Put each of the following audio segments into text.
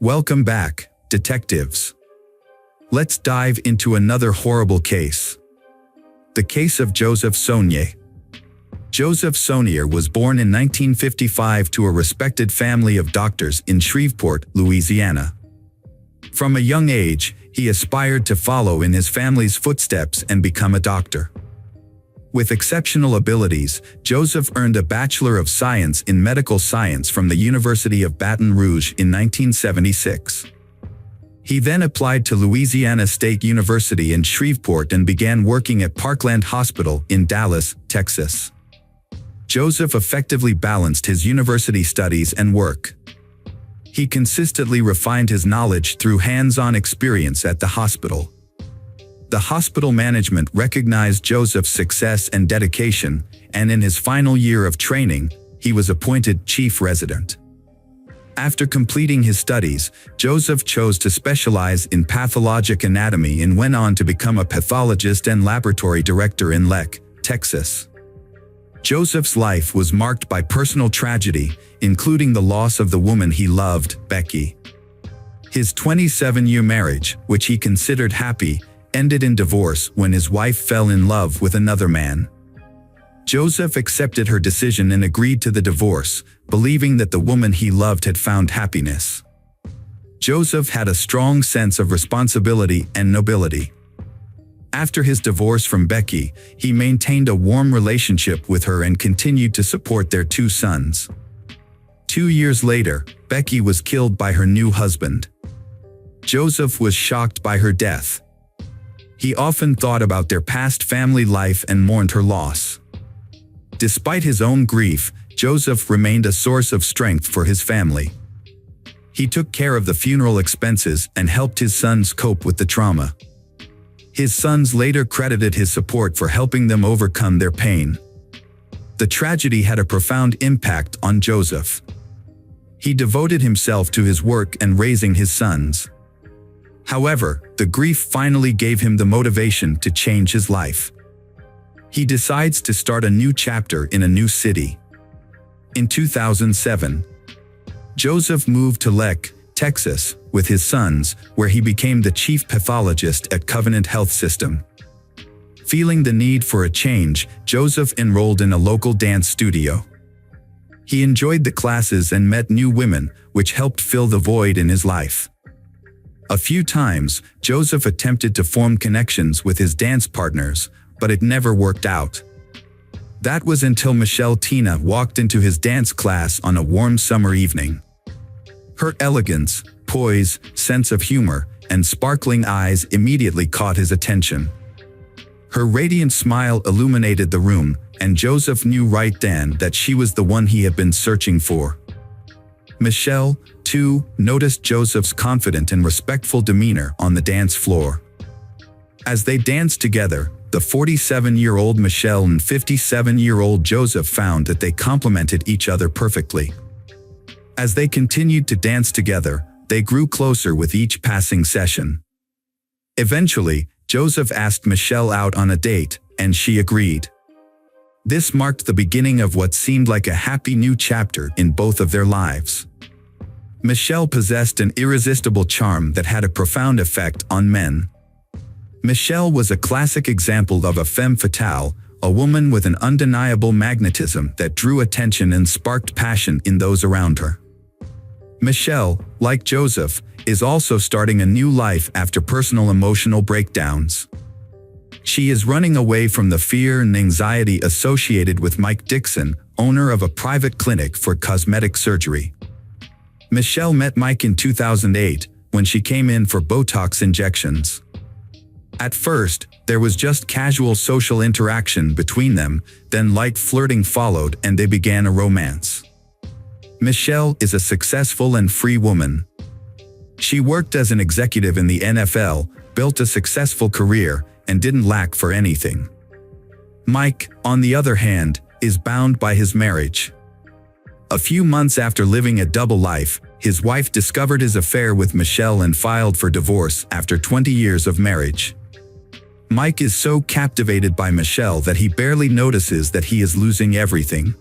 Welcome back, detectives. Let's dive into another horrible case. The case of Joseph Sonnier. Joseph Sonnier was born in 1955 to a respected family of doctors in Shreveport, Louisiana. From a young age, he aspired to follow in his family's footsteps and become a doctor. With exceptional abilities, Joseph earned a Bachelor of Science in Medical Science from the University of Baton Rouge in 1976. He then applied to Louisiana State University in Shreveport and began working at Parkland Hospital in Dallas, Texas. Joseph effectively balanced his university studies and work. He consistently refined his knowledge through hands-on experience at the hospital. The hospital management recognized Joseph's success and dedication, and in his final year of training, he was appointed chief resident. After completing his studies, Joseph chose to specialize in pathologic anatomy and went on to become a pathologist and laboratory director in Leck, Texas. Joseph's life was marked by personal tragedy, including the loss of the woman he loved, Becky. His 27-year marriage, which he considered happy, ended in divorce when his wife fell in love with another man. Joseph accepted her decision and agreed to the divorce, believing that the woman he loved had found happiness. Joseph had a strong sense of responsibility and nobility. After his divorce from Becky, he maintained a warm relationship with her and continued to support their 2 sons. 2 years later, Becky was killed by her new husband. Joseph was shocked by her death. He often thought about their past family life and mourned her loss. Despite his own grief, Joseph remained a source of strength for his family. He took care of the funeral expenses and helped his sons cope with the trauma. His sons later credited his support for helping them overcome their pain. The tragedy had a profound impact on Joseph. He devoted himself to his work and raising his sons. However, the grief finally gave him the motivation to change his life. He decides to start a new chapter in a new city. In 2007, Joseph moved to Leck, Texas, with his sons, where he became the chief pathologist at Covenant Health System. Feeling the need for a change, Joseph enrolled in a local dance studio. He enjoyed the classes and met new women, which helped fill the void in his life. A few times, Joseph attempted to form connections with his dance partners, but it never worked out. That was until Michelle Tina walked into his dance class on a warm summer evening. Her elegance, poise, sense of humor, and sparkling eyes immediately caught his attention. Her radiant smile illuminated the room, and Joseph knew right then that she was the one he had been searching for. Michelle, too, noticed Joseph's confident and respectful demeanor on the dance floor. As they danced together, the 47-year-old Michelle and 57-year-old Joseph found that they complemented each other perfectly. As they continued to dance together, they grew closer with each passing session. Eventually, Joseph asked Michelle out on a date, and she agreed. This marked the beginning of what seemed like a happy new chapter in both of their lives. Michelle possessed an irresistible charm that had a profound effect on men. Michelle was a classic example of a femme fatale, a woman with an undeniable magnetism that drew attention and sparked passion in those around her. Michelle, like Joseph, is also starting a new life after personal emotional breakdowns. She is running away from the fear and anxiety associated with Mike Dixon, owner of a private clinic for cosmetic surgery. Michelle met Mike in 2008, when she came in for Botox injections. At first, there was just casual social interaction between them, then light flirting followed and they began a romance. Michelle is a successful and free woman. She worked as an executive in the NFL, built a successful career, and didn't lack for anything. Mike, on the other hand, is bound by his marriage. A few months after living a double life, his wife discovered his affair with Michelle and filed for divorce after 20 years of marriage. Mike is so captivated by Michelle that he barely notices that he is losing everything.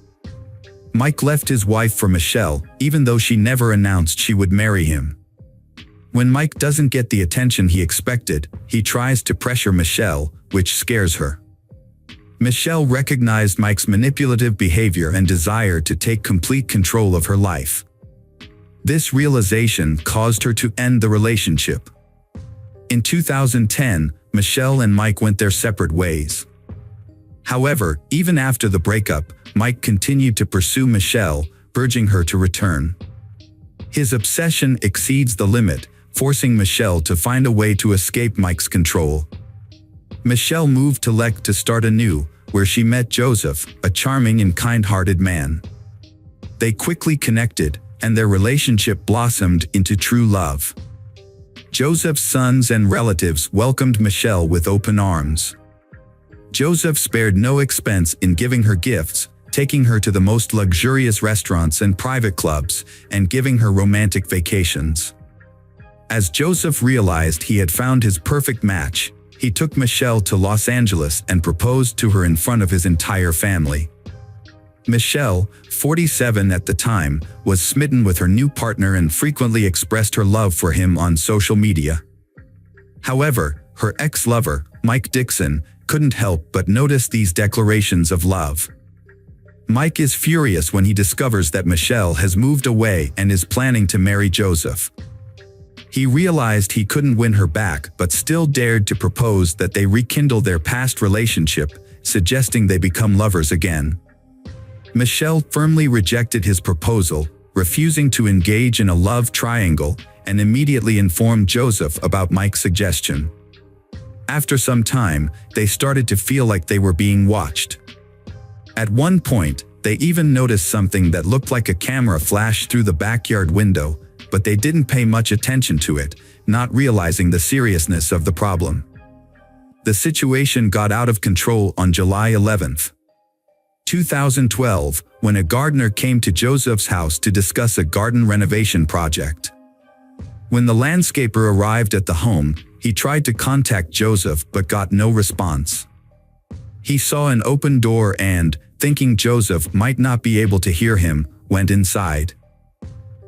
Mike left his wife for Michelle, even though she never announced she would marry him. When Mike doesn't get the attention he expected, he tries to pressure Michelle, which scares her. Michelle recognized Mike's manipulative behavior and desire to take complete control of her life. This realization caused her to end the relationship. In 2010, Michelle and Mike went their separate ways. However, even after the breakup, Mike continued to pursue Michelle, urging her to return. His obsession exceeds the limit, forcing Michelle to find a way to escape Mike's control. Michelle moved to Lek to start anew, where she met Joseph, a charming and kind-hearted man. They quickly connected, and their relationship blossomed into true love. Joseph's sons and relatives welcomed Michelle with open arms. Joseph spared no expense in giving her gifts, taking her to the most luxurious restaurants and private clubs, and giving her romantic vacations. As Joseph realized he had found his perfect match, he took Michelle to Los Angeles and proposed to her in front of his entire family. Michelle, 47 at the time, was smitten with her new partner and frequently expressed her love for him on social media. However, her ex-lover, Mike Dixon, couldn't help but notice these declarations of love. Mike is furious when he discovers that Michelle has moved away and is planning to marry Joseph. He realized he couldn't win her back but still dared to propose that they rekindle their past relationship, suggesting they become lovers again. Michelle firmly rejected his proposal, refusing to engage in a love triangle, and immediately informed Joseph about Mike's suggestion. After some time, they started to feel like they were being watched. At one point, they even noticed something that looked like a camera flash through the backyard window, but they didn't pay much attention to it, not realizing the seriousness of the problem. The situation got out of control on July 11, 2012, when a gardener came to Joseph's house to discuss a garden renovation project. When the landscaper arrived at the home, he tried to contact Joseph but got no response. He saw an open door and, thinking Joseph might not be able to hear him, went inside.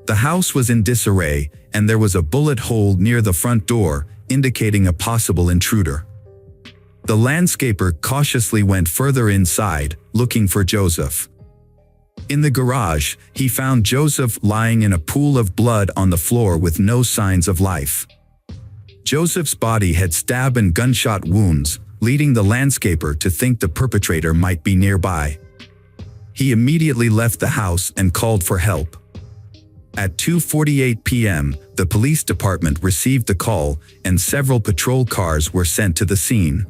The house was in disarray, and there was a bullet hole near the front door, indicating a possible intruder. The landscaper cautiously went further inside, looking for Joseph. In the garage, he found Joseph lying in a pool of blood on the floor with no signs of life. Joseph's body had stab and gunshot wounds, leading the landscaper to think the perpetrator might be nearby. He immediately left the house and called for help. At 2:48 p.m., the police department received the call, and several patrol cars were sent to the scene.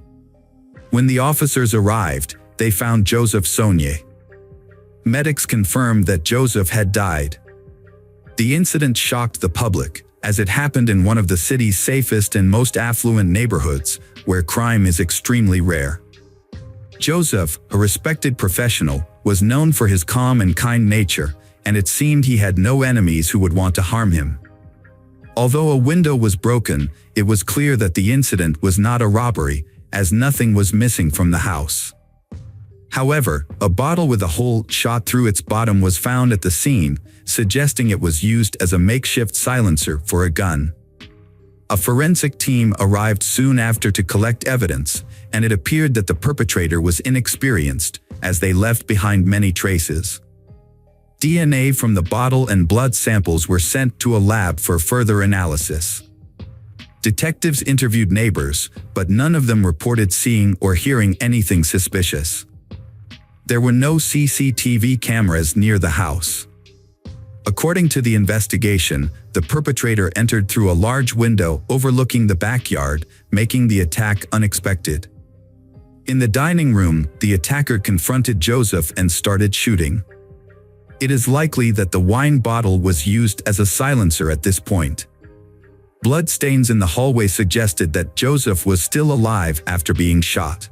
When the officers arrived, they found Joseph Sonnier. Medics confirmed that Joseph had died. The incident shocked the public, as it happened in one of the city's safest and most affluent neighborhoods, where crime is extremely rare. Joseph, a respected professional, was known for his calm and kind nature, and it seemed he had no enemies who would want to harm him. Although a window was broken, it was clear that the incident was not a robbery, as nothing was missing from the house. However, a bottle with a hole shot through its bottom was found at the scene, suggesting it was used as a makeshift silencer for a gun. A forensic team arrived soon after to collect evidence, and it appeared that the perpetrator was inexperienced, as they left behind many traces. DNA from the bottle and blood samples were sent to a lab for further analysis. Detectives interviewed neighbors, but none of them reported seeing or hearing anything suspicious. There were no CCTV cameras near the house. According to the investigation, the perpetrator entered through a large window overlooking the backyard, making the attack unexpected. In the dining room, the attacker confronted Joseph and started shooting. It is likely that the wine bottle was used as a silencer at this point. Blood stains in the hallway suggested that Joseph was still alive after being shot.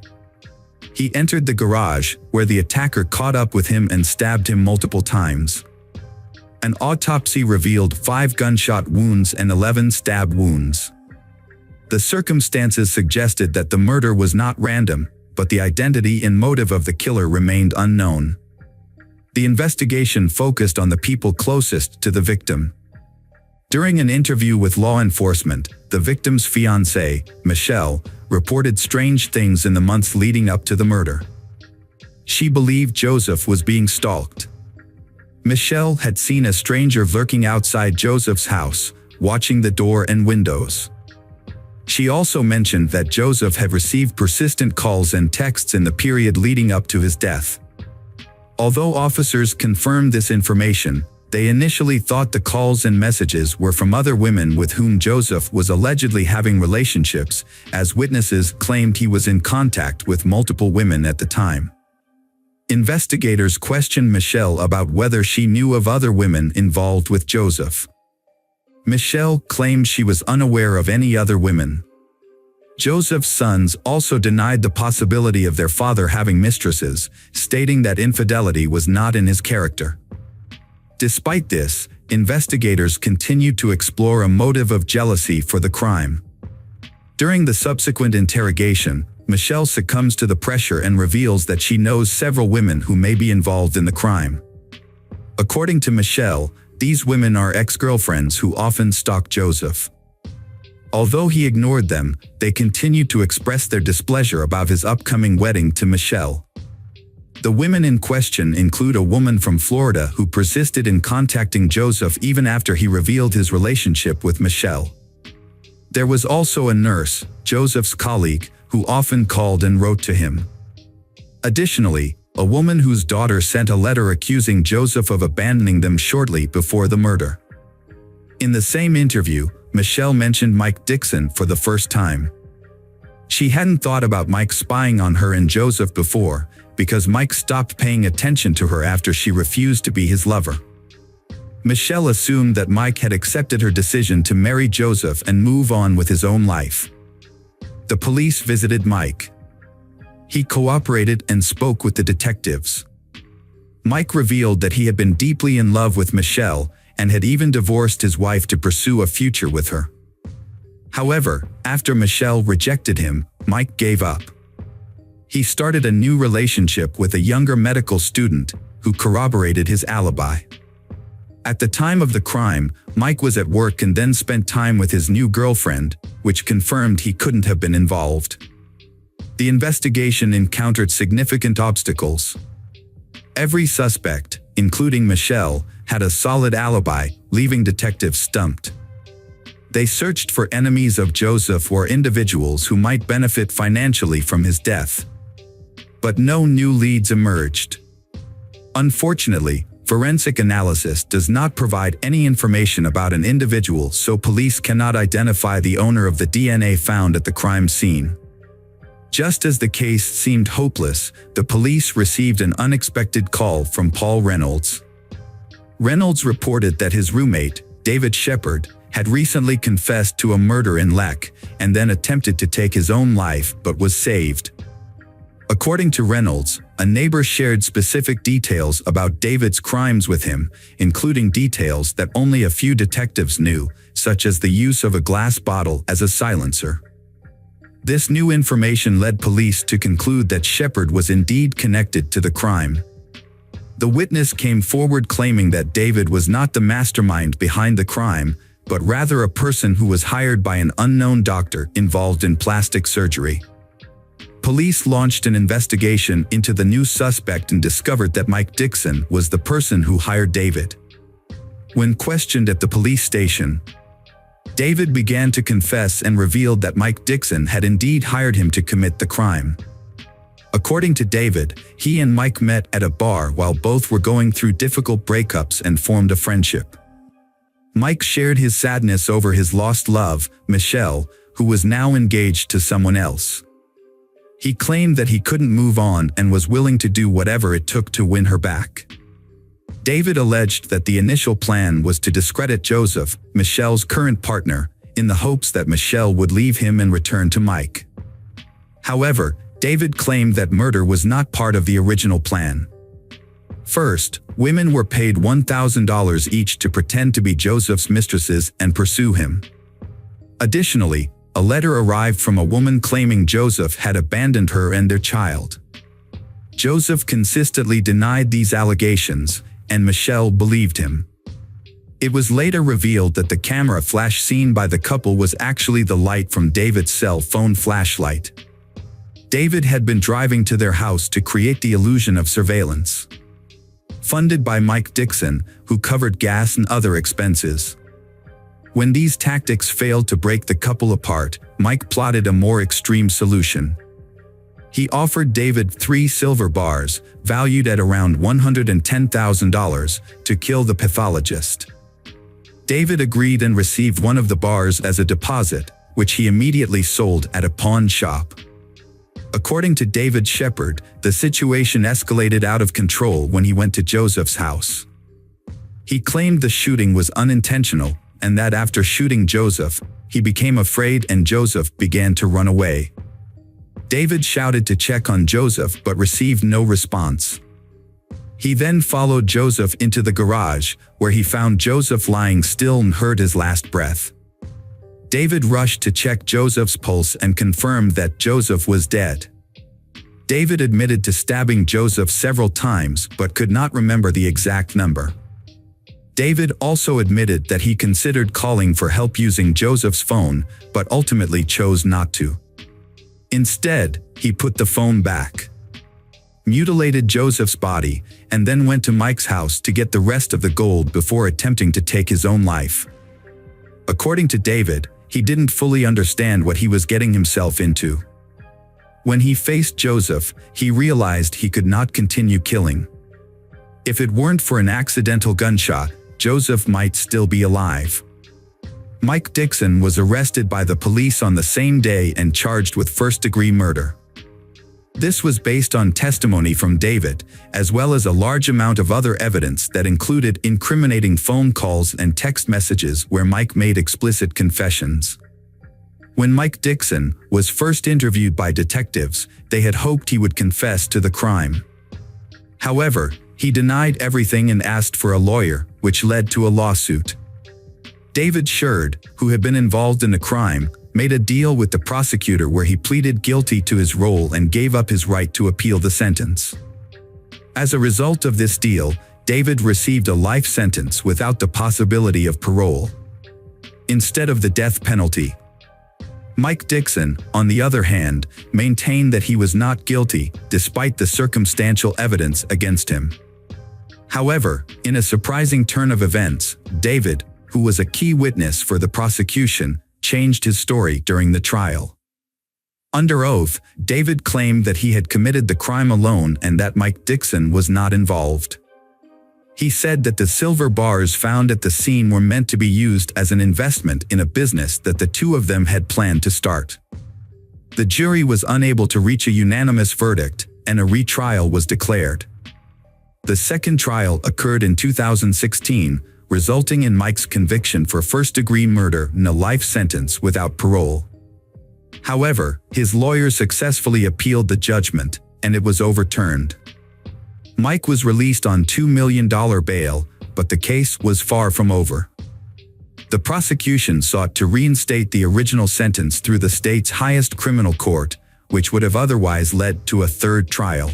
He entered the garage, where the attacker caught up with him and stabbed him multiple times. An autopsy revealed 5 gunshot wounds and 11 stab wounds. The circumstances suggested that the murder was not random, but the identity and motive of the killer remained unknown. The investigation focused on the people closest to the victim. During an interview with law enforcement, the victim's fiancée, Michelle, reported strange things in the months leading up to the murder. She believed Joseph was being stalked. Michelle had seen a stranger lurking outside Joseph's house, watching the door and windows. She also mentioned that Joseph had received persistent calls and texts in the period leading up to his death. Although officers confirmed this information, they initially thought the calls and messages were from other women with whom Joseph was allegedly having relationships, as witnesses claimed he was in contact with multiple women at the time. Investigators questioned Michelle about whether she knew of other women involved with Joseph. Michelle claimed she was unaware of any other women. Joseph's sons also denied the possibility of their father having mistresses, stating that infidelity was not in his character. Despite this, investigators continued to explore a motive of jealousy for the crime. During the subsequent interrogation, Michelle succumbs to the pressure and reveals that she knows several women who may be involved in the crime. According to Michelle, these women are ex-girlfriends who often stalk Joseph. Although he ignored them, they continued to express their displeasure about his upcoming wedding to Michelle. The women in question include a woman from Florida who persisted in contacting Joseph even after he revealed his relationship with Michelle. There was also a nurse, Joseph's colleague, who often called and wrote to him. Additionally, a woman whose daughter sent a letter accusing Joseph of abandoning them shortly before the murder. In the same interview, Michelle mentioned Mike Dixon for the first time. She hadn't thought about Mike spying on her and Joseph before, because Mike stopped paying attention to her after she refused to be his lover. Michelle assumed that Mike had accepted her decision to marry Joseph and move on with his own life. The police visited Mike. He cooperated and spoke with the detectives. Mike revealed that he had been deeply in love with Michelle and had even divorced his wife to pursue a future with her. However, after Michelle rejected him, Mike gave up. He started a new relationship with a younger medical student who corroborated his alibi. At the time of the crime, Mike was at work and then spent time with his new girlfriend, which confirmed he couldn't have been involved. The investigation encountered significant obstacles. Every suspect, including Michelle, had a solid alibi, leaving detectives stumped. They searched for enemies of Joseph or individuals who might benefit financially from his death. But no new leads emerged. Unfortunately, forensic analysis does not provide any information about an individual, so police cannot identify the owner of the DNA found at the crime scene. Just as the case seemed hopeless, the police received an unexpected call from Paul Reynolds. Reynolds reported that his roommate, David Shepard, had recently confessed to a murder in Leck and then attempted to take his own life but was saved. According to Reynolds, a neighbor shared specific details about David's crimes with him, including details that only a few detectives knew, such as the use of a glass bottle as a silencer. This new information led police to conclude that Shepard was indeed connected to the crime. The witness came forward claiming that David was not the mastermind behind the crime, but rather a person who was hired by an unknown doctor involved in plastic surgery. Police launched an investigation into the new suspect and discovered that Mike Dixon was the person who hired David. When questioned at the police station, David began to confess and revealed that Mike Dixon had indeed hired him to commit the crime. According to David, he and Mike met at a bar while both were going through difficult breakups and formed a friendship. Mike shared his sadness over his lost love, Michelle, who was now engaged to someone else. He claimed that he couldn't move on and was willing to do whatever it took to win her back. David alleged that the initial plan was to discredit Joseph, Michelle's current partner, in the hopes that Michelle would leave him and return to Mike. However, David claimed that murder was not part of the original plan. First, women were paid $1,000 each to pretend to be Joseph's mistresses and pursue him. Additionally, a letter arrived from a woman claiming Joseph had abandoned her and their child. Joseph consistently denied these allegations, and Michelle believed him. It was later revealed that the camera flash seen by the couple was actually the light from David's cell phone flashlight. David had been driving to their house to create the illusion of surveillance. Funded by Mike Dixon, who covered gas and other expenses. When these tactics failed to break the couple apart, Mike plotted a more extreme solution. He offered David 3 silver bars, valued at around $110,000, to kill the pathologist. David agreed and received one of the bars as a deposit, which he immediately sold at a pawn shop. According to David Shepard, the situation escalated out of control when he went to Joseph's house. He claimed the shooting was unintentional, and that after shooting Joseph, he became afraid and Joseph began to run away. David shouted to check on Joseph but received no response. He then followed Joseph into the garage, where he found Joseph lying still and heard his last breath. David rushed to check Joseph's pulse and confirmed that Joseph was dead. David admitted to stabbing Joseph several times but could not remember the exact number. David also admitted that he considered calling for help using Joseph's phone, but ultimately chose not to. Instead, he put the phone back, mutilated Joseph's body, and then went to Mike's house to get the rest of the gold before attempting to take his own life. According to David, he didn't fully understand what he was getting himself into. When he faced Joseph, he realized he could not continue killing. If it weren't for an accidental gunshot, Joseph might still be alive. Mike Dixon was arrested by the police on the same day and charged with first-degree murder. This was based on testimony from David, as well as a large amount of other evidence that included incriminating phone calls and text messages where Mike made explicit confessions. When Mike Dixon was first interviewed by detectives, they had hoped he would confess to the crime. However, he denied everything and asked for a lawyer, which led to a lawsuit. David Shepard, who had been involved in the crime, made a deal with the prosecutor where he pleaded guilty to his role and gave up his right to appeal the sentence. As a result of this deal, David received a life sentence without the possibility of parole, instead of the death penalty. Mike Dixon, on the other hand, maintained that he was not guilty, despite the circumstantial evidence against him. However, in a surprising turn of events, David, who was a key witness for the prosecution, changed his story during the trial. Under oath, David claimed that he had committed the crime alone and that Mike Dixon was not involved. He said that the silver bars found at the scene were meant to be used as an investment in a business that the two of them had planned to start. The jury was unable to reach a unanimous verdict, and a retrial was declared. The second trial occurred in 2016, resulting in Mike's conviction for first-degree murder and a life sentence without parole. However, his lawyer successfully appealed the judgment, and it was overturned. Mike was released on $2 million bail, but the case was far from over. The prosecution sought to reinstate the original sentence through the state's highest criminal court, which would have otherwise led to a third trial.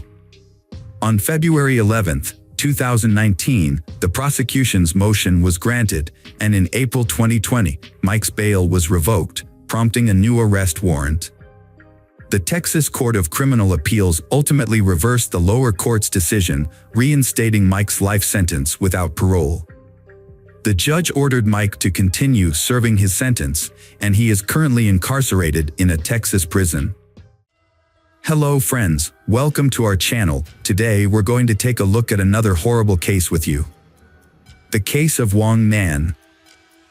On February 11, 2019, the prosecution's motion was granted, and in April 2020, Mike's bail was revoked, prompting a new arrest warrant. The Texas Court of Criminal Appeals ultimately reversed the lower court's decision, reinstating Mike's life sentence without parole. The judge ordered Mike to continue serving his sentence, and he is currently incarcerated in a Texas prison. Hello friends, welcome to our channel. Today we're going to take a look at another horrible case with you. The case of Wang Nan.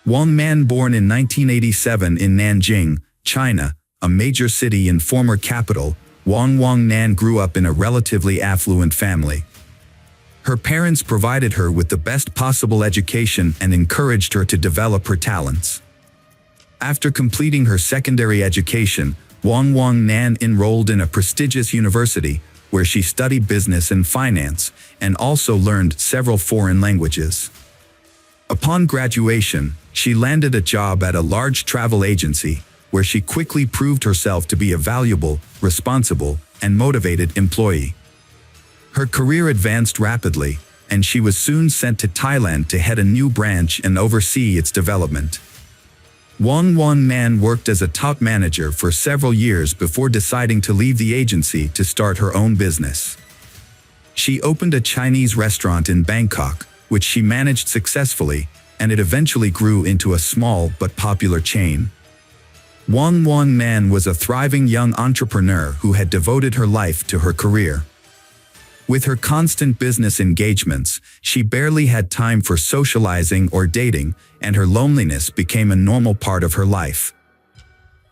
Wang Nan, born in 1987 in Nanjing, China, a major city and former capital, Wang Nan grew up in a relatively affluent family. Her parents provided her with the best possible education and encouraged her to develop her talents. After completing her secondary education, Wang Nan enrolled in a prestigious university, where she studied business and finance, and also learned several foreign languages. Upon graduation, she landed a job at a large travel agency, where she quickly proved herself to be a valuable, responsible, and motivated employee. Her career advanced rapidly, and she was soon sent to Thailand to head a new branch and oversee its development. Won Nan worked as a top manager for several years before deciding to leave the agency to start her own business. She opened a Chinese restaurant in Bangkok, which she managed successfully, and it eventually grew into a small but popular chain. Won Nan was a thriving young entrepreneur who had devoted her life to her career. With her constant business engagements, she barely had time for socializing or dating, and her loneliness became a normal part of her life.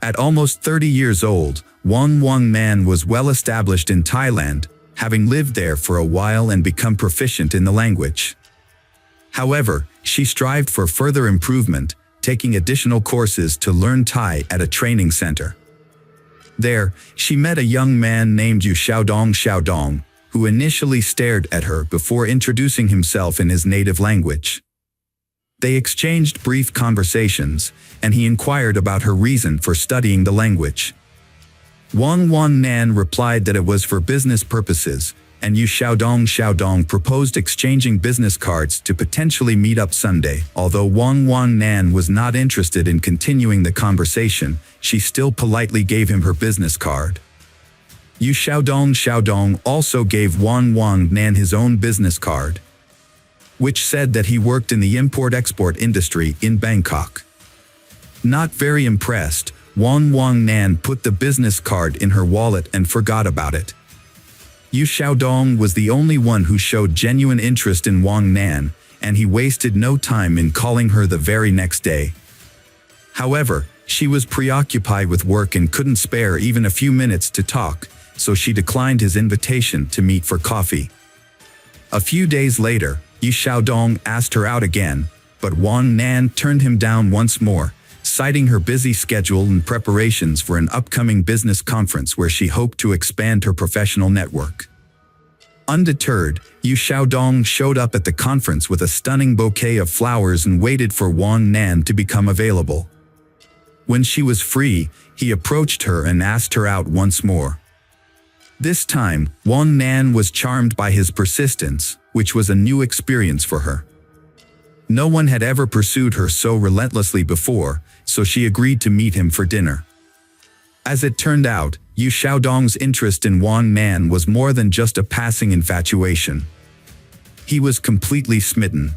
At almost 30 years old, Won Nan was well established in Thailand, having lived there for a while and become proficient in the language. However, she strived for further improvement, taking additional courses to learn Thai at a training center. There, she met a young man named Yu Xiaodong, who initially stared at her before introducing himself in his native language. They exchanged brief conversations, and he inquired about her reason for studying the language. Won Nan replied that it was for business purposes, and Yu Xiaodong proposed exchanging business cards to potentially meet up Sunday. Although Won Nan was not interested in continuing the conversation, she still politely gave him her business card. Yu Xiaodong also gave Won Nan his own business card, which said that he worked in the import-export industry in Bangkok. Not very impressed, Won Nan put the business card in her wallet and forgot about it. Yu Xiaodong was the only one who showed genuine interest in Won Nan, and he wasted no time in calling her the very next day. However, she was preoccupied with work and couldn't spare even a few minutes to talk, so she declined his invitation to meet for coffee. A few days later, Yu Xiaodong asked her out again, but Won Nan turned him down once more, citing her busy schedule and preparations for an upcoming business conference where she hoped to expand her professional network. Undeterred, Yu Xiaodong showed up at the conference with a stunning bouquet of flowers and waited for Won Nan to become available. When she was free, he approached her and asked her out once more. This time, Won Nan was charmed by his persistence, which was a new experience for her. No one had ever pursued her so relentlessly before, so she agreed to meet him for dinner. As it turned out, Yu Xiaodong's interest in Won Nan was more than just a passing infatuation. He was completely smitten.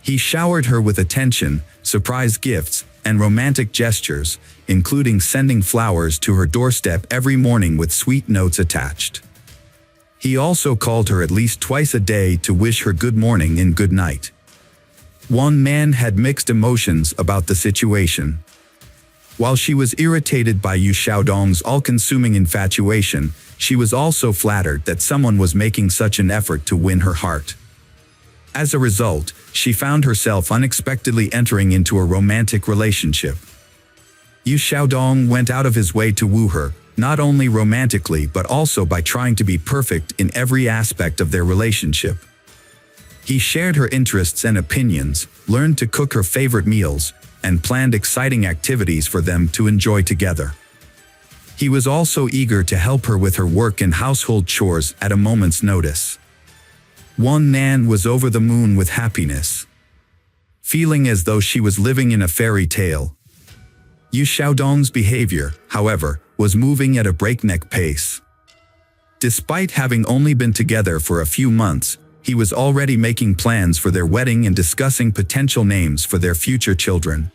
He showered her with attention, surprise gifts, and romantic gestures, including sending flowers to her doorstep every morning with sweet notes attached. He also called her at least twice a day to wish her good morning and good night. Won Nan had mixed emotions about the situation. While she was irritated by Yu Xiaodong's all-consuming infatuation, she was also flattered that someone was making such an effort to win her heart. As a result, she found herself unexpectedly entering into a romantic relationship. Yu Xiaodong went out of his way to woo her, not only romantically but also by trying to be perfect in every aspect of their relationship. He shared her interests and opinions, learned to cook her favorite meals, and planned exciting activities for them to enjoy together. He was also eager to help her with her work and household chores at a moment's notice. Won Nan was over the moon with happiness, feeling as though she was living in a fairy tale. Yu Xiaodong's behavior, however, was moving at a breakneck pace. Despite having only been together for a few months, he was already making plans for their wedding and discussing potential names for their future children.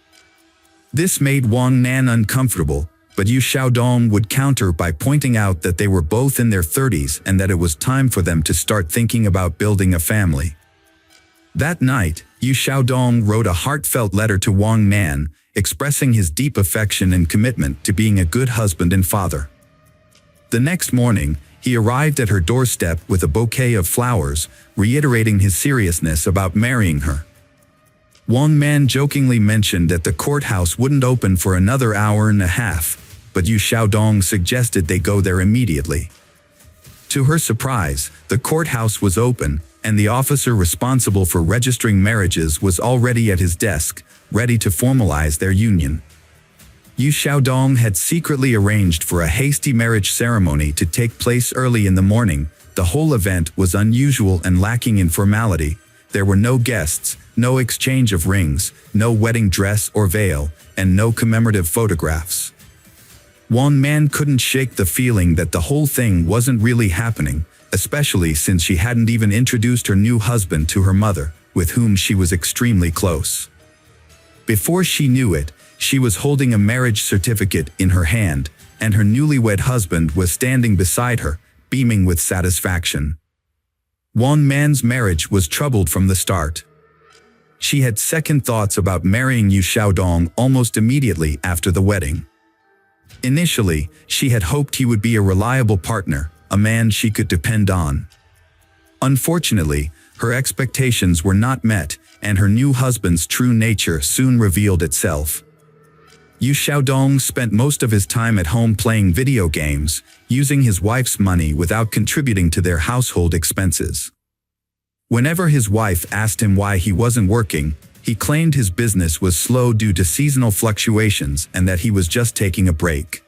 This made Won Nan uncomfortable, but Yu Xiaodong would counter by pointing out that they were both in their 30s and that it was time for them to start thinking about building a family. That night, Yu Xiaodong wrote a heartfelt letter to Won Nan, expressing his deep affection and commitment to being a good husband and father. The next morning, he arrived at her doorstep with a bouquet of flowers, reiterating his seriousness about marrying her. Won Nan jokingly mentioned that the courthouse wouldn't open for another hour and a half, but Yu Xiaodong suggested they go there immediately. To her surprise, the courthouse was open, and the officer responsible for registering marriages was already at his desk, ready to formalize their union. Yu Xiaodong had secretly arranged for a hasty marriage ceremony to take place early in the morning, The whole event was unusual and lacking in formality. There were no guests, no exchange of rings, no wedding dress or veil, and no commemorative photographs. One man couldn't shake the feeling that the whole thing wasn't really happening, especially since she hadn't even introduced her new husband to her mother, with whom she was extremely close. Before she knew it, she was holding a marriage certificate in her hand, and her newlywed husband was standing beside her, beaming with satisfaction. One man's marriage was troubled from the start. She had second thoughts about marrying Yu Xiaodong almost immediately after the wedding. Initially, she had hoped he would be a reliable partner, a man she could depend on. Unfortunately, her expectations were not met, and her new husband's true nature soon revealed itself. Yu Xiaodong spent most of his time at home playing video games, using his wife's money without contributing to their household expenses. Whenever his wife asked him why he wasn't working, he claimed his business was slow due to seasonal fluctuations and that he was just taking a break.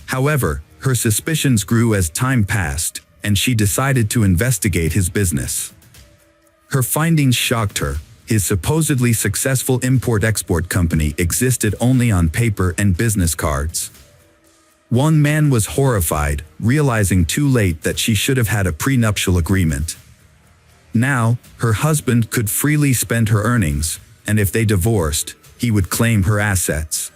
However, her suspicions grew as time passed, and she decided to investigate his business. Her findings shocked her. His supposedly successful import-export company existed only on paper and business cards. One man was horrified, realizing too late that she should have had a prenuptial agreement. Now, her husband could freely spend her earnings, and if they divorced, he would claim her assets.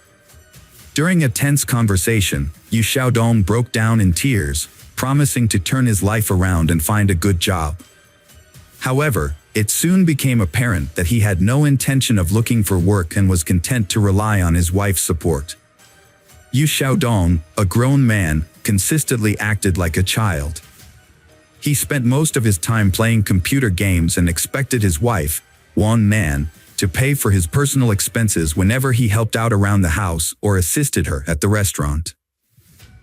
During a tense conversation, Yu Xiaodong broke down in tears, promising to turn his life around and find a good job. However, it soon became apparent that he had no intention of looking for work and was content to rely on his wife's support. Yu Xiaodong, a grown man, consistently acted like a child. He spent most of his time playing computer games and expected his wife, Wan Nan, to pay for his personal expenses whenever he helped out around the house or assisted her at the restaurant.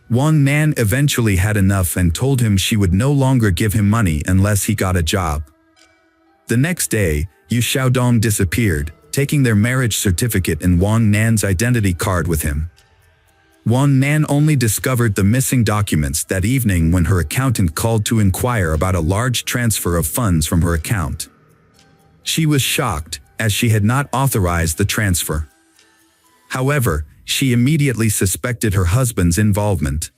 Wan Nan eventually had enough and told him she would no longer give him money unless he got a job. The next day, Yu Xiaodong disappeared, taking their marriage certificate and Wan Nan's identity card with him. Wan Nan only discovered the missing documents that evening when her accountant called to inquire about a large transfer of funds from her account. She was shocked, as she had not authorized the transfer. However, she immediately suspected her husband's involvement.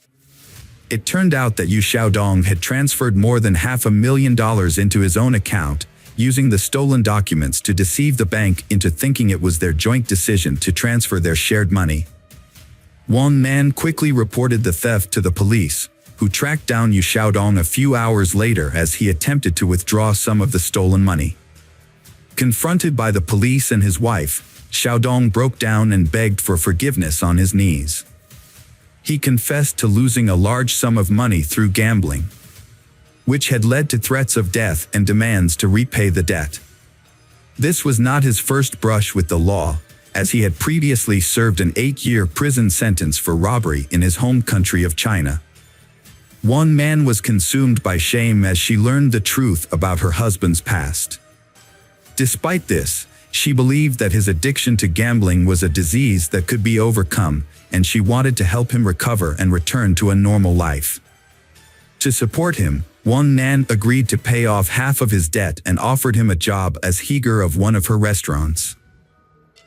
It turned out that Yu Xiaodong had transferred more than $500,000 into his own account, using the stolen documents to deceive the bank into thinking it was their joint decision to transfer their shared money. Wan Nan quickly reported the theft to the police, who tracked down Yu Xiaodong a few hours later as he attempted to withdraw some of the stolen money. Confronted by the police and his wife, Xiaodong broke down and begged for forgiveness on his knees. He confessed to losing a large sum of money through gambling, which had led to threats of death and demands to repay the debt. This was not his first brush with the law, as he had previously served an 8-year prison sentence for robbery in his home country of China. One man was consumed by shame as she learned the truth about her husband's past. Despite this, she believed that his addiction to gambling was a disease that could be overcome, and she wanted to help him recover and return to a normal life. To support him, Wan Nan agreed to pay off half of his debt and offered him a job as heger of one of her restaurants.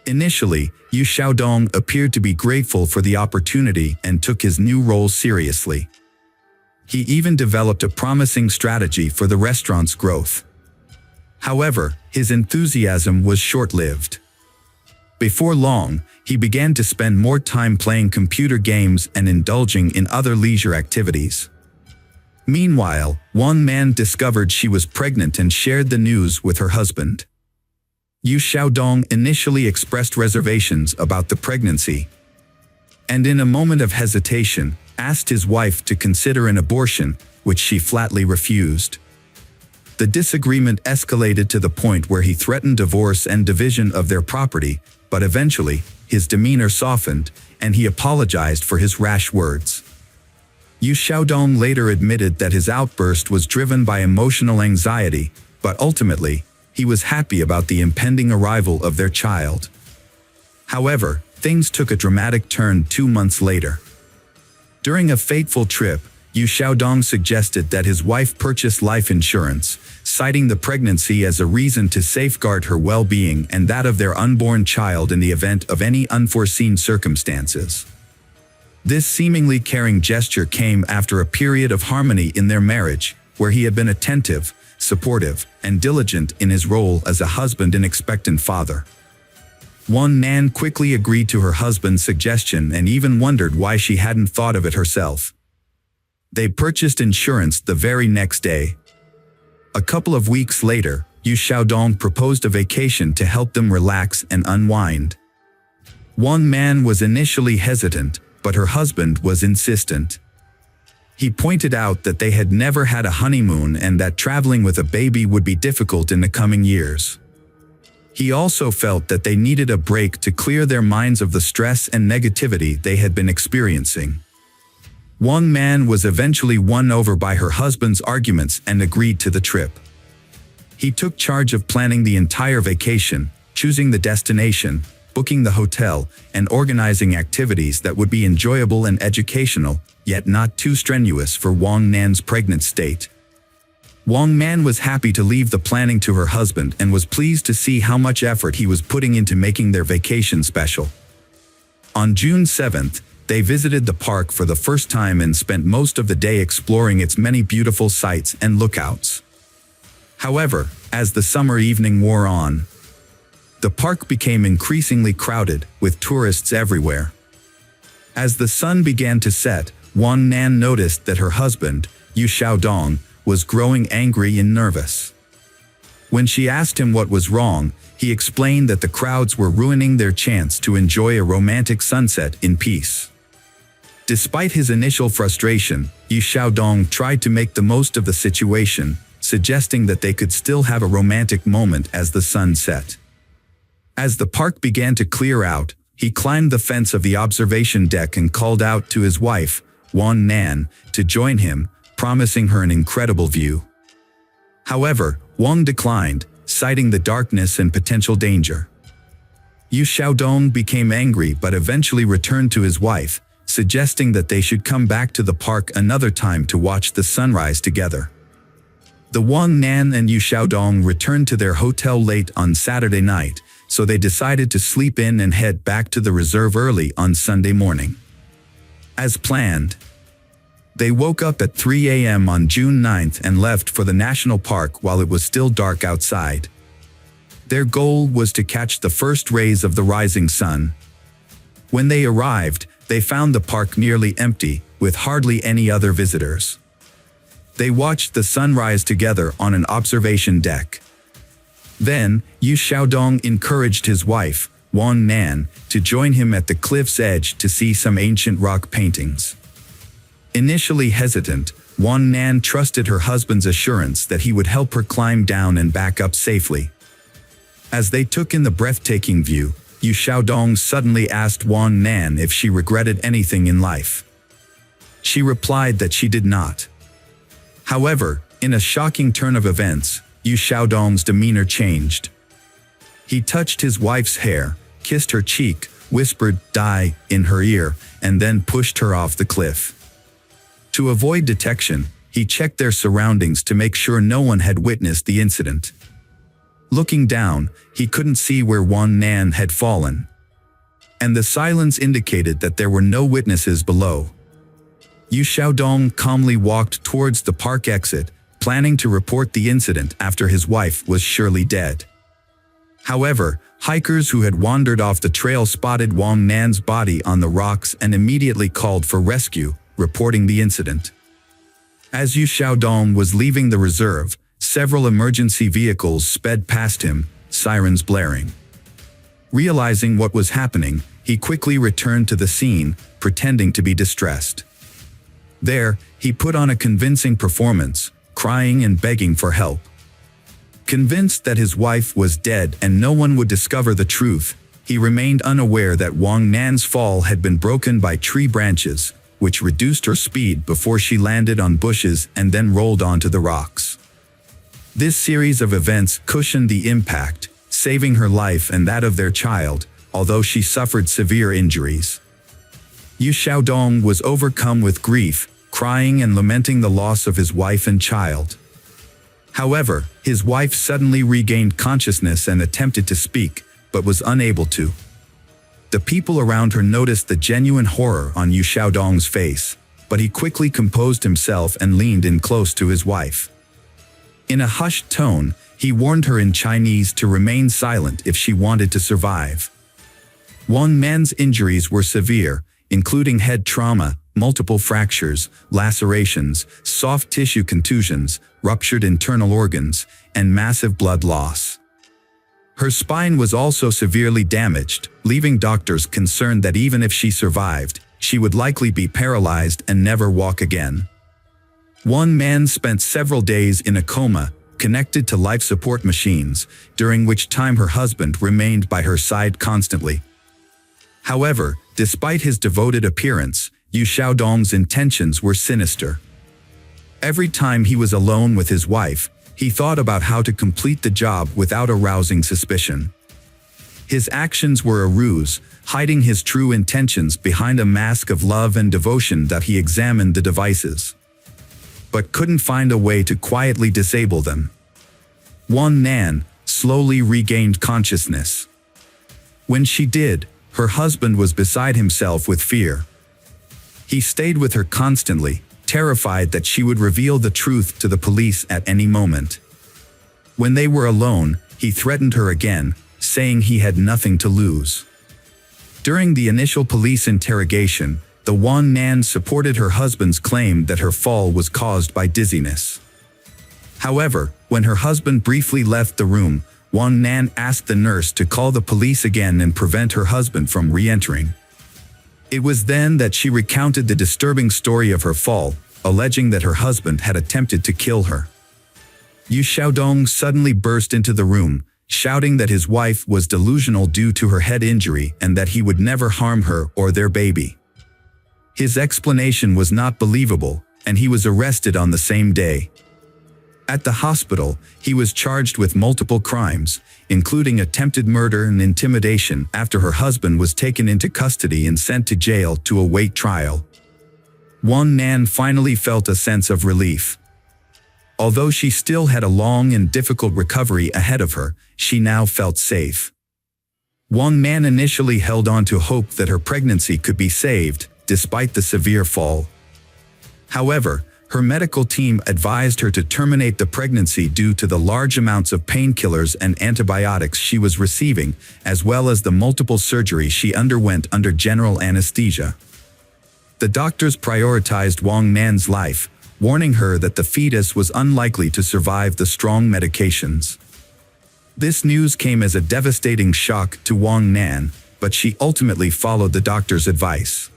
Initially, Yu Xiaodong appeared to be grateful for the opportunity and took his new role seriously. He even developed a promising strategy for the restaurant's growth. However, his enthusiasm was short-lived. Before long, he began to spend more time playing computer games and indulging in other leisure activities. Meanwhile, one man discovered she was pregnant and shared the news with her husband. Yu Xiaodong initially expressed reservations about the pregnancy, and in a moment of hesitation, asked his wife to consider an abortion, which she flatly refused. The disagreement escalated to the point where he threatened divorce and division of their property, but eventually, his demeanor softened, and he apologized for his rash words. Yu Xiaodong later admitted that his outburst was driven by emotional anxiety, but ultimately, he was happy about the impending arrival of their child. However, things took a dramatic turn 2 months later. During a fateful trip, Yu Xiaodong suggested that his wife purchase life insurance, citing the pregnancy as a reason to safeguard her well-being and that of their unborn child in the event of any unforeseen circumstances. This seemingly caring gesture came after a period of harmony in their marriage, where he had been attentive, supportive, and diligent in his role as a husband and expectant father. Wang Nan quickly agreed to her husband's suggestion and even wondered why she hadn't thought of it herself. They purchased insurance the very next day. A couple of weeks later, Yu Xiaodong proposed a vacation to help them relax and unwind. Wang Nan was initially hesitant, but her husband was insistent. He pointed out that they had never had a honeymoon and that traveling with a baby would be difficult in the coming years. He also felt that they needed a break to clear their minds of the stress and negativity they had been experiencing. Wang Nan was eventually won over by her husband's arguments and agreed to the trip. He took charge of planning the entire vacation, choosing the destination, booking the hotel, and organizing activities that would be enjoyable and educational, yet not too strenuous for Wang Nan's pregnant state. Wang Nan was happy to leave the planning to her husband and was pleased to see how much effort he was putting into making their vacation special. On June 7th, they visited the park for the first time and spent most of the day exploring its many beautiful sights and lookouts. However, as the summer evening wore on, the park became increasingly crowded, with tourists everywhere. As the sun began to set, Wang Nan noticed that her husband, Yu Xiaodong, was growing angry and nervous. When she asked him what was wrong, he explained that the crowds were ruining their chance to enjoy a romantic sunset in peace. Despite his initial frustration, Yu Xiaodong tried to make the most of the situation, suggesting that they could still have a romantic moment as the sun set. As the park began to clear out, he climbed the fence of the observation deck and called out to his wife, Wang Nan, to join him, promising her an incredible view. However, Wang declined, citing the darkness and potential danger. Yu Xiaodong became angry but eventually returned to his wife, suggesting that they should come back to the park another time to watch the sunrise together. The Wang Nan and Yu Xiaodong returned to their hotel late on Saturday night, so they decided to sleep in and head back to the reserve early on Sunday morning. As planned, they woke up at 3 a.m. on June 9th and left for the national park while it was still dark outside. Their goal was to catch the first rays of the rising sun. When they arrived, they found the park nearly empty, with hardly any other visitors. They watched the sunrise together on an observation deck. Then, Yu Xiaodong encouraged his wife, Wang Nan, to join him at the cliff's edge to see some ancient rock paintings. Initially hesitant, Wang Nan trusted her husband's assurance that he would help her climb down and back up safely. As they took in the breathtaking view, Yu Xiaodong suddenly asked Wang Nan if she regretted anything in life. She replied that she did not. However, in a shocking turn of events, Yu Xiaodong's demeanor changed. He touched his wife's hair, kissed her cheek, whispered "die" in her ear, and then pushed her off the cliff. To avoid detection, he checked their surroundings to make sure no one had witnessed the incident. Looking down, he couldn't see where Wang Nan had fallen, and the silence indicated that there were no witnesses below. Yu Xiaodong calmly walked towards the park exit, planning to report the incident after his wife was surely dead. However, hikers who had wandered off the trail spotted Wang Nan's body on the rocks and immediately called for rescue, reporting the incident. As Yu Xiaodong was leaving the reserve, several emergency vehicles sped past him, sirens blaring. Realizing what was happening, he quickly returned to the scene, pretending to be distressed. There, he put on a convincing performance, crying and begging for help. Convinced that his wife was dead and no one would discover the truth, he remained unaware that Wang Nan's fall had been broken by tree branches, which reduced her speed before she landed on bushes and then rolled onto the rocks. This series of events cushioned the impact, saving her life and that of their child, although she suffered severe injuries. Yu Xiaodong was overcome with grief, crying and lamenting the loss of his wife and child. However, his wife suddenly regained consciousness and attempted to speak, but was unable to. The people around her noticed the genuine horror on Yu Xiaodong's face, but he quickly composed himself and leaned in close to his wife. In a hushed tone, he warned her in Chinese to remain silent if she wanted to survive. Wang Nan's injuries were severe, including head trauma, multiple fractures, lacerations, soft tissue contusions, ruptured internal organs, and massive blood loss. Her spine was also severely damaged, leaving doctors concerned that even if she survived, she would likely be paralyzed and never walk again. Wang Nan spent several days in a coma, connected to life support machines, during which time her husband remained by her side constantly. However, despite his devoted appearance, Yu Xiaodong's intentions were sinister. Every time he was alone with his wife, he thought about how to complete the job without arousing suspicion. His actions were a ruse, hiding his true intentions behind a mask of love and devotion that he examined the devices, but couldn't find a way to quietly disable them. Wang Nan slowly regained consciousness. When she did, her husband was beside himself with fear. He stayed with her constantly, terrified that she would reveal the truth to the police at any moment. When they were alone, he threatened her again, saying he had nothing to lose. During the initial police interrogation, the Wang Nan supported her husband's claim that her fall was caused by dizziness. However, when her husband briefly left the room, Wang Nan asked the nurse to call the police again and prevent her husband from re-entering. It was then that she recounted the disturbing story of her fall, alleging that her husband had attempted to kill her. Yu Xiaodong suddenly burst into the room, shouting that his wife was delusional due to her head injury and that he would never harm her or their baby. His explanation was not believable, and he was arrested on the same day. At the hospital, he was charged with multiple crimes, including attempted murder and intimidation after her husband was taken into custody and sent to jail to await trial. Wang Nan finally felt a sense of relief. Although she still had a long and difficult recovery ahead of her, she now felt safe. Wang Nan initially held on to hope that her pregnancy could be saved, despite the severe fall. However, her medical team advised her to terminate the pregnancy due to the large amounts of painkillers and antibiotics she was receiving, as well as the multiple surgeries she underwent under general anesthesia. The doctors prioritized Wang Nan's life, warning her that the fetus was unlikely to survive the strong medications. This news came as a devastating shock to Wang Nan, but she ultimately followed the doctor's advice.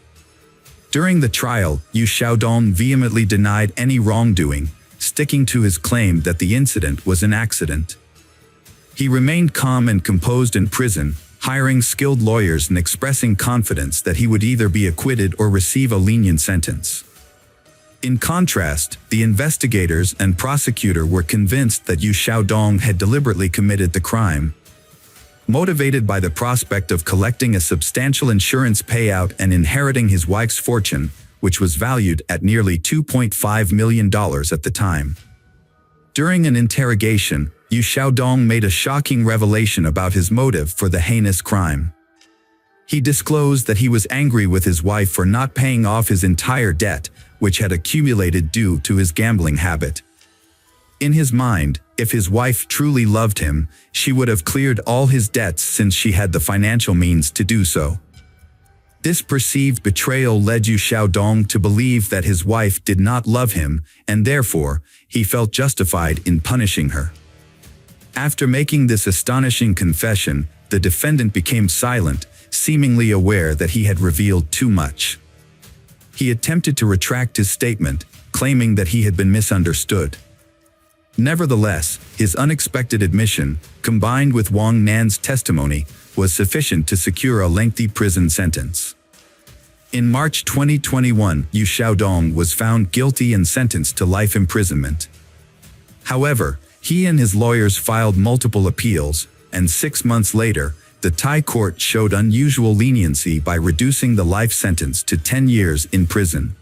During the trial, Yu Xiaodong vehemently denied any wrongdoing, sticking to his claim that the incident was an accident. He remained calm and composed in prison, hiring skilled lawyers and expressing confidence that he would either be acquitted or receive a lenient sentence. In contrast, the investigators and prosecutor were convinced that Yu Xiaodong had deliberately committed the crime. Motivated by the prospect of collecting a substantial insurance payout and inheriting his wife's fortune, which was valued at nearly $2.5 million at the time. During an interrogation, Yu Xiaodong made a shocking revelation about his motive for the heinous crime. He disclosed that he was angry with his wife for not paying off his entire debt, which had accumulated due to his gambling habit. In his mind, if his wife truly loved him, she would have cleared all his debts since she had the financial means to do so. This perceived betrayal led Yu Xiaodong to believe that his wife did not love him, and therefore, he felt justified in punishing her. After making this astonishing confession, the defendant became silent, seemingly aware that he had revealed too much. He attempted to retract his statement, claiming that he had been misunderstood. Nevertheless, his unexpected admission, combined with Wang Nan's testimony, was sufficient to secure a lengthy prison sentence. In March 2021, Yu Xiaodong was found guilty and sentenced to life imprisonment. However, he and his lawyers filed multiple appeals, and 6 months later, the Thai court showed unusual leniency by reducing the life sentence to 10 years in prison.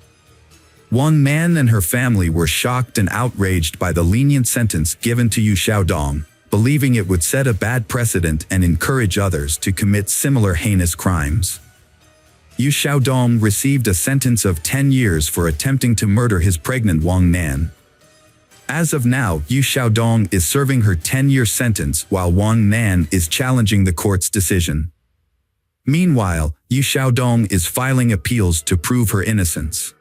Wang Nan and her family were shocked and outraged by the lenient sentence given to Yu Xiaodong, believing it would set a bad precedent and encourage others to commit similar heinous crimes. Yu Xiaodong received a sentence of 10 years for attempting to murder his pregnant Wang Nan. As of now, Yu Xiaodong is serving her 10-year sentence while Wang Nan is challenging the court's decision. Meanwhile, Yu Xiaodong is filing appeals to prove her innocence.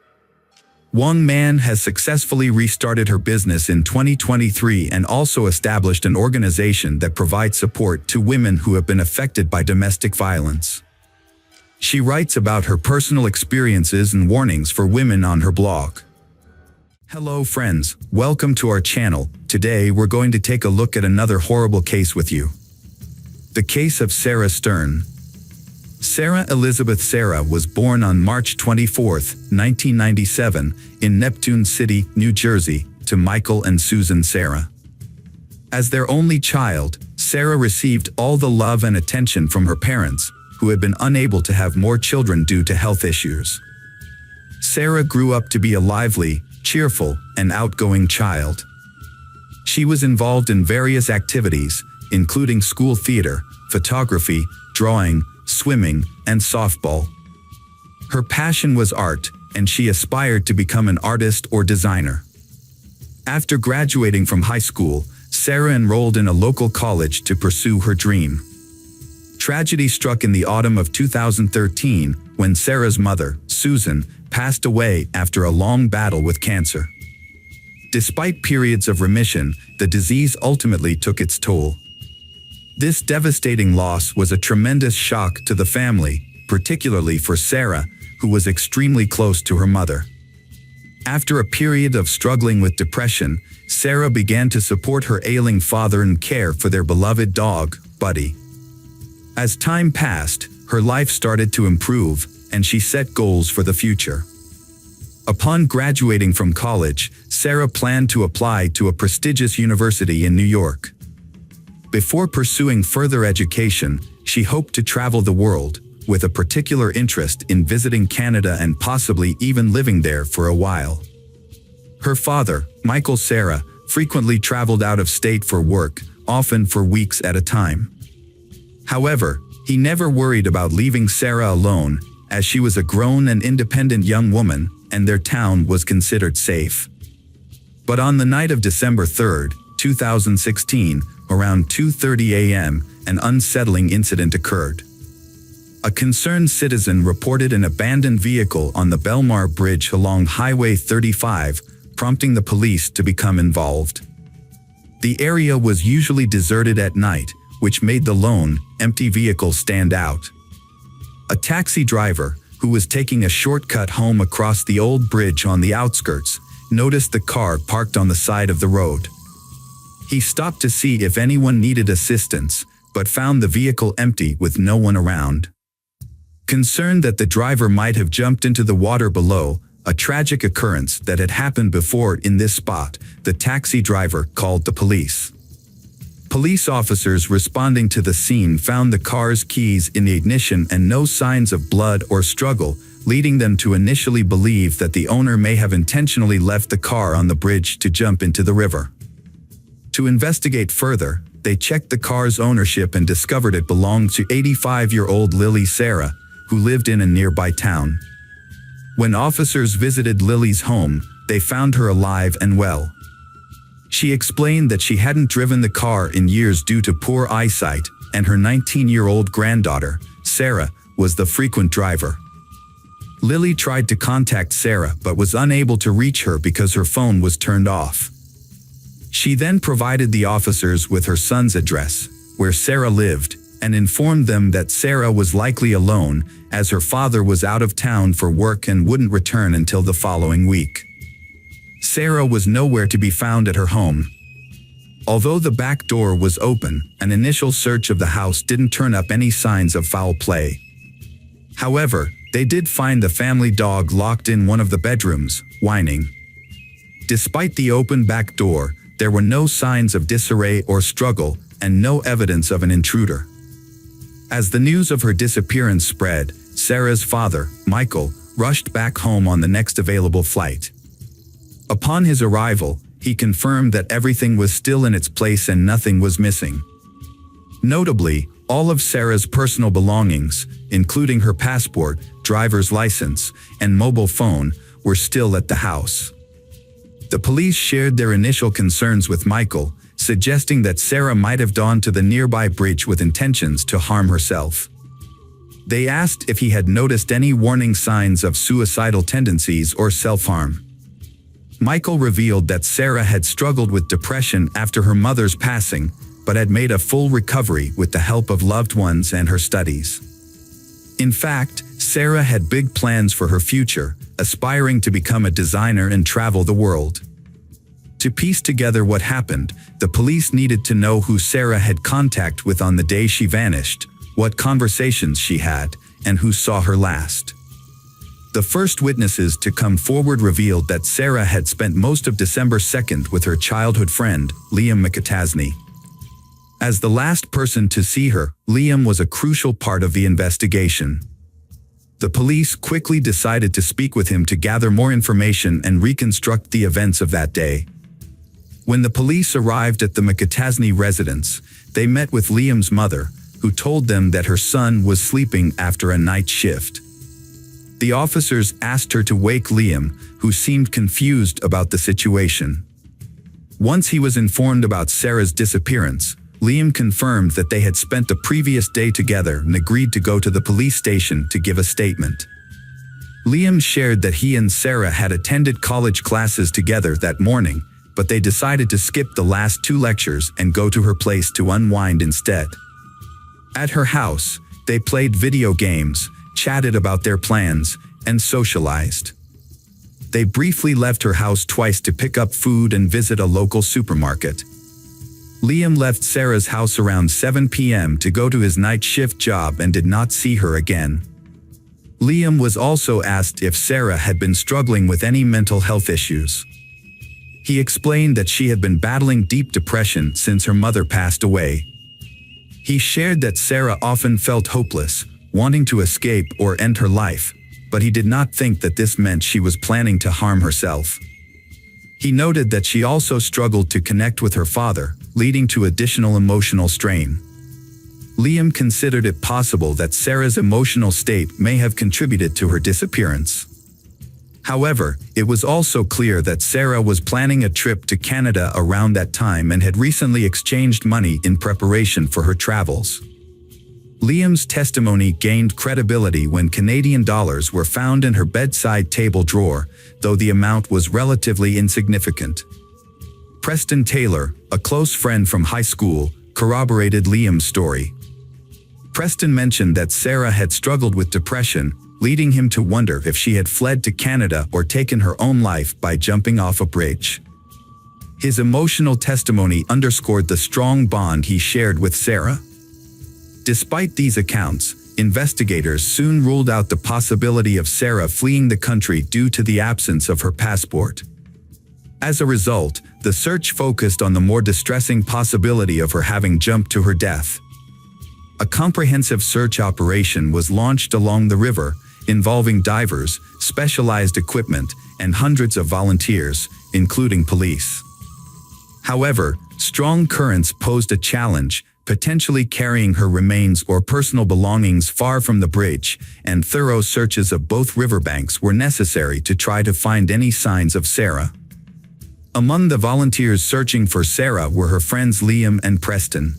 Wang Nan has successfully restarted her business in 2023 and also established an organization that provides support to women who have been affected by domestic violence. She writes about her personal experiences and warnings for women on her blog. Hello friends, welcome to our channel. Today we're going to take a look at another horrible case with you. The case of Sarah Stern. Sarah Elizabeth Sarah was born on March 24, 1997, in Neptune City, New Jersey, to Michael and Susan Sarah. As their only child, Sarah received all the love and attention from her parents, who had been unable to have more children due to health issues. Sarah grew up to be a lively, cheerful, and outgoing child. She was involved in various activities, including school theater, photography, drawing, swimming, and softball. Her passion was art, and she aspired to become an artist or designer. After graduating from high school, Sarah enrolled in a local college to pursue her dream. Tragedy struck in the autumn of 2013 when Sarah's mother, Susan, passed away after a long battle with cancer. Despite periods of remission, the disease ultimately took its toll. This devastating loss was a tremendous shock to the family, particularly for Sarah, who was extremely close to her mother. After a period of struggling with depression, Sarah began to support her ailing father and care for their beloved dog, Buddy. As time passed, her life started to improve, and she set goals for the future. Upon graduating from college, Sarah planned to apply to a prestigious university in New York. Before pursuing further education, she hoped to travel the world, with a particular interest in visiting Canada and possibly even living there for a while. Her father, Michael Sarah, frequently traveled out of state for work, often for weeks at a time. However, he never worried about leaving Sarah alone, as she was a grown and independent young woman, and their town was considered safe. But on the night of December 3, 2016, around 2:30 a.m., an unsettling incident occurred. A concerned citizen reported an abandoned vehicle on the Belmar Bridge along Highway 35, prompting the police to become involved. The area was usually deserted at night, which made the lone, empty vehicle stand out. A taxi driver, who was taking a shortcut home across the old bridge on the outskirts, noticed the car parked on the side of the road. He stopped to see if anyone needed assistance, but found the vehicle empty with no one around. Concerned that the driver might have jumped into the water below, a tragic occurrence that had happened before in this spot, the taxi driver called the police. Police officers responding to the scene found the car's keys in the ignition and no signs of blood or struggle, leading them to initially believe that the owner may have intentionally left the car on the bridge to jump into the river. To investigate further, they checked the car's ownership and discovered it belonged to 85-year-old Lily Sarah, who lived in a nearby town. When officers visited Lily's home, they found her alive and well. She explained that she hadn't driven the car in years due to poor eyesight, and her 19-year-old granddaughter, Sarah, was the frequent driver. Lily tried to contact Sarah but was unable to reach her because her phone was turned off. She then provided the officers with her son's address, where Sarah lived, and informed them that Sarah was likely alone, as her father was out of town for work and wouldn't return until the following week. Sarah was nowhere to be found at her home. Although the back door was open, an initial search of the house didn't turn up any signs of foul play. However, they did find the family dog locked in one of the bedrooms, whining. Despite the open back door, there were no signs of disarray or struggle, and no evidence of an intruder. As the news of her disappearance spread, Sarah's father, Michael, rushed back home on the next available flight. Upon his arrival, he confirmed that everything was still in its place and nothing was missing. Notably, all of Sarah's personal belongings, including her passport, driver's license, and mobile phone, were still at the house. The police shared their initial concerns with Michael, suggesting that Sarah might have gone to the nearby bridge with intentions to harm herself. They asked if he had noticed any warning signs of suicidal tendencies or self-harm. Michael revealed that Sarah had struggled with depression after her mother's passing, but had made a full recovery with the help of loved ones and her studies. In fact, Sarah had big plans for her future, aspiring to become a designer and travel the world. To piece together what happened, the police needed to know who Sarah had contact with on the day she vanished, what conversations she had, and who saw her last. The first witnesses to come forward revealed that Sarah had spent most of December 2nd with her childhood friend, Liam McIntyre. As the last person to see her, Liam was a crucial part of the investigation. The police quickly decided to speak with him to gather more information and reconstruct the events of that day. When the police arrived at the McIntyre residence, they met with Liam's mother, who told them that her son was sleeping after a night shift. The officers asked her to wake Liam, who seemed confused about the situation. Once he was informed about Sarah's disappearance, Liam confirmed that they had spent the previous day together and agreed to go to the police station to give a statement. Liam shared that he and Sarah had attended college classes together that morning, but they decided to skip the last 2 lectures and go to her place to unwind instead. At her house, they played video games, chatted about their plans, and socialized. They briefly left her house twice to pick up food and visit a local supermarket. Liam left Sarah's house around 7 p.m. to go to his night shift job and did not see her again. Liam was also asked if Sarah had been struggling with any mental health issues. He explained that she had been battling deep depression since her mother passed away. He shared that Sarah often felt hopeless, wanting to escape or end her life, but he did not think that this meant she was planning to harm herself. He noted that she also struggled to connect with her father, leading to additional emotional strain. Liam considered it possible that Sarah's emotional state may have contributed to her disappearance. However, it was also clear that Sarah was planning a trip to Canada around that time and had recently exchanged money in preparation for her travels. Liam's testimony gained credibility when Canadian dollars were found in her bedside table drawer, though the amount was relatively insignificant. Preston Taylor, a close friend from high school, corroborated Liam's story. Preston mentioned that Sarah had struggled with depression, leading him to wonder if she had fled to Canada or taken her own life by jumping off a bridge. His emotional testimony underscored the strong bond he shared with Sarah. Despite these accounts, investigators soon ruled out the possibility of Sarah fleeing the country due to the absence of her passport. As a result, the search focused on the more distressing possibility of her having jumped to her death. A comprehensive search operation was launched along the river, involving divers, specialized equipment, and hundreds of volunteers, including police. However, strong currents posed a challenge, potentially carrying her remains or personal belongings far from the bridge, and thorough searches of both riverbanks were necessary to try to find any signs of Sarah. Among the volunteers searching for Sarah were her friends Liam and Preston.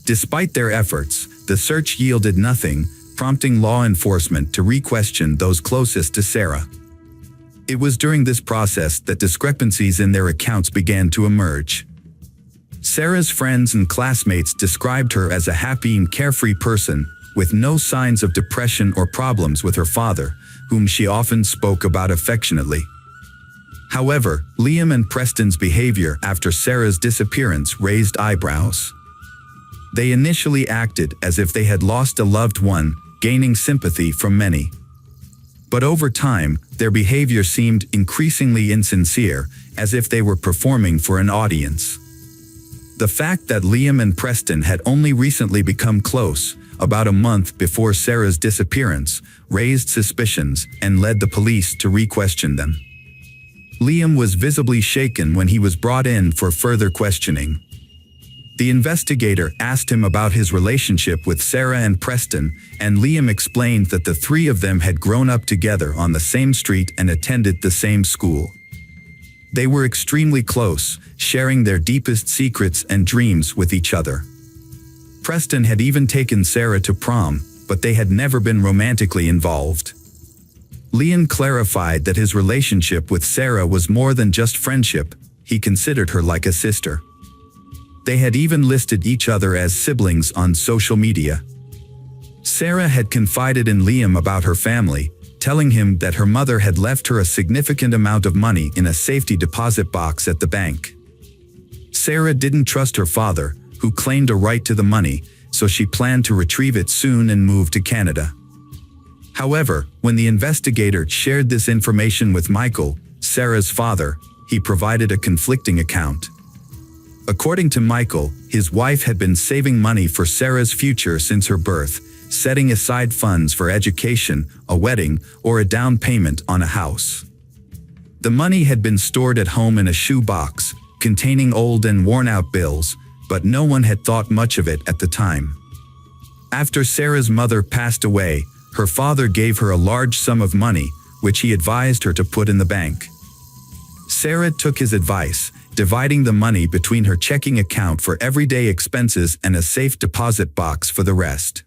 Despite their efforts, the search yielded nothing, prompting law enforcement to re-question those closest to Sarah. It was during this process that discrepancies in their accounts began to emerge. Sarah's friends and classmates described her as a happy and carefree person, with no signs of depression or problems with her father, whom she often spoke about affectionately. However, Liam and Preston's behavior after Sarah's disappearance raised eyebrows. They initially acted as if they had lost a loved one, gaining sympathy from many. But over time, their behavior seemed increasingly insincere, as if they were performing for an audience. The fact that Liam and Preston had only recently become close, about a month before Sarah's disappearance, raised suspicions and led the police to re-question them. Liam was visibly shaken when he was brought in for further questioning. The investigator asked him about his relationship with Sarah and Preston, and Liam explained that the three of them had grown up together on the same street and attended the same school. They were extremely close, sharing their deepest secrets and dreams with each other. Preston had even taken Sarah to prom, but they had never been romantically involved. Liam clarified that his relationship with Sarah was more than just friendship. He considered her like a sister. They had even listed each other as siblings on social media. Sarah had confided in Liam about her family, telling him that her mother had left her a significant amount of money in a safety deposit box at the bank. Sarah didn't trust her father, who claimed a right to the money, so she planned to retrieve it soon and move to Canada. However, when the investigator shared this information with Michael, Sarah's father, he provided a conflicting account. According to Michael, his wife had been saving money for Sarah's future since her birth, setting aside funds for education, a wedding, or a down payment on a house. The money had been stored at home in a shoe box, containing old and worn-out bills, but no one had thought much of it at the time. After Sarah's mother passed away, her father gave her a large sum of money, which he advised her to put in the bank. Sarah took his advice, dividing the money between her checking account for everyday expenses and a safe deposit box for the rest.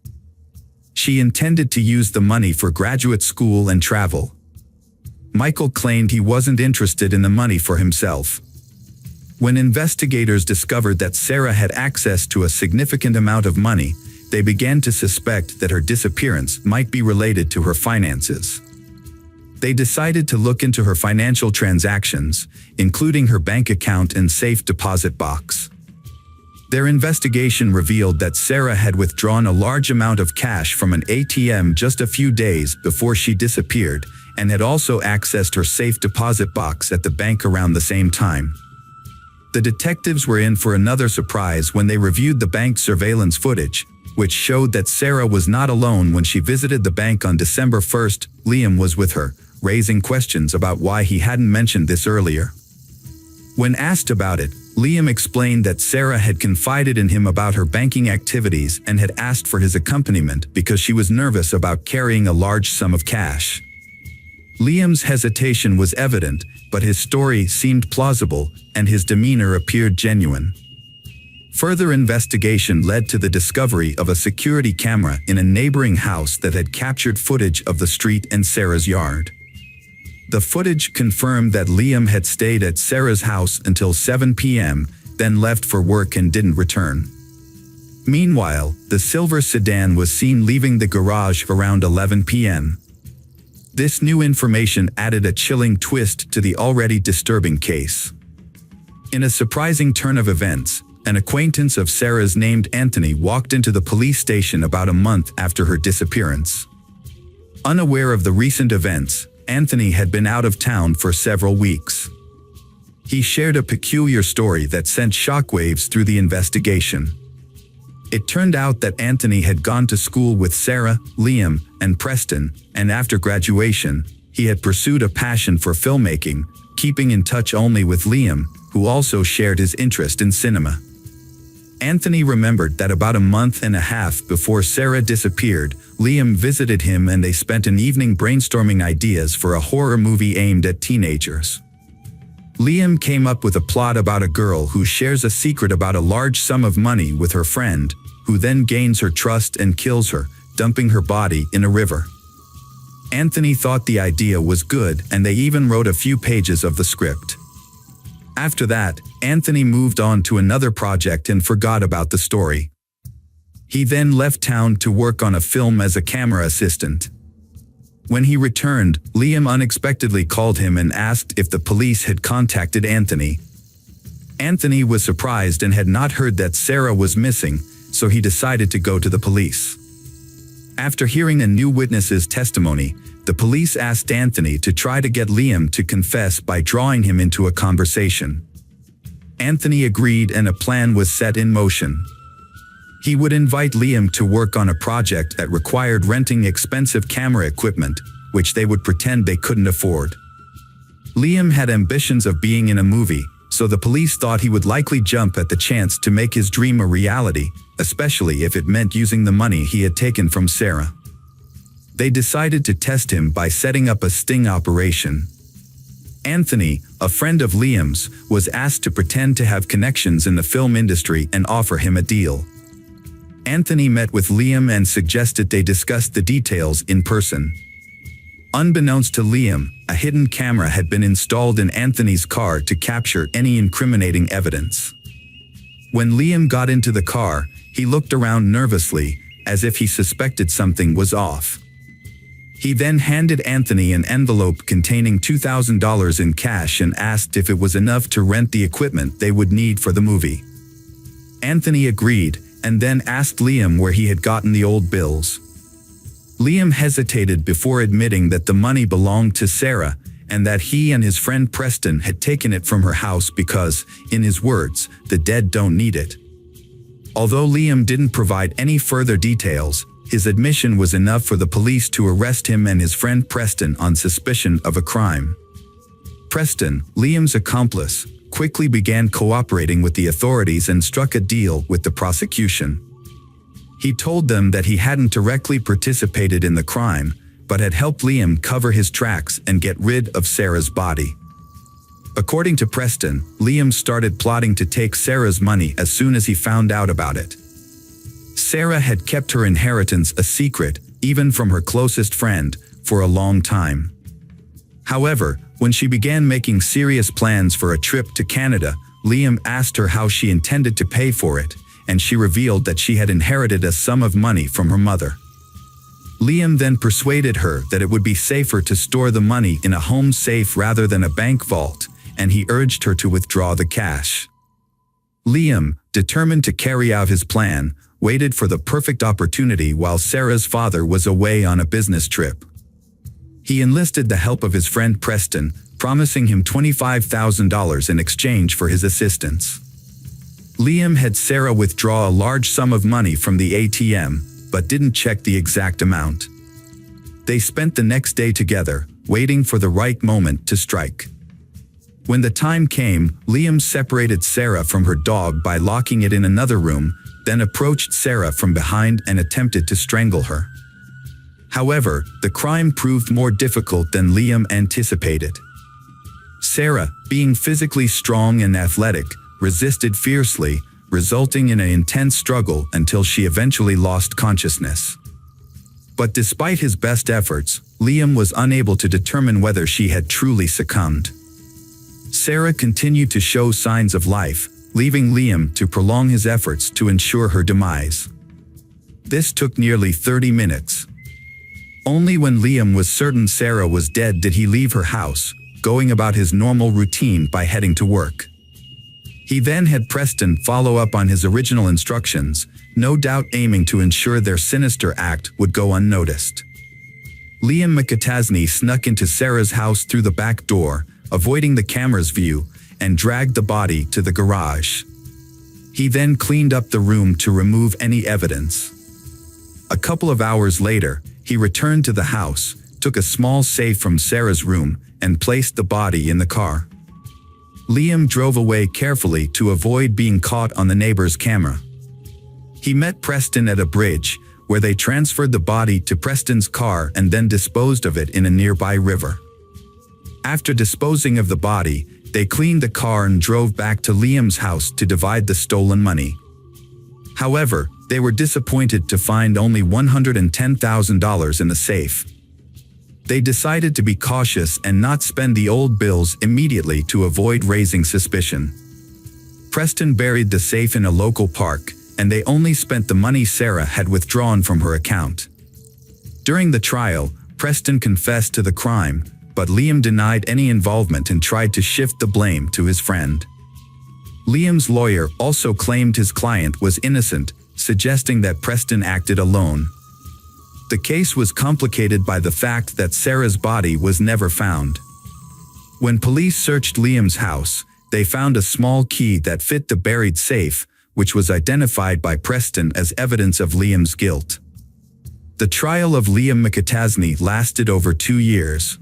She intended to use the money for graduate school and travel. Michael claimed he wasn't interested in the money for himself. When investigators discovered that Sarah had access to a significant amount of money, they began to suspect that her disappearance might be related to her finances. They decided to look into her financial transactions, including her bank account and safe deposit box. Their investigation revealed that Sarah had withdrawn a large amount of cash from an ATM just a few days before she disappeared, and had also accessed her safe deposit box at the bank around the same time. The detectives were in for another surprise when they reviewed the bank surveillance footage, which showed that Sarah was not alone when she visited the bank on December 1st. Liam was with her, raising questions about why he hadn't mentioned this earlier. When asked about it, Liam explained that Sarah had confided in him about her banking activities and had asked for his accompaniment because she was nervous about carrying a large sum of cash. Liam's hesitation was evident, but his story seemed plausible, and his demeanor appeared genuine. Further investigation led to the discovery of a security camera in a neighboring house that had captured footage of the street and Sarah's yard. The footage confirmed that Liam had stayed at Sarah's house until 7 p.m., then left for work and didn't return. Meanwhile, the silver sedan was seen leaving the garage around 11 p.m. This new information added a chilling twist to the already disturbing case. In a surprising turn of events, an acquaintance of Sarah's named Anthony walked into the police station about a month after her disappearance. Unaware of the recent events, Anthony had been out of town for several weeks. He shared a peculiar story that sent shockwaves through the investigation. It turned out that Anthony had gone to school with Sarah, Liam, and Preston, and after graduation, he had pursued a passion for filmmaking, keeping in touch only with Liam, who also shared his interest in cinema. Anthony remembered that about a month and a half before Sarah disappeared, Liam visited him and they spent an evening brainstorming ideas for a horror movie aimed at teenagers. Liam came up with a plot about a girl who shares a secret about a large sum of money with her friend, who then gains her trust and kills her, dumping her body in a river. Anthony thought the idea was good, and they even wrote a few pages of the script. After that, Anthony moved on to another project and forgot about the story. He then left town to work on a film as a camera assistant. When he returned, Liam unexpectedly called him and asked if the police had contacted Anthony. Anthony was surprised and had not heard that Sarah was missing, so he decided to go to the police. After hearing a new witness's testimony, the police asked Anthony to try to get Liam to confess by drawing him into a conversation. Anthony agreed and a plan was set in motion. He would invite Liam to work on a project that required renting expensive camera equipment, which they would pretend they couldn't afford. Liam had ambitions of being in a movie, so the police thought he would likely jump at the chance to make his dream a reality, especially if it meant using the money he had taken from Sarah. They decided to test him by setting up a sting operation. Anthony, a friend of Liam's, was asked to pretend to have connections in the film industry and offer him a deal. Anthony met with Liam and suggested they discuss the details in person. Unbeknownst to Liam, a hidden camera had been installed in Anthony's car to capture any incriminating evidence. When Liam got into the car, he looked around nervously, as if he suspected something was off. He then handed Anthony an envelope containing $2,000 in cash and asked if it was enough to rent the equipment they would need for the movie. Anthony agreed, and then asked Liam where he had gotten the old bills. Liam hesitated before admitting that the money belonged to Sarah, and that he and his friend Preston had taken it from her house because, in his words, the dead don't need it. Although Liam didn't provide any further details, his admission was enough for the police to arrest him and his friend Preston on suspicion of a crime. Preston, Liam's accomplice, quickly began cooperating with the authorities and struck a deal with the prosecution. He told them that he hadn't directly participated in the crime, but had helped Liam cover his tracks and get rid of Sarah's body. According to Preston, Liam started plotting to take Sarah's money as soon as he found out about it. Sarah had kept her inheritance a secret, even from her closest friend, for a long time. However, when she began making serious plans for a trip to Canada, Liam asked her how she intended to pay for it, and she revealed that she had inherited a sum of money from her mother. Liam then persuaded her that it would be safer to store the money in a home safe rather than a bank vault, and he urged her to withdraw the cash. Liam, determined to carry out his plan, waited for the perfect opportunity while Sarah's father was away on a business trip. He enlisted the help of his friend Preston, promising him $25,000 in exchange for his assistance. Liam had Sarah withdraw a large sum of money from the ATM, but didn't check the exact amount. They spent the next day together, waiting for the right moment to strike. When the time came, Liam separated Sarah from her dog by locking it in another room, then approached Sarah from behind and attempted to strangle her. However, the crime proved more difficult than Liam anticipated. Sarah, being physically strong and athletic, resisted fiercely, resulting in an intense struggle until she eventually lost consciousness. But despite his best efforts, Liam was unable to determine whether she had truly succumbed. Sarah continued to show signs of life, leaving Liam to prolong his efforts to ensure her demise. This took nearly 30 minutes. Only when Liam was certain Sarah was dead did he leave her house, going about his normal routine by heading to work. He then had Preston follow up on his original instructions, no doubt aiming to ensure their sinister act would go unnoticed. Liam McAtasney snuck into Sarah's house through the back door, avoiding the camera's view, and dragged the body to the garage. He then cleaned up the room to remove any evidence. A couple of hours later, he returned to the house, took a small safe from Sarah's room, and placed the body in the car. Liam drove away carefully to avoid being caught on the neighbor's camera. He met Preston at a bridge, where they transferred the body to Preston's car and then disposed of it in a nearby river. After disposing of the body, they cleaned the car and drove back to Liam's house to divide the stolen money. However, they were disappointed to find only $110,000 in the safe. They decided to be cautious and not spend the old bills immediately to avoid raising suspicion. Preston buried the safe in a local park, and they only spent the money Sarah had withdrawn from her account. During the trial, Preston confessed to the crime, but Liam denied any involvement and tried to shift the blame to his friend. Liam's lawyer also claimed his client was innocent, suggesting that Preston acted alone. The case was complicated by the fact that Sarah's body was never found. When police searched Liam's house, they found a small key that fit the buried safe, which was identified by Preston as evidence of Liam's guilt. The trial of Liam McAtasney lasted over 2 years.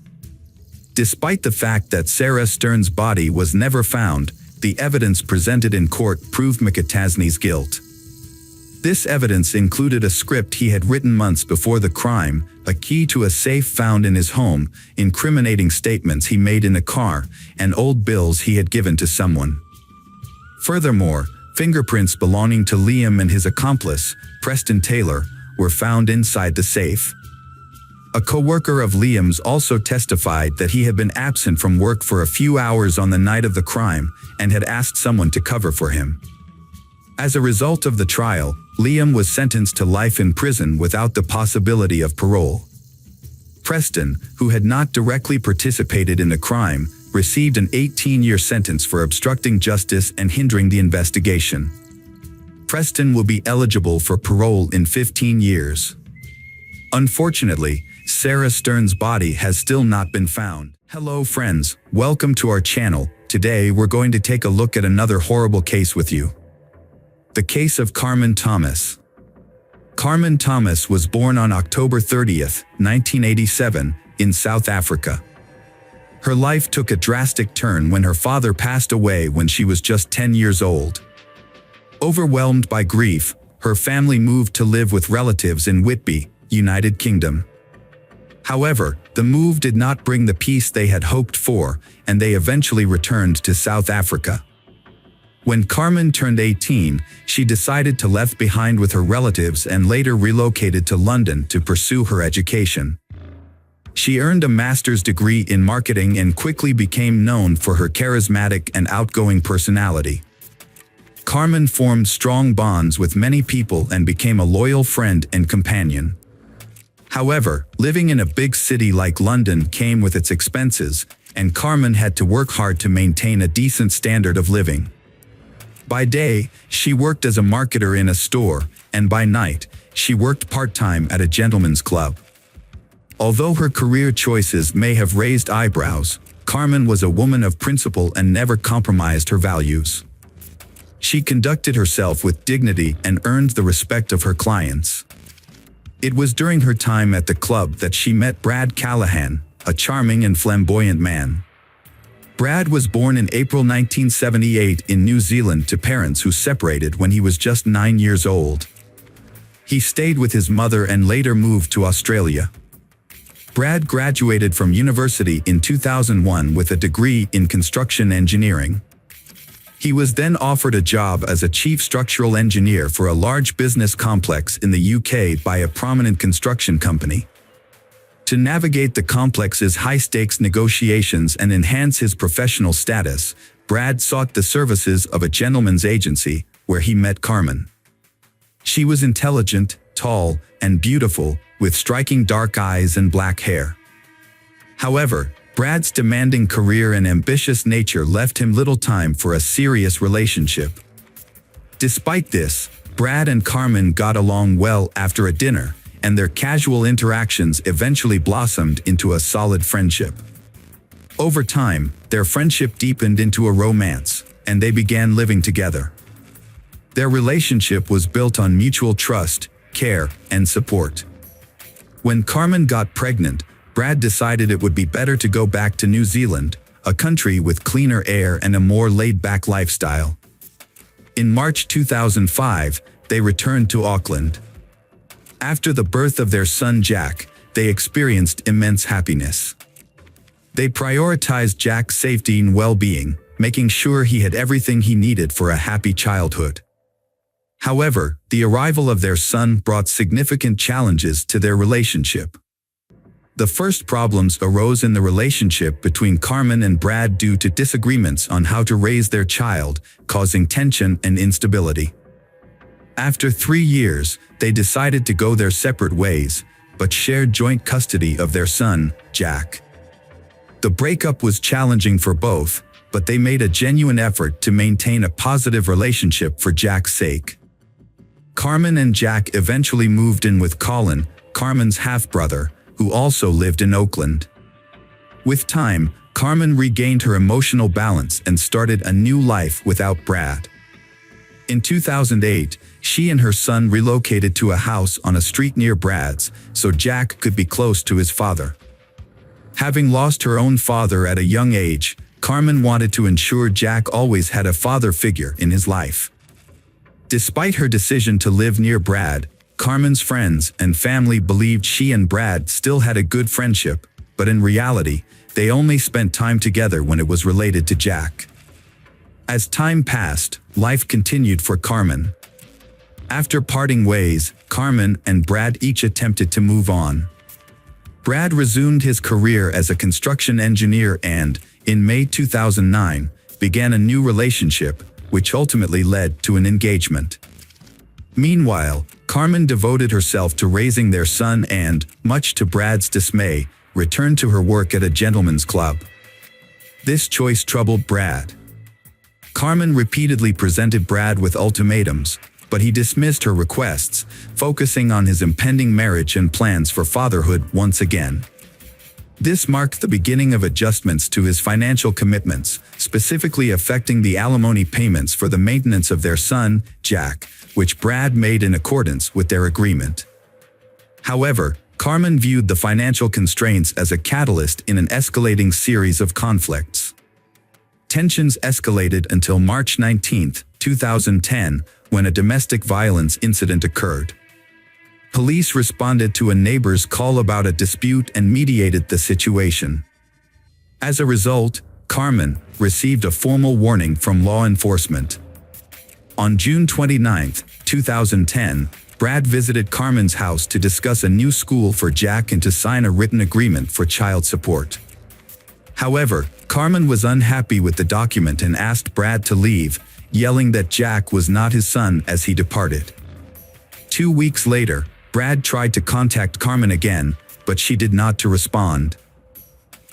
Despite the fact that Sarah Stern's body was never found, the evidence presented in court proved McAtasney's guilt. This evidence included a script he had written months before the crime, a key to a safe found in his home, incriminating statements he made in a car, and old bills he had given to someone. Furthermore, fingerprints belonging to Liam and his accomplice, Preston Taylor, were found inside the safe. A co-worker of Liam's also testified that he had been absent from work for a few hours on the night of the crime and had asked someone to cover for him. As a result of the trial, Liam was sentenced to life in prison without the possibility of parole. Preston, who had not directly participated in the crime, received an 18-year sentence for obstructing justice and hindering the investigation. Preston will be eligible for parole in 15 years. Unfortunately, Sarah Stern's body has still not been found. Hello friends, welcome to our channel. Today we're going to take a look at another horrible case with you. The case of Carmen Thomas. Carmen Thomas was born on October 30th, 1987, in South Africa. Her life took a drastic turn when her father passed away when she was just 10 years old. Overwhelmed by grief, her family moved to live with relatives in Whitby, United Kingdom. However, the move did not bring the peace they had hoped for, and they eventually returned to South Africa. When Carmen turned 18, she decided to leave behind with her relatives and later relocated to London to pursue her education. She earned a master's degree in marketing and quickly became known for her charismatic and outgoing personality. Carmen formed strong bonds with many people and became a loyal friend and companion. However, living in a big city like London came with its expenses, and Carmen had to work hard to maintain a decent standard of living. By day, she worked as a marketer in a store, and by night, she worked part-time at a gentleman's club. Although her career choices may have raised eyebrows, Carmen was a woman of principle and never compromised her values. She conducted herself with dignity and earned the respect of her clients. It was during her time at the club that she met Brad Callahan, a charming and flamboyant man. Brad was born in April 1978 in New Zealand to parents who separated when he was just 9 years old. He stayed with his mother and later moved to Australia. Brad graduated from university in 2001 with a degree in construction engineering. He was then offered a job as a chief structural engineer for a large business complex in the UK by a prominent construction company. To navigate the complex's high-stakes negotiations and enhance his professional status, Brad sought the services of a gentleman's agency, where he met Carmen. She was intelligent, tall, and beautiful, with striking dark eyes and black hair. However, Brad's demanding career and ambitious nature left him little time for a serious relationship. Despite this, Brad and Carmen got along well after a dinner, and their casual interactions eventually blossomed into a solid friendship. Over time, their friendship deepened into a romance, and they began living together. Their relationship was built on mutual trust, care, and support. When Carmen got pregnant, Brad decided it would be better to go back to New Zealand, a country with cleaner air and a more laid-back lifestyle. In March 2005, they returned to Auckland. After the birth of their son Jack, they experienced immense happiness. They prioritized Jack's safety and well-being, making sure he had everything he needed for a happy childhood. However, the arrival of their son brought significant challenges to their relationship. The first problems arose in the relationship between Carmen and Brad due to disagreements on how to raise their child, causing tension and instability. After 3 years, they decided to go their separate ways, but shared joint custody of their son, Jack. The breakup was challenging for both, but they made a genuine effort to maintain a positive relationship for Jack's sake. Carmen and Jack eventually moved in with Colin, Carmen's half-brother, who also lived in Oakland. With time, Carmen regained her emotional balance and started a new life without Brad. In 2008, she and her son relocated to a house on a street near Brad's, so Jack could be close to his father. Having lost her own father at a young age, Carmen wanted to ensure Jack always had a father figure in his life. Despite her decision to live near Brad, Carmen's friends and family believed she and Brad still had a good friendship, but in reality, they only spent time together when it was related to Jack. As time passed, life continued for Carmen. After parting ways, Carmen and Brad each attempted to move on. Brad resumed his career as a construction engineer and, in May 2009, began a new relationship, which ultimately led to an engagement. Meanwhile, Carmen devoted herself to raising their son and, much to Brad's dismay, returned to her work at a gentleman's club. This choice troubled Brad. Carmen repeatedly presented Brad with ultimatums, but he dismissed her requests, focusing on his impending marriage and plans for fatherhood once again. This marked the beginning of adjustments to his financial commitments, specifically affecting the alimony payments for the maintenance of their son, Jack, which Brad made in accordance with their agreement. However, Carmen viewed the financial constraints as a catalyst in an escalating series of conflicts. Tensions escalated until March 19, 2010, when a domestic violence incident occurred. Police responded to a neighbor's call about a dispute and mediated the situation. As a result, Carmen received a formal warning from law enforcement. On June 29, 2010, Brad visited Carmen's house to discuss a new school for Jack and to sign a written agreement for child support. However, Carmen was unhappy with the document and asked Brad to leave, yelling that Jack was not his son as he departed. 2 weeks later, Brad tried to contact Carmen again, but she did not respond.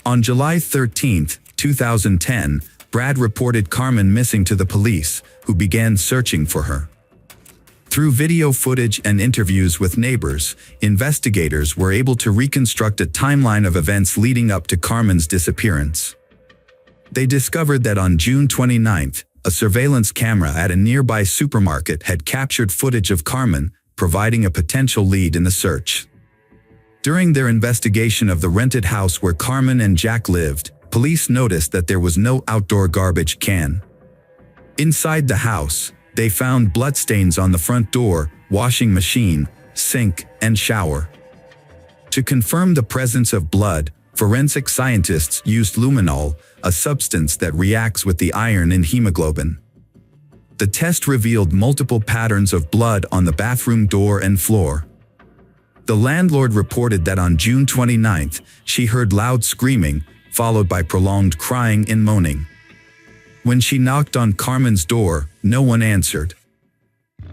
On July 13, 2010, Brad reported Carmen missing to the police, who began searching for her. Through video footage and interviews with neighbors, investigators were able to reconstruct a timeline of events leading up to Carmen's disappearance. They discovered that on June 29, a surveillance camera at a nearby supermarket had captured footage of Carmen, providing a potential lead in the search. During their investigation of the rented house where Carmen and Jack lived, police noticed that there was no outdoor garbage can. Inside the house, they found bloodstains on the front door, washing machine, sink, and shower. To confirm the presence of blood, forensic scientists used luminol, a substance that reacts with the iron in hemoglobin. The test revealed multiple patterns of blood on the bathroom door and floor. The landlord reported that on June 29, she heard loud screaming, followed by prolonged crying and moaning. When she knocked on Carmen's door, no one answered.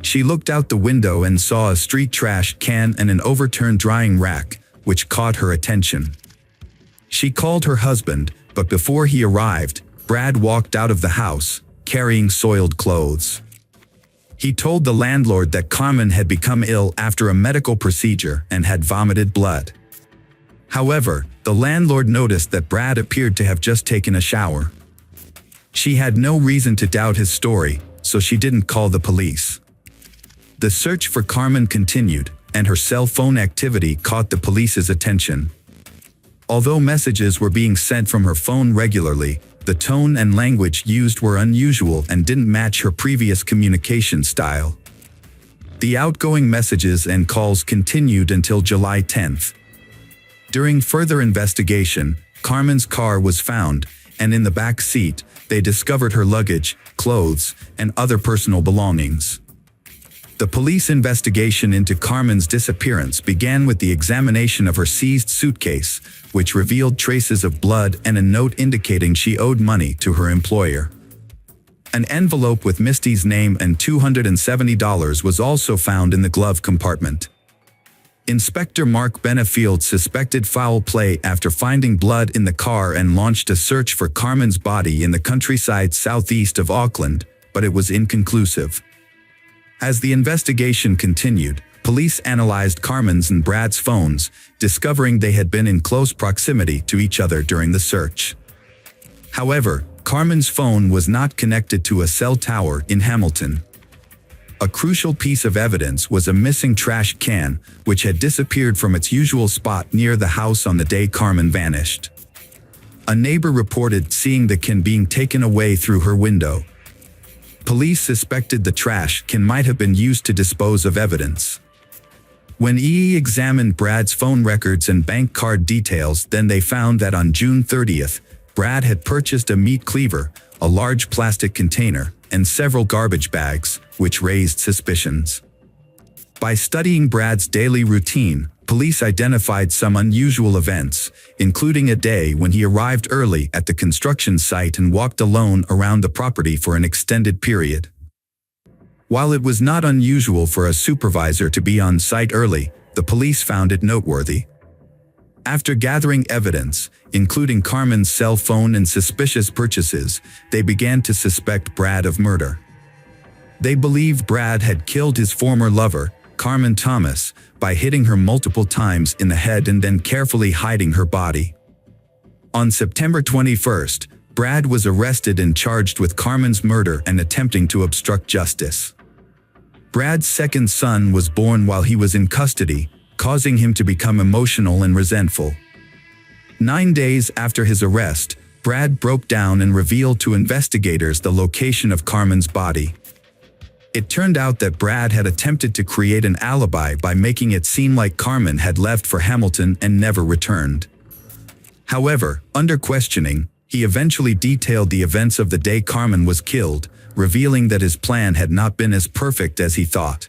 She looked out the window and saw a street trash can and an overturned drying rack, which caught her attention. She called her husband, but before he arrived, Brad walked out of the house, carrying soiled clothes. He told the landlord that Carmen had become ill after a medical procedure and had vomited blood. However, the landlord noticed that Brad appeared to have just taken a shower. She had no reason to doubt his story, so she didn't call the police. The search for Carmen continued, and her cell phone activity caught the police's attention. Although messages were being sent from her phone regularly, the tone and language used were unusual and didn't match her previous communication style. The outgoing messages and calls continued until July 10th. During further investigation, Carmen's car was found, and in the back seat, they discovered her luggage, clothes, and other personal belongings. The police investigation into Carmen's disappearance began with the examination of her seized suitcase, which revealed traces of blood and a note indicating she owed money to her employer. An envelope with Misty's name and $270 was also found in the glove compartment. Inspector Mark Benefield suspected foul play after finding blood in the car and launched a search for Carmen's body in the countryside southeast of Auckland, but it was inconclusive. As the investigation continued, police analyzed Carmen's and Brad's phones, discovering they had been in close proximity to each other during the search. However, Carmen's phone was not connected to a cell tower in Hamilton. A crucial piece of evidence was a missing trash can, which had disappeared from its usual spot near the house on the day Carmen vanished. A neighbor reported seeing the can being taken away through her window. Police suspected the trash can might have been used to dispose of evidence. When EE examined Brad's phone records and bank card details, then they found that on June 30th, Brad had purchased a meat cleaver, a large plastic container, and several garbage bags, which raised suspicions. By studying Brad's daily routine, police identified some unusual events, including a day when he arrived early at the construction site and walked alone around the property for an extended period. While it was not unusual for a supervisor to be on site early, the police found it noteworthy. After gathering evidence, including Carmen's cell phone and suspicious purchases, they began to suspect Brad of murder. They believed Brad had killed his former lover, Carmen Thomas, by hitting her multiple times in the head and then carefully hiding her body. On September 21st, Brad was arrested and charged with Carmen's murder and attempting to obstruct justice. Brad's second son was born while he was in custody, causing him to become emotional and resentful. 9 days after his arrest, Brad broke down and revealed to investigators the location of Carmen's body. It turned out that Brad had attempted to create an alibi by making it seem like Carmen had left for Hamilton and never returned. However, under questioning, he eventually detailed the events of the day Carmen was killed, revealing that his plan had not been as perfect as he thought.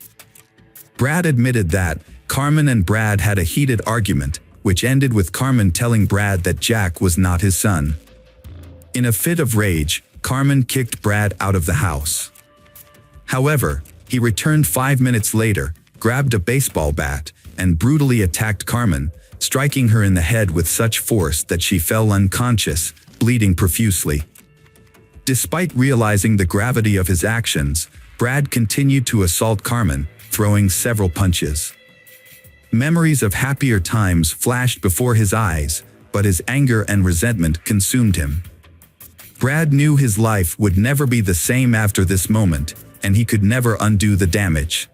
Brad admitted that Carmen and Brad had a heated argument, which ended with Carmen telling Brad that Jack was not his son. In a fit of rage, Carmen kicked Brad out of the house. However, he returned 5 minutes later, grabbed a baseball bat, and brutally attacked Carmen, striking her in the head with such force that she fell unconscious, bleeding profusely. Despite realizing the gravity of his actions, Brad continued to assault Carmen, throwing several punches. Memories of happier times flashed before his eyes, but his anger and resentment consumed him. Brad knew his life would never be the same after this moment, and he could never undo the damage.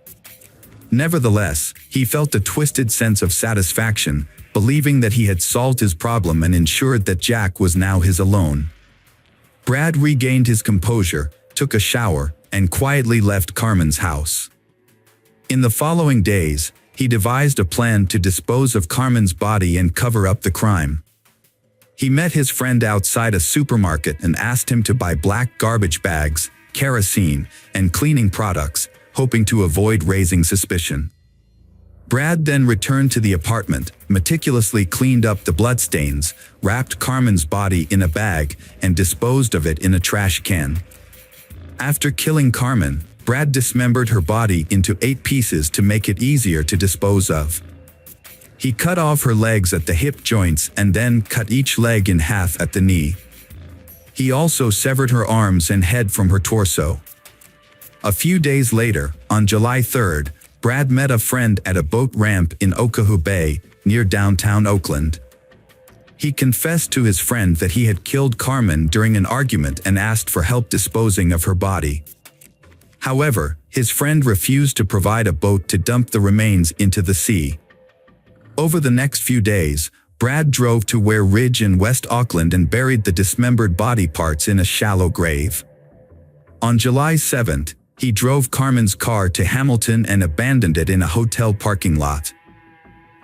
Nevertheless, he felt a twisted sense of satisfaction, believing that he had solved his problem and ensured that Jack was now his alone. Brad regained his composure, took a shower, and quietly left Carmen's house. In the following days, he devised a plan to dispose of Carmen's body and cover up the crime. He met his friend outside a supermarket and asked him to buy black garbage bags, kerosene, and cleaning products, hoping to avoid raising suspicion. Brad then returned to the apartment, meticulously cleaned up the bloodstains, wrapped Carmen's body in a bag, and disposed of it in a trash can. After killing Carmen, Brad dismembered her body into 8 pieces to make it easier to dispose of. He cut off her legs at the hip joints and then cut each leg in half at the knee. He also severed her arms and head from her torso. A few days later, on July 3rd, Brad met a friend at a boat ramp in Oahu Bay, near downtown Oakland. He confessed to his friend that he had killed Carmen during an argument and asked for help disposing of her body. However, his friend refused to provide a boat to dump the remains into the sea. Over the next few days, Brad drove to Ware Ridge in West Auckland and buried the dismembered body parts in a shallow grave. On July 7th, he drove Carmen's car to Hamilton and abandoned it in a hotel parking lot.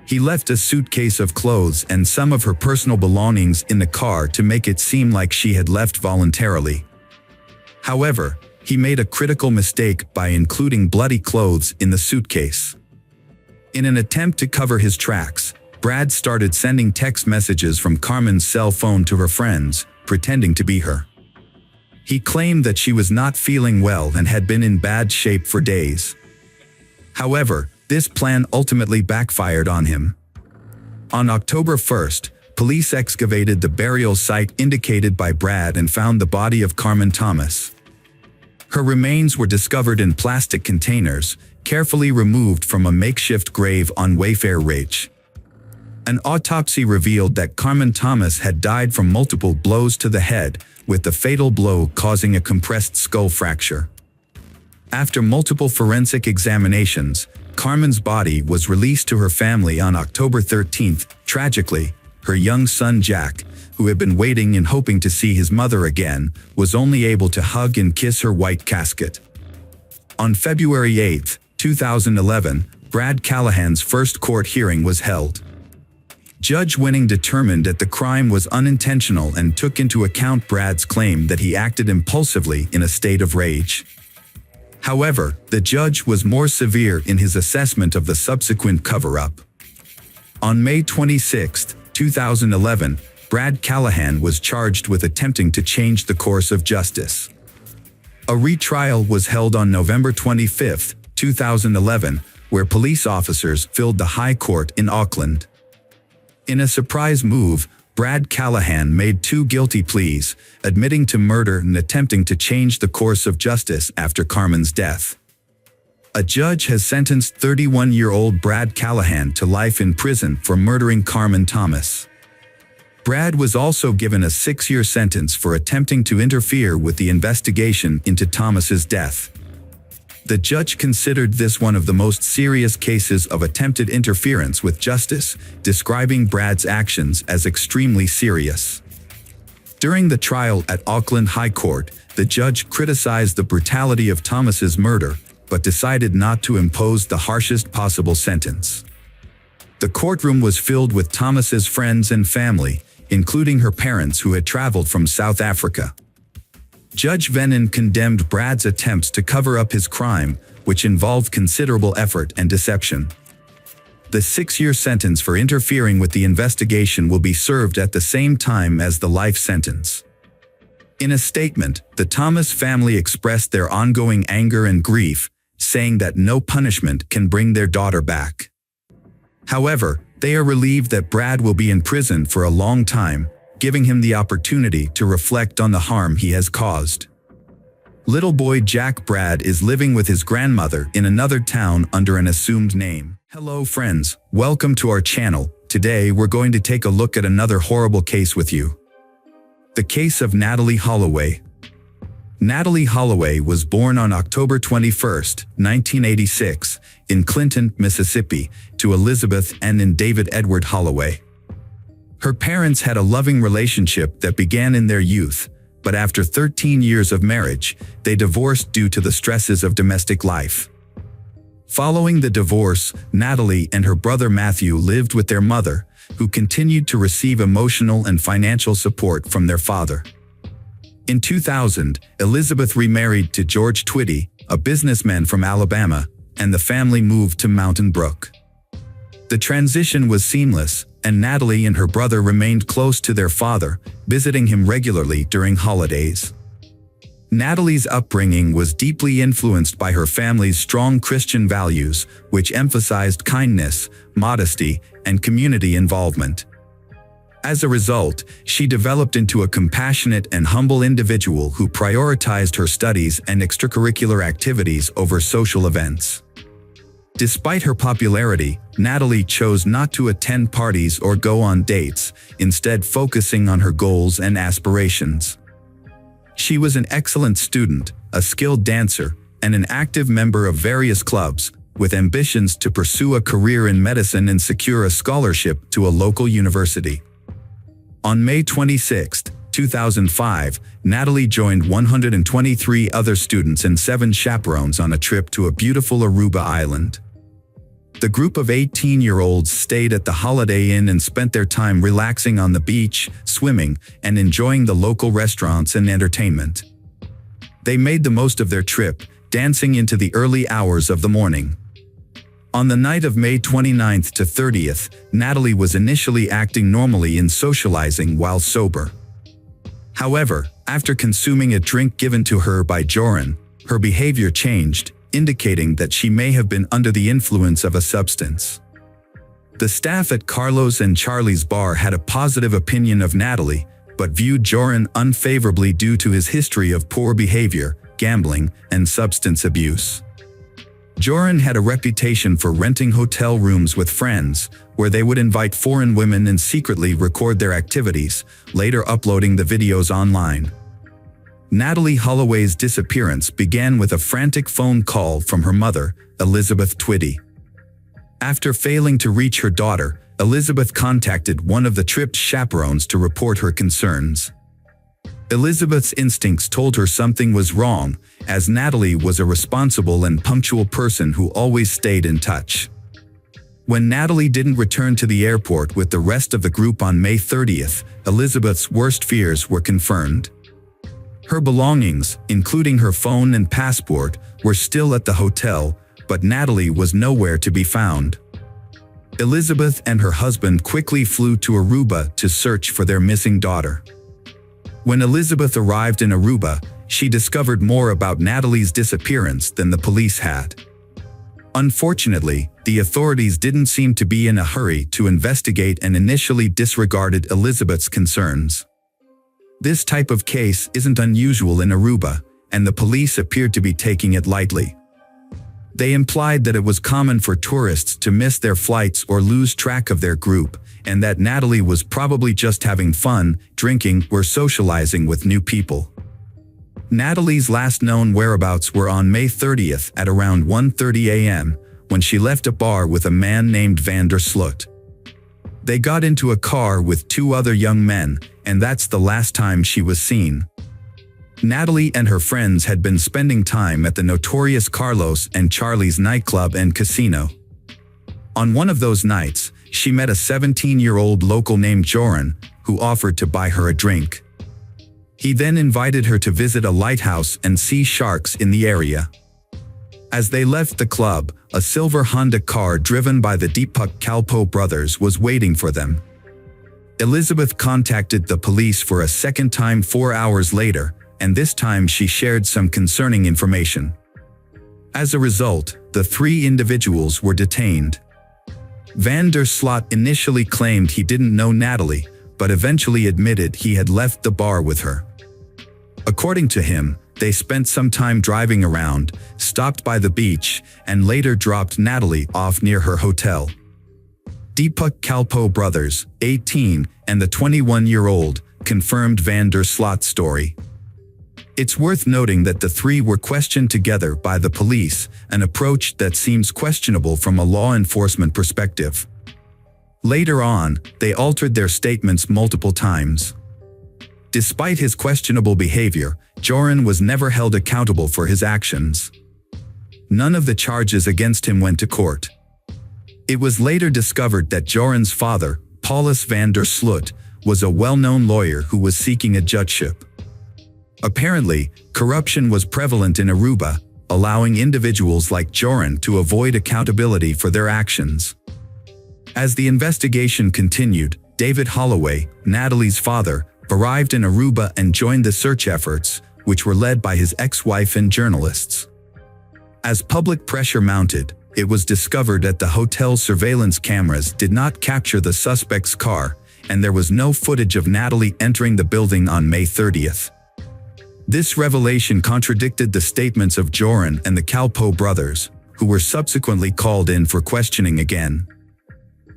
He left a suitcase of clothes and some of her personal belongings in the car to make it seem like she had left voluntarily. However, he made a critical mistake by including bloody clothes in the suitcase. In an attempt to cover his tracks, Brad started sending text messages from Carmen's cell phone to her friends, pretending to be her. He claimed that she was not feeling well and had been in bad shape for days. However, this plan ultimately backfired on him. On October 1st, police excavated the burial site indicated by Brad and found the body of Carmen Thomas. Her remains were discovered in plastic containers, carefully removed from a makeshift grave on Wayfair Ridge. An autopsy revealed that Carmen Thomas had died from multiple blows to the head, with the fatal blow causing a compressed skull fracture. After multiple forensic examinations, Carmen's body was released to her family on October 13th. Tragically, her young son Jack, who had been waiting and hoping to see his mother again, was only able to hug and kiss her white casket. On February 8, 2011, Brad Callahan's first court hearing was held. Judge Winning determined that the crime was unintentional and took into account Brad's claim that he acted impulsively in a state of rage. However, the judge was more severe in his assessment of the subsequent cover-up. On May 26, 2011, Brad Callahan was charged with attempting to change the course of justice. A retrial was held on November 25, 2011, where police officers filled the High Court in Auckland. In a surprise move, Brad Callahan made 2 guilty pleas, admitting to murder and attempting to change the course of justice after Carmen's death. A judge has sentenced 31-year-old Brad Callahan to life in prison for murdering Carmen Thomas. Brad was also given a 6-year sentence for attempting to interfere with the investigation into Thomas's death. The judge considered this one of the most serious cases of attempted interference with justice, describing Brad's actions as extremely serious. During the trial at Auckland High Court, the judge criticized the brutality of Thomas's murder, but decided not to impose the harshest possible sentence. The courtroom was filled with Thomas's friends and family, including her parents who had traveled from South Africa. Judge Venin condemned Brad's attempts to cover up his crime, which involved considerable effort and deception. The 6-year sentence for interfering with the investigation will be served at the same time as the life sentence. In a statement, the Thomas family expressed their ongoing anger and grief, saying that no punishment can bring their daughter back. However, they are relieved that Brad will be in prison for a long time, giving him the opportunity to reflect on the harm he has caused. Little boy Jack Brad is living with his grandmother in another town under an assumed name. Hello friends, welcome to our channel. Today we're going to take a look at another horrible case with you. The case of Natalie Holloway. Natalie Holloway was born on October 21, 1986, in Clinton, Mississippi, to Elizabeth and David Edward Holloway. Her parents had a loving relationship that began in their youth, but after 13 years of marriage, they divorced due to the stresses of domestic life. Following the divorce, Natalie and her brother Matthew lived with their mother, who continued to receive emotional and financial support from their father. In 2000, Elizabeth remarried to George Twitty, a businessman from Alabama, and the family moved to Mountain Brook. The transition was seamless, and Natalie and her brother remained close to their father, visiting him regularly during holidays. Natalie's upbringing was deeply influenced by her family's strong Christian values, which emphasized kindness, modesty, and community involvement. As a result, she developed into a compassionate and humble individual who prioritized her studies and extracurricular activities over social events. Despite her popularity, Natalie chose not to attend parties or go on dates, instead focusing on her goals and aspirations. She was an excellent student, a skilled dancer, and an active member of various clubs, with ambitions to pursue a career in medicine and secure a scholarship to a local university. On May 26, 2005, Natalie joined 123 other students and 7 chaperones on a trip to a beautiful Aruba island. The group of 18-year-olds stayed at the Holiday Inn and spent their time relaxing on the beach, swimming, and enjoying the local restaurants and entertainment. They made the most of their trip, dancing into the early hours of the morning. On the night of May 29th to 30th, Natalie was initially acting normally in socializing while sober. However, after consuming a drink given to her by Joran, her behavior changed, indicating that she may have been under the influence of a substance. The staff at Carlos and Charlie's bar had a positive opinion of Natalie, but viewed Joran unfavorably due to his history of poor behavior, gambling, and substance abuse. Joran had a reputation for renting hotel rooms with friends, where they would invite foreign women and secretly record their activities, later uploading the videos online. Natalie Holloway's disappearance began with a frantic phone call from her mother, Elizabeth Twitty. After failing to reach her daughter, Elizabeth contacted one of the trip's chaperones to report her concerns. Elizabeth's instincts told her something was wrong, as Natalie was a responsible and punctual person who always stayed in touch. When Natalie didn't return to the airport with the rest of the group on May 30th, Elizabeth's worst fears were confirmed. Her belongings, including her phone and passport, were still at the hotel, but Natalie was nowhere to be found. Elizabeth and her husband quickly flew to Aruba to search for their missing daughter. When Elizabeth arrived in Aruba, she discovered more about Natalie's disappearance than the police had. Unfortunately, the authorities didn't seem to be in a hurry to investigate and initially disregarded Elizabeth's concerns. This type of case isn't unusual in Aruba, and the police appeared to be taking it lightly. They implied that it was common for tourists to miss their flights or lose track of their group, and that Natalie was probably just having fun, drinking, or socializing with new people. Natalie's last known whereabouts were on May 30th at around 1:30 a.m., when she left a bar with a man named Van der Sloot. They got into a car with two other young men, and that's the last time she was seen. Natalie and her friends had been spending time at the notorious Carlos and Charlie's nightclub and casino. On one of those nights, she met a 17-year-old local named Joran, who offered to buy her a drink. He then invited her to visit a lighthouse and see sharks in the area. As they left the club, a silver Honda car driven by the Deepak Kalpoe brothers was waiting for them. Elizabeth contacted the police for a second time 4 hours later, and this time she shared some concerning information. As a result, the three individuals were detained. Van der Sloot initially claimed he didn't know Natalie, but eventually admitted he had left the bar with her. According to him, they spent some time driving around, stopped by the beach, and later dropped Natalie off near her hotel. Deepak Kalpoe brothers, 18, and the 21-year-old, confirmed Van der Sloot's story. It's worth noting that the three were questioned together by the police, an approach that seems questionable from a law enforcement perspective. Later on, they altered their statements multiple times. Despite his questionable behavior, Joran was never held accountable for his actions. None of the charges against him went to court. It was later discovered that Joran's father, Paulus van der Sloot, was a well-known lawyer who was seeking a judgeship. Apparently, corruption was prevalent in Aruba, allowing individuals like Joran to avoid accountability for their actions. As the investigation continued, David Holloway, Natalie's father, arrived in Aruba and joined the search efforts, which were led by his ex-wife and journalists. As public pressure mounted, it was discovered that the hotel's surveillance cameras did not capture the suspect's car, and there was no footage of Natalie entering the building on May 30th. This revelation contradicted the statements of Joran and the Kalpoe brothers, who were subsequently called in for questioning again.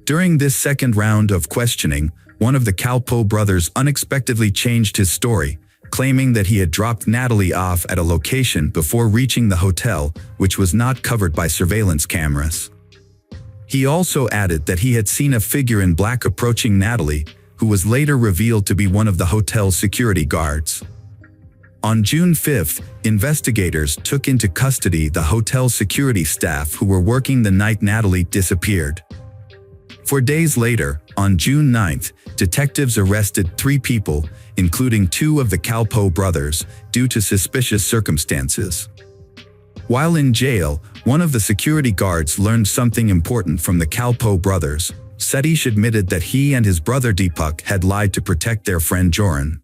During this second round of questioning, one of the Kalpoe brothers unexpectedly changed his story, claiming that he had dropped Natalie off at a location before reaching the hotel, which was not covered by surveillance cameras. He also added that he had seen a figure in black approaching Natalie, who was later revealed to be one of the hotel's security guards. On June 5th, investigators took into custody the hotel's security staff who were working the night Natalie disappeared. 4 days later, on June 9th, detectives arrested 3 people, including 2 of the Kalpoe brothers, due to suspicious circumstances. While in jail, one of the security guards learned something important from the Kalpoe brothers. Satish admitted that he and his brother Deepak had lied to protect their friend Joran.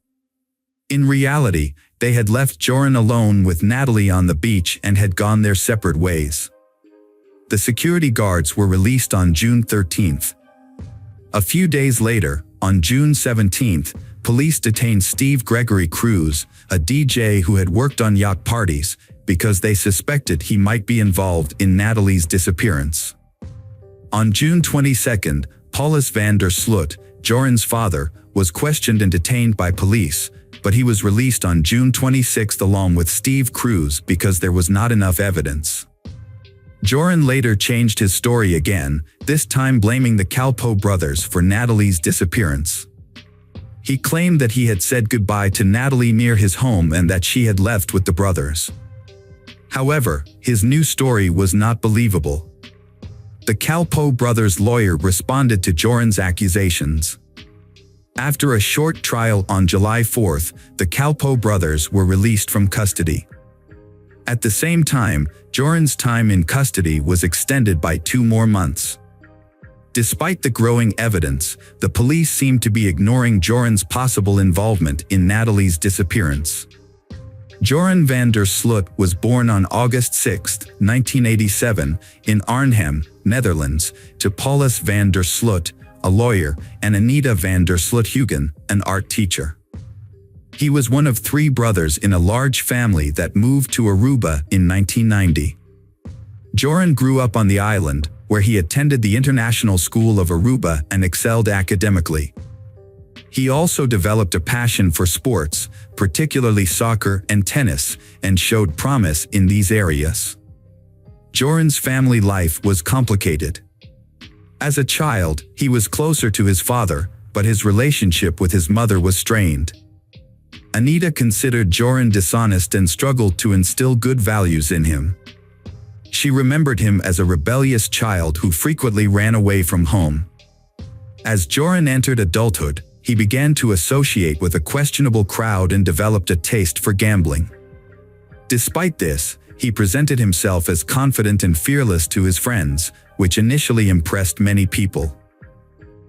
In reality, they had left Joran alone with Natalie on the beach and had gone their separate ways. The security guards were released on June 13th. A few days later, on June 17th, police detained Steve Gregory Cruz, a DJ who had worked on yacht parties, because they suspected he might be involved in Natalie's disappearance. On June 22nd, Paulus van der Sloot, Joran's father, was questioned and detained by police, but he was released on June 26th along with Steve Cruz because there was not enough evidence. Joran later changed his story again, this time blaming the Kalpoe brothers for Natalie's disappearance. He claimed that he had said goodbye to Natalie near his home and that she had left with the brothers. However, his new story was not believable. The Kalpoe brothers' lawyer responded to Joran's accusations. After a short trial on July 4th, the Kalpoe brothers were released from custody. At the same time, Joran's time in custody was extended by 2 more months. Despite the growing evidence, the police seemed to be ignoring Joran's possible involvement in Natalie's disappearance. Joran van der Sloot was born on August 6, 1987, in Arnhem, Netherlands, to Paulus van der Sloot, a lawyer, and Anita van der Sloot-Hugen, an art teacher. He was one of 3 brothers in a large family that moved to Aruba in 1990. Joran grew up on the island, where he attended the International School of Aruba and excelled academically. He also developed a passion for sports, particularly soccer and tennis, and showed promise in these areas. Joran's family life was complicated. As a child, he was closer to his father, but his relationship with his mother was strained. Anita considered Joran dishonest and struggled to instill good values in him. She remembered him as a rebellious child who frequently ran away from home. As Joran entered adulthood, he began to associate with a questionable crowd and developed a taste for gambling. Despite this, he presented himself as confident and fearless to his friends, which initially impressed many people.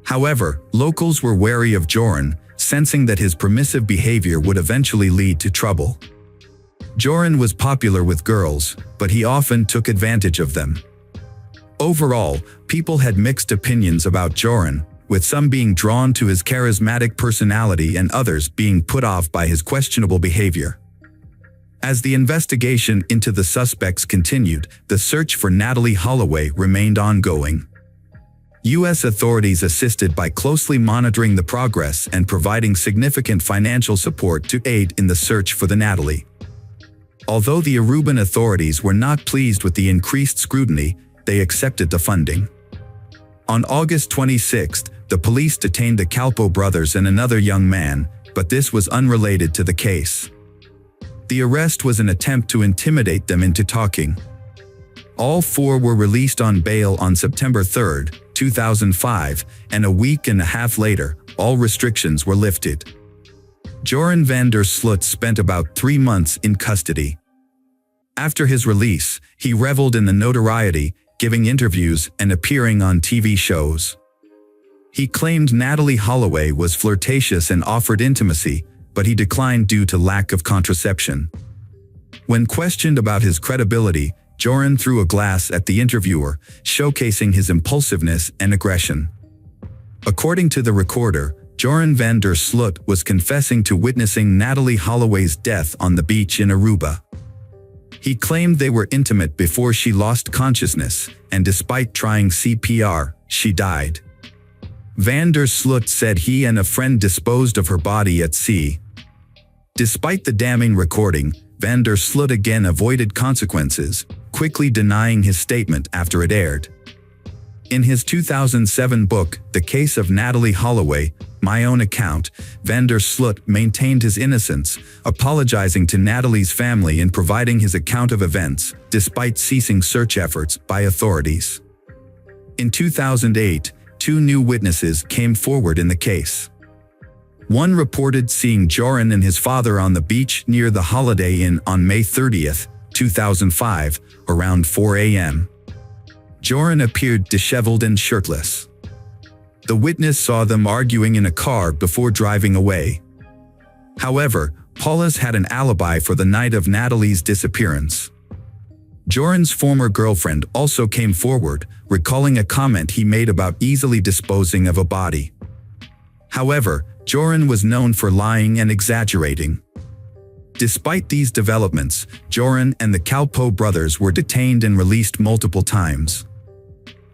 However, locals were wary of Joran, sensing that his permissive behavior would eventually lead to trouble. Joran was popular with girls, but he often took advantage of them. Overall, people had mixed opinions about Joran, with some being drawn to his charismatic personality and others being put off by his questionable behavior. As the investigation into the suspects continued, the search for Natalie Holloway remained ongoing. U.S. authorities assisted by closely monitoring the progress and providing significant financial support to aid in the search for the Natalie. Although the Aruban authorities were not pleased with the increased scrutiny, they accepted the funding. On August 26, the police detained the Kalpoe brothers and another young man, but this was unrelated to the case. The arrest was an attempt to intimidate them into talking. All 4 were released on bail on September 3, 2005, and a week and a half later, all restrictions were lifted. Joran van der Sloot spent about 3 months in custody. After his release, he reveled in the notoriety, giving interviews and appearing on TV shows. He claimed Natalie Holloway was flirtatious and offered intimacy, but he declined due to lack of contraception. When questioned about his credibility, Joran threw a glass at the interviewer, showcasing his impulsiveness and aggression. According to the recorder, Joran van der Sloot was confessing to witnessing Natalie Holloway's death on the beach in Aruba. He claimed they were intimate before she lost consciousness, and despite trying CPR, she died. Van der Sloot said he and a friend disposed of her body at sea. Despite the damning recording, Van der Sloot again avoided consequences, quickly denying his statement after it aired. In his 2007 book, The Case of Natalie Holloway, My Own Account, Van der Sloot maintained his innocence, apologizing to Natalie's family and providing his account of events, despite ceasing search efforts by authorities. In 2008, 2 new witnesses came forward in the case. One reported seeing Joran and his father on the beach near the Holiday Inn on May 30, 2005, around 4 a.m. Joran appeared disheveled and shirtless. The witness saw them arguing in a car before driving away. However, Paulus had an alibi for the night of Natalie's disappearance. Joran's former girlfriend also came forward, recalling a comment he made about easily disposing of a body. However, Joran was known for lying and exaggerating. Despite these developments, Joran and the Kalpoe brothers were detained and released multiple times.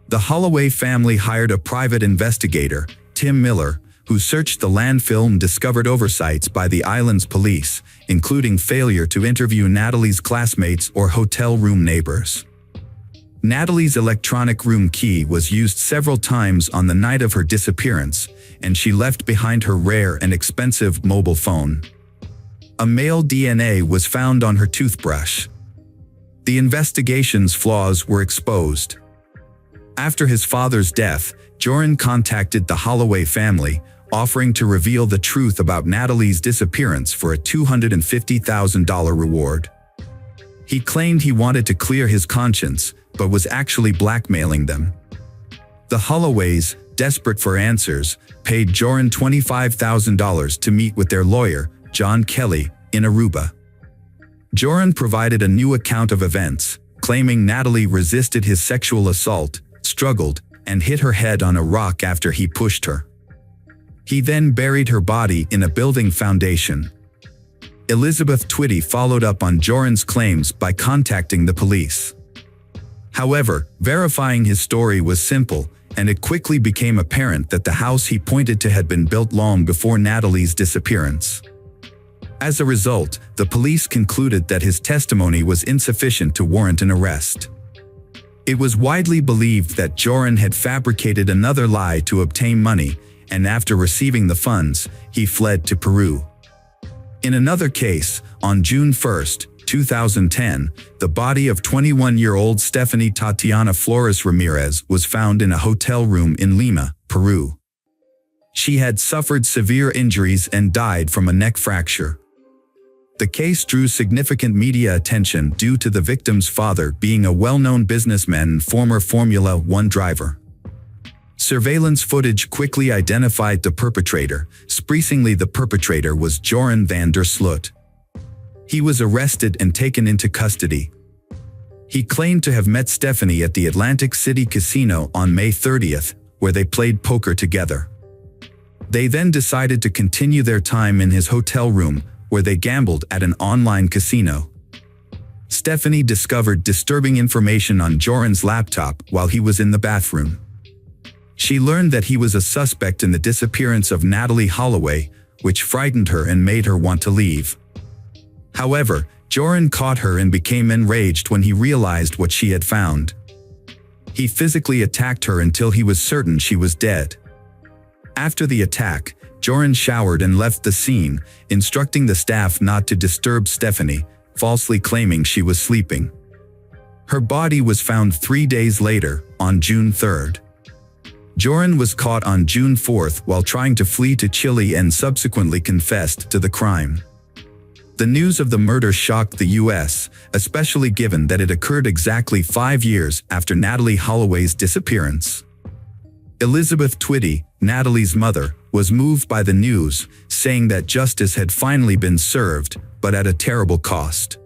The Holloway family hired a private investigator, Tim Miller, who searched the landfill and discovered oversights by the island's police, including failure to interview Natalie's classmates or hotel room neighbors. Natalie's electronic room key was used several times on the night of her disappearance, and she left behind her rare and expensive mobile phone. A male DNA was found on her toothbrush. The investigation's flaws were exposed. After his father's death, Joran contacted the Holloway family, offering to reveal the truth about Natalie's disappearance for a $250,000 reward. He claimed he wanted to clear his conscience, but was actually blackmailing them. The Holloways, desperate for answers, paid Joran $25,000 to meet with their lawyer, John Kelly, in Aruba. Joran provided a new account of events, claiming Natalie resisted his sexual assault, struggled, and hit her head on a rock after he pushed her. He then buried her body in a building foundation. Elizabeth Twitty followed up on Joran's claims by contacting the police. However, verifying his story was simple, and it quickly became apparent that the house he pointed to had been built long before Natalie's disappearance. As a result, the police concluded that his testimony was insufficient to warrant an arrest. It was widely believed that Joran had fabricated another lie to obtain money, and after receiving the funds, he fled to Peru. In another case, on June 1, 2010, the body of 21-year-old Stephanie Tatiana Flores Ramirez was found in a hotel room in Lima, Peru. She had suffered severe injuries and died from a neck fracture. The case drew significant media attention due to the victim's father being a well-known businessman and former Formula One driver. Surveillance footage quickly identified the perpetrator. Surprisingly, the perpetrator was Joran van der Sloot. He was arrested and taken into custody. He claimed to have met Stephanie at the Atlantic City Casino on May 30th, where they played poker together. They then decided to continue their time in his hotel room, where they gambled at an online casino. Stephanie discovered disturbing information on Joran's laptop while he was in the bathroom. She learned that he was a suspect in the disappearance of Natalie Holloway, which frightened her and made her want to leave. However, Joran caught her and became enraged when he realized what she had found. He physically attacked her until he was certain she was dead. After the attack, Joran showered and left the scene, instructing the staff not to disturb Stephanie, falsely claiming she was sleeping. Her body was found 3 days later, on June 3rd. Joran was caught on June 4th while trying to flee to Chile and subsequently confessed to the crime. The news of the murder shocked the U.S., especially given that it occurred exactly 5 years after Natalie Holloway's disappearance. Elizabeth Twitty, Natalie's mother, was moved by the news, saying that justice had finally been served, but at a terrible cost.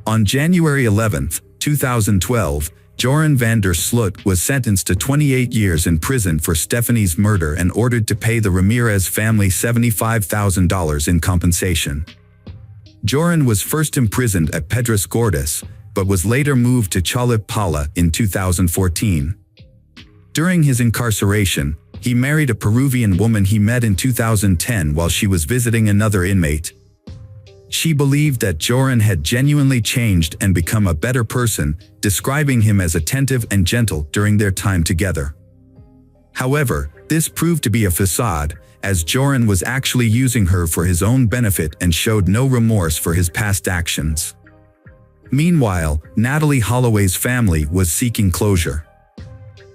On January 11, 2012, Joran van der Sloot was sentenced to 28 years in prison for Stephanie's murder and ordered to pay the Ramirez family $75,000 in compensation. Joran was first imprisoned at Pedras Gordas, but was later moved to Chalipala in 2014. During his incarceration, he married a Peruvian woman he met in 2010 while she was visiting another inmate. She believed that Joran had genuinely changed and become a better person, describing him as attentive and gentle during their time together. However, this proved to be a facade, as Joran was actually using her for his own benefit and showed no remorse for his past actions. Meanwhile, Natalie Holloway's family was seeking closure.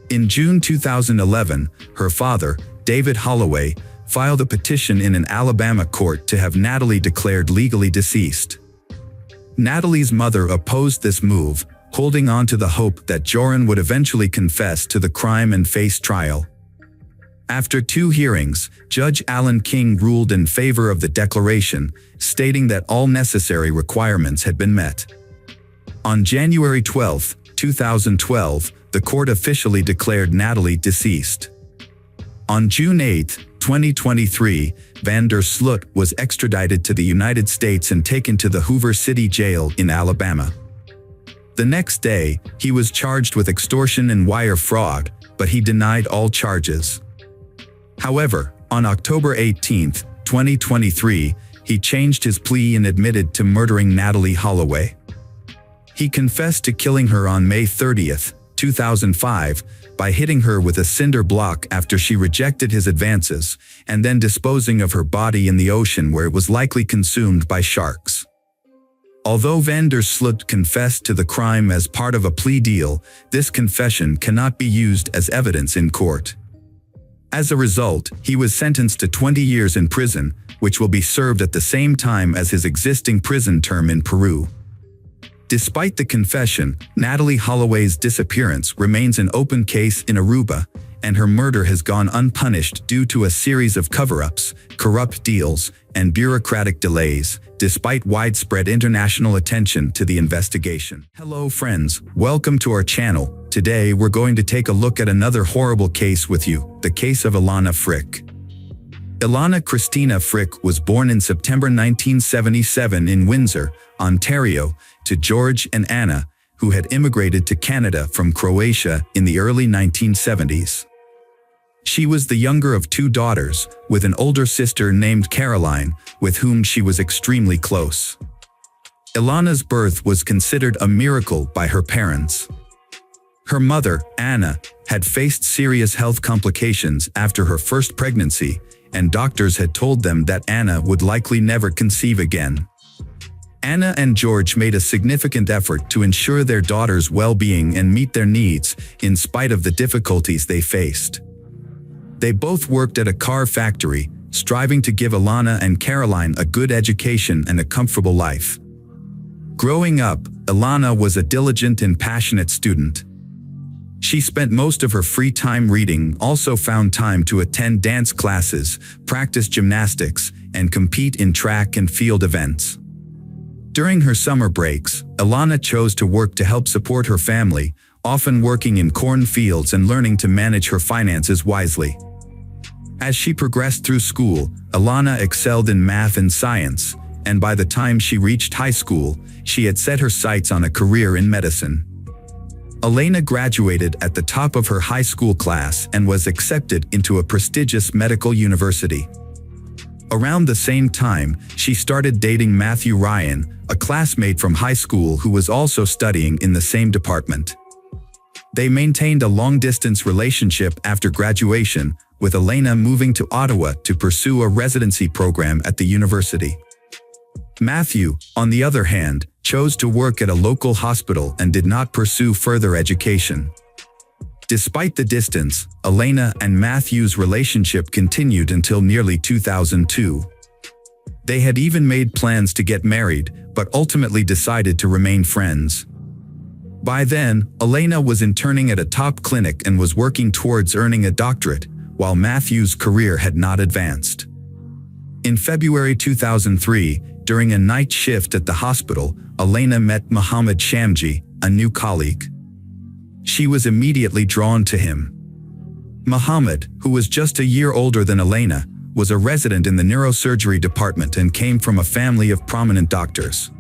In June 2011, her father, David Holloway, filed a petition in an Alabama court to have Natalie declared legally deceased. Natalie's mother opposed this move, holding on to the hope that Joran would eventually confess to the crime and face trial. After 2 hearings, Judge Alan King ruled in favor of the declaration, stating that all necessary requirements had been met. On January 12, 2012, the court officially declared Natalie deceased. On June 8, 2023, van der Sloot was extradited to the United States and taken to the Hoover City Jail in Alabama. The next day, he was charged with extortion and wire fraud, but he denied all charges. However, on October 18, 2023, he changed his plea and admitted to murdering Natalie Holloway. He confessed to killing her on May 30, 2005, by hitting her with a cinder block after she rejected his advances, and then disposing of her body in the ocean where it was likely consumed by sharks. Although van der Sloot confessed to the crime as part of a plea deal, this confession cannot be used as evidence in court. As a result, he was sentenced to 20 years in prison, which will be served at the same time as his existing prison term in Peru. Despite the confession, Natalee Holloway's disappearance remains an open case in Aruba, and her murder has gone unpunished due to a series of cover-ups, corrupt deals, and bureaucratic delays, despite widespread international attention to the investigation. Hello friends, welcome to our channel. Today we're going to take a look at another horrible case with you, the case of Ilana Frick. Ilana Christina Frick was born in September 1977 in Windsor, Ontario, to George and Anna, who had immigrated to Canada from Croatia in the early 1970s. She was the younger of two daughters, with an older sister named Caroline, with whom she was extremely close. Ilana's birth was considered a miracle by her parents. Her mother, Anna, had faced serious health complications after her first pregnancy, and doctors had told them that Anna would likely never conceive again. Anna and George made a significant effort to ensure their daughter's well-being and meet their needs, in spite of the difficulties they faced. They both worked at a car factory, striving to give Ilana and Caroline a good education and a comfortable life. Growing up, Ilana was a diligent and passionate student. She spent most of her free time reading, also found time to attend dance classes, practice gymnastics, and compete in track and field events. During her summer breaks, Ilana chose to work to help support her family, often working in cornfields and learning to manage her finances wisely. As she progressed through school, Ilana excelled in math and science, and by the time she reached high school, she had set her sights on a career in medicine. Ilana graduated at the top of her high school class and was accepted into a prestigious medical university. Around the same time, she started dating Matthew Ryan, a classmate from high school who was also studying in the same department. They maintained a long-distance relationship after graduation, with Ilana moving to Ottawa to pursue a residency program at the university. Matthew, on the other hand, chose to work at a local hospital and did not pursue further education. Despite the distance, Ilana and Matthew's relationship continued until nearly 2002. They had even made plans to get married, but ultimately decided to remain friends. By then, Ilana was interning at a top clinic and was working towards earning a doctorate, while Matthew's career had not advanced. In February 2003, during a night shift at the hospital, Ilana met Mohammed Shamji, a new colleague. She was immediately drawn to him. Mohammed, who was just a year older than Ilana, was a resident in the neurosurgery department and came from a family of prominent doctors.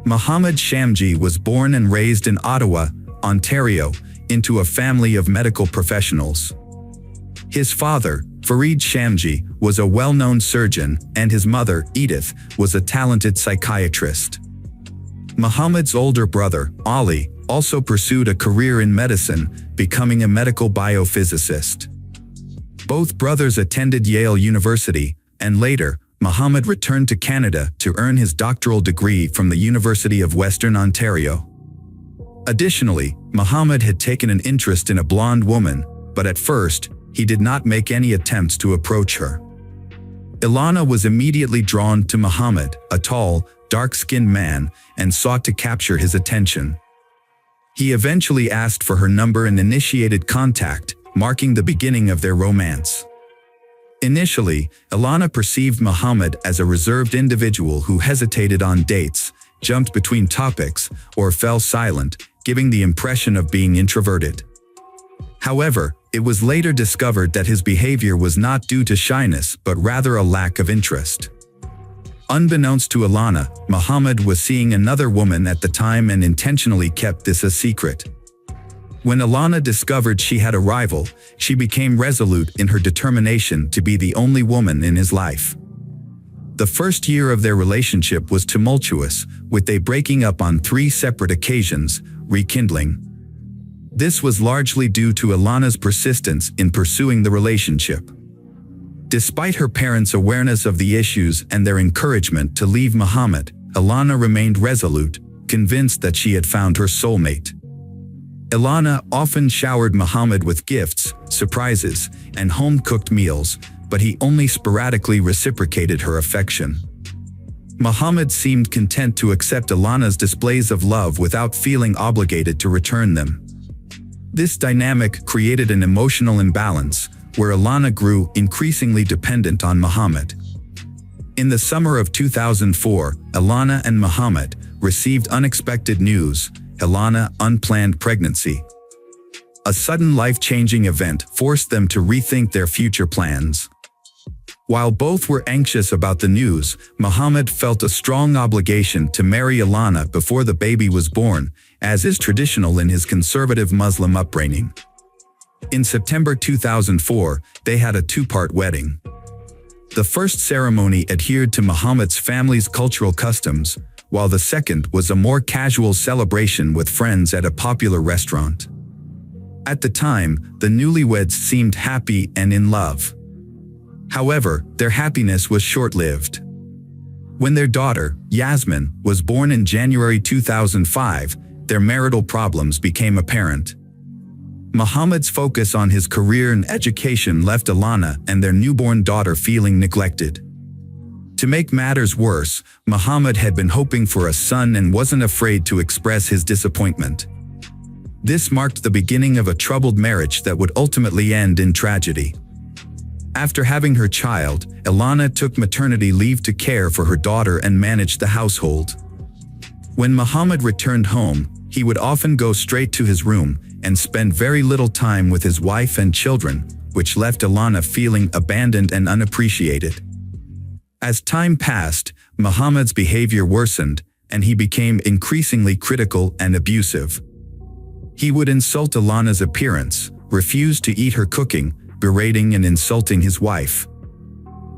Mohammed Shamji was born and raised in Ottawa, Ontario, into a family of medical professionals. His father, Farid Shamji, was a well-known surgeon, and his mother, Edith, was a talented psychiatrist. Mohammed's older brother, Ali, also pursued a career in medicine, becoming a medical biophysicist. Both brothers attended Yale University, and later, Mohammed returned to Canada to earn his doctoral degree from the University of Western Ontario. Additionally, Mohammed had taken an interest in a blonde woman, but at first, he did not make any attempts to approach her. Ilana was immediately drawn to Mohammed, a tall, dark-skinned man, and sought to capture his attention. He eventually asked for her number and initiated contact, marking the beginning of their romance. Initially, Ilana perceived Mohammed as a reserved individual who hesitated on dates, jumped between topics, or fell silent, giving the impression of being introverted. However, it was later discovered that his behavior was not due to shyness but rather a lack of interest. Unbeknownst to Ilana, Mohammed was seeing another woman at the time and intentionally kept this a secret. When Ilana discovered she had a rival, she became resolute in her determination to be the only woman in his life. The first year of their relationship was tumultuous, with they breaking up on 3 separate occasions, rekindling. This was largely due to Ilana's persistence in pursuing the relationship. Despite her parents' awareness of the issues and their encouragement to leave Muhammad, Ilana remained resolute, convinced that she had found her soulmate. Ilana often showered Muhammad with gifts, surprises, and home-cooked meals, but he only sporadically reciprocated her affection. Muhammad seemed content to accept Ilana's displays of love without feeling obligated to return them. This dynamic created an emotional imbalance, where Ilana grew increasingly dependent on Muhammad. In the summer of 2004, Ilana and Muhammad received unexpected news: Ilana, unplanned pregnancy. A sudden life-changing event forced them to rethink their future plans. While both were anxious about the news, Muhammad felt a strong obligation to marry Ilana before the baby was born, as is traditional in his conservative Muslim upbringing. In September 2004, they had a 2-part wedding. The first ceremony adhered to Muhammad's family's cultural customs, while the second was a more casual celebration with friends at a popular restaurant. At the time, the newlyweds seemed happy and in love. However, their happiness was short-lived. When their daughter, Yasmin, was born in January 2005, their marital problems became apparent. Muhammad's focus on his career and education left Ilana and their newborn daughter feeling neglected. To make matters worse, Muhammad had been hoping for a son and wasn't afraid to express his disappointment. This marked the beginning of a troubled marriage that would ultimately end in tragedy. After having her child, Ilana took maternity leave to care for her daughter and manage the household. When Muhammad returned home, he would often go straight to his room and spend very little time with his wife and children, which left Ilana feeling abandoned and unappreciated. As time passed, Muhammad's behavior worsened, and he became increasingly critical and abusive. He would insult Ilana's appearance, refuse to eat her cooking, berating and insulting his wife.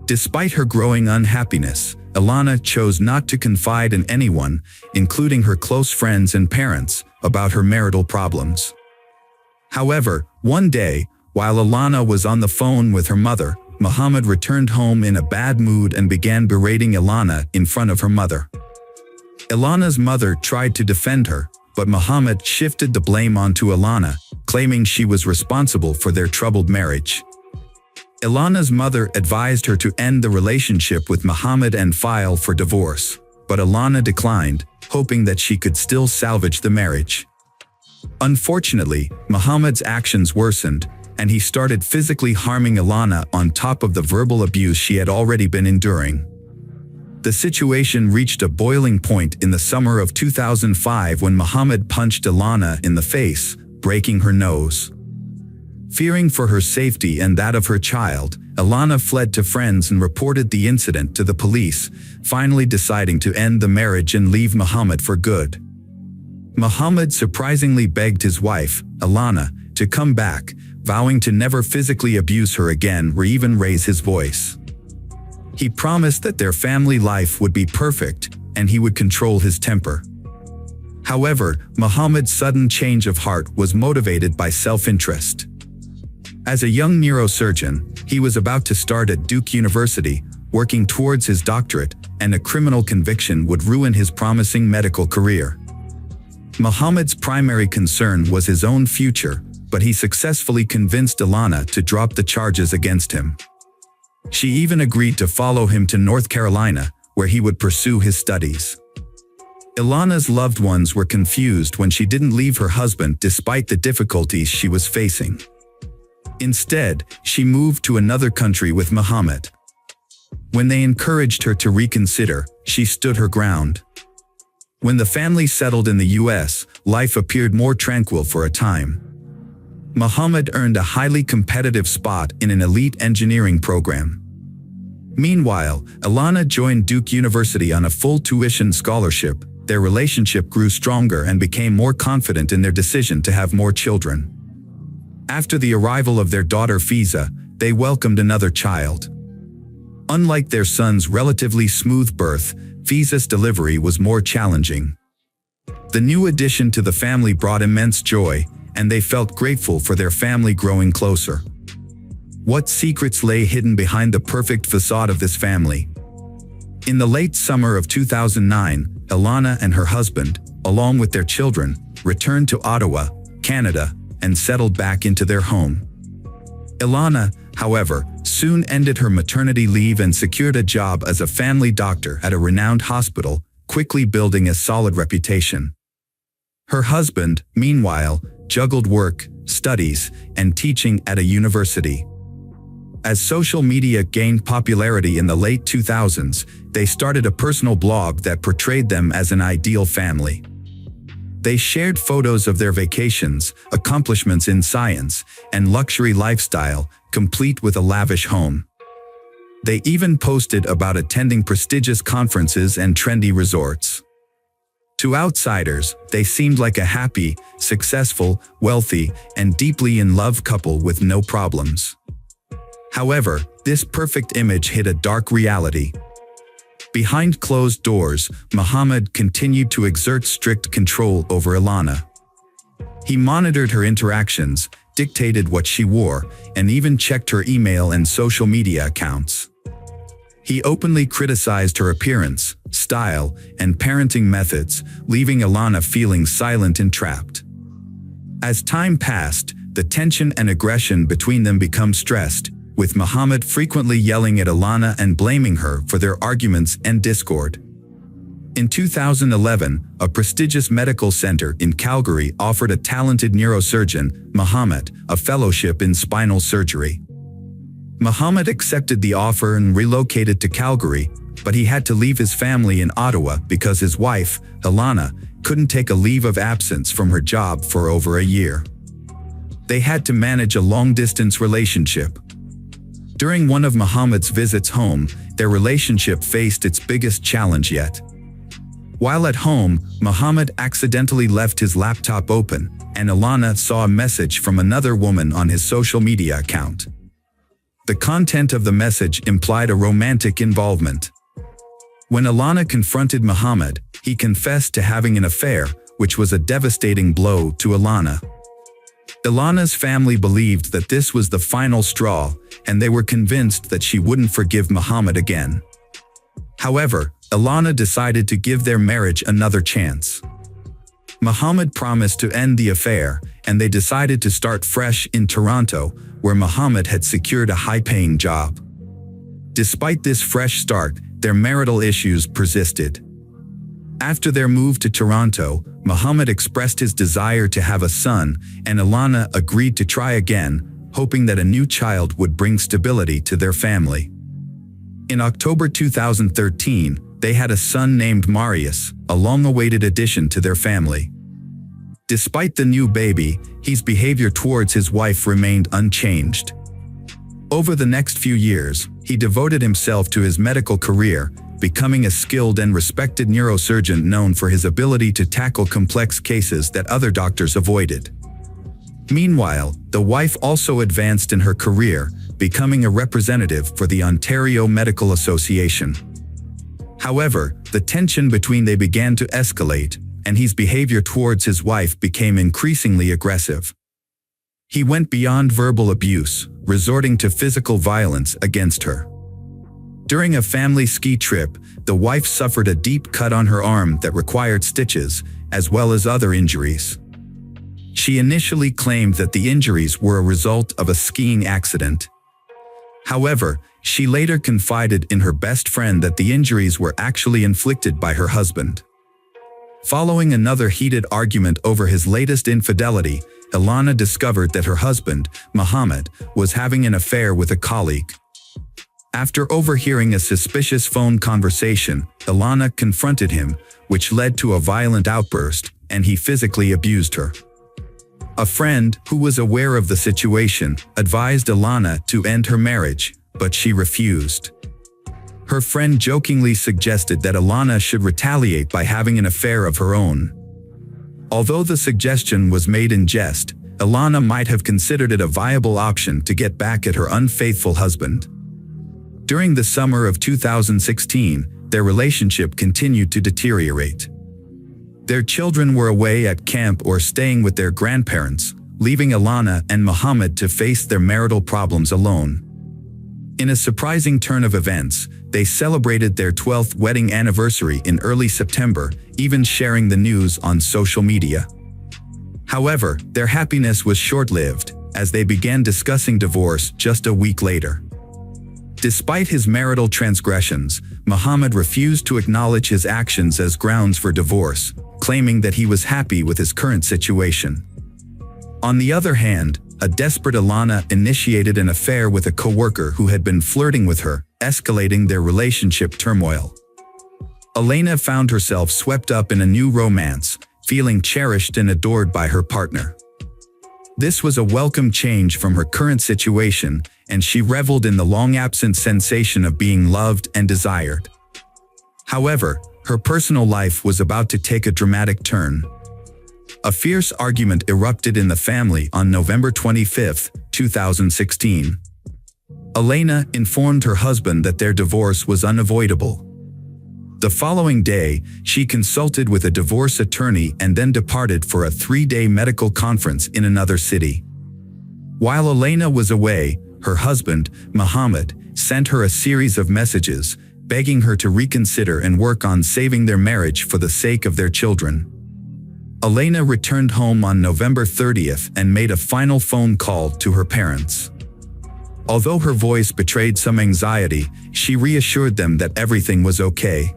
Despite her growing unhappiness, Ilana chose not to confide in anyone, including her close friends and parents, about her marital problems. However, one day, while Ilana was on the phone with her mother, Muhammad returned home in a bad mood and began berating Ilana in front of her mother. Ilana's mother tried to defend her, but Muhammad shifted the blame onto Ilana, claiming she was responsible for their troubled marriage. Ilana's mother advised her to end the relationship with Muhammad and file for divorce, but Ilana declined, hoping that she could still salvage the marriage. Unfortunately, Muhammad's actions worsened, and he started physically harming Ilana on top of the verbal abuse she had already been enduring. The situation reached a boiling point in the summer of 2005 when Muhammad punched Ilana in the face, breaking her nose. Fearing for her safety and that of her child, Ilana fled to friends and reported the incident to the police, finally deciding to end the marriage and leave Muhammad for good. Muhammad surprisingly begged his wife, Ilana, to come back, vowing to never physically abuse her again or even raise his voice. He promised that their family life would be perfect and he would control his temper. However, Muhammad's sudden change of heart was motivated by self-interest. As a young neurosurgeon, he was about to start at Duke University, working towards his doctorate, and a criminal conviction would ruin his promising medical career. Muhammad's primary concern was his own future, but he successfully convinced Ilana to drop the charges against him. She even agreed to follow him to North Carolina, where he would pursue his studies. Ilana's loved ones were confused when she didn't leave her husband despite the difficulties she was facing. Instead, she moved to another country with Muhammad. When they encouraged her to reconsider, she stood her ground. When the family settled in the US, life appeared more tranquil for a time. Muhammad earned a highly competitive spot in an elite engineering program. Meanwhile, Ilana joined Duke University on a full tuition scholarship. Their relationship grew stronger and became more confident in their decision to have more children. After the arrival of their daughter Fiza, they welcomed another child. Unlike their son's relatively smooth birth, fetus delivery was more challenging. The new addition to the family brought immense joy, and they felt grateful for their family growing closer. What secrets lay hidden behind the perfect facade of this family? In the late summer of 2009, Ilana and her husband, along with their children, returned to Ottawa, Canada, and settled back into their home. Ilana, however, soon ended her maternity leave and secured a job as a family doctor at a renowned hospital, quickly building a solid reputation. Her husband, meanwhile, juggled work, studies, and teaching at a university. As social media gained popularity in the late 2000s, they started a personal blog that portrayed them as an ideal family. They shared photos of their vacations, accomplishments in science, and luxury lifestyle, complete with a lavish home. They even posted about attending prestigious conferences and trendy resorts. To outsiders, they seemed like a happy, successful, wealthy, and deeply in love couple with no problems. However, this perfect image hid a dark reality. Behind closed doors, Muhammad continued to exert strict control over Ilana. He monitored her interactions, dictated what she wore, and even checked her email and social media accounts. He openly criticized her appearance, style, and parenting methods, leaving Ilana feeling silent and trapped. As time passed, the tension and aggression between them became stressed, with Muhammad frequently yelling at Ilana and blaming her for their arguments and discord. In 2011, a prestigious medical center in Calgary offered a talented neurosurgeon, Muhammad, a fellowship in spinal surgery. Muhammad accepted the offer and relocated to Calgary, but he had to leave his family in Ottawa because his wife, Ilana, couldn't take a leave of absence from her job for over a year. They had to manage a long-distance relationship. During one of Muhammad's visits home, their relationship faced its biggest challenge yet. While at home, Muhammad accidentally left his laptop open, and Ilana saw a message from another woman on his social media account. The content of the message implied a romantic involvement. When Ilana confronted Muhammad, he confessed to having an affair, which was a devastating blow to Ilana. Ilana's family believed that this was the final straw, and they were convinced that she wouldn't forgive Muhammad again. However, Ilana decided to give their marriage another chance. Muhammad promised to end the affair, and they decided to start fresh in Toronto, where Muhammad had secured a high-paying job. Despite this fresh start, their marital issues persisted. After their move to Toronto, Muhammad expressed his desire to have a son, and Ilana agreed to try again, hoping that a new child would bring stability to their family. In October 2013, they had a son named Marius, a long-awaited addition to their family. Despite the new baby, his behavior towards his wife remained unchanged. Over the next few years, he devoted himself to his medical career, becoming a skilled and respected neurosurgeon known for his ability to tackle complex cases that other doctors avoided. Meanwhile, the wife also advanced in her career, becoming a representative for the Ontario Medical Association. However, the tension between them began to escalate, and his behavior towards his wife became increasingly aggressive. He went beyond verbal abuse, resorting to physical violence against her. During a family ski trip, the wife suffered a deep cut on her arm that required stitches, as well as other injuries. She initially claimed that the injuries were a result of a skiing accident. However, she later confided in her best friend that the injuries were actually inflicted by her husband. Following another heated argument over his latest infidelity, Ilana discovered that her husband, Muhammad, was having an affair with a colleague. After overhearing a suspicious phone conversation, Ilana confronted him, which led to a violent outburst, and he physically abused her. A friend, who was aware of the situation, advised Ilana to end her marriage, but she refused. Her friend jokingly suggested that Ilana should retaliate by having an affair of her own. Although the suggestion was made in jest, Ilana might have considered it a viable option to get back at her unfaithful husband. During the summer of 2016, their relationship continued to deteriorate. Their children were away at camp or staying with their grandparents, leaving Alana and Muhammad to face their marital problems alone. In a surprising turn of events, they celebrated their 12th wedding anniversary in early September, even sharing the news on social media. However, their happiness was short-lived, as they began discussing divorce just a week later. Despite his marital transgressions, Muhammad refused to acknowledge his actions as grounds for divorce, claiming that he was happy with his current situation. On the other hand, a desperate Alana initiated an affair with a coworker who had been flirting with her, escalating their relationship turmoil. Alana found herself swept up in a new romance, feeling cherished and adored by her partner. This was a welcome change from her current situation, and she reveled in the long-absent sensation of being loved and desired. However, her personal life was about to take a dramatic turn. A fierce argument erupted in the family on November 25, 2016. Alana informed her husband that their divorce was unavoidable. The following day, she consulted with a divorce attorney and then departed for a 3-day medical conference in another city. While Alana was away, her husband, Muhammad, sent her a series of messages, begging her to reconsider and work on saving their marriage for the sake of their children. Alana returned home on November 30th and made a final phone call to her parents. Although her voice betrayed some anxiety, she reassured them that everything was okay.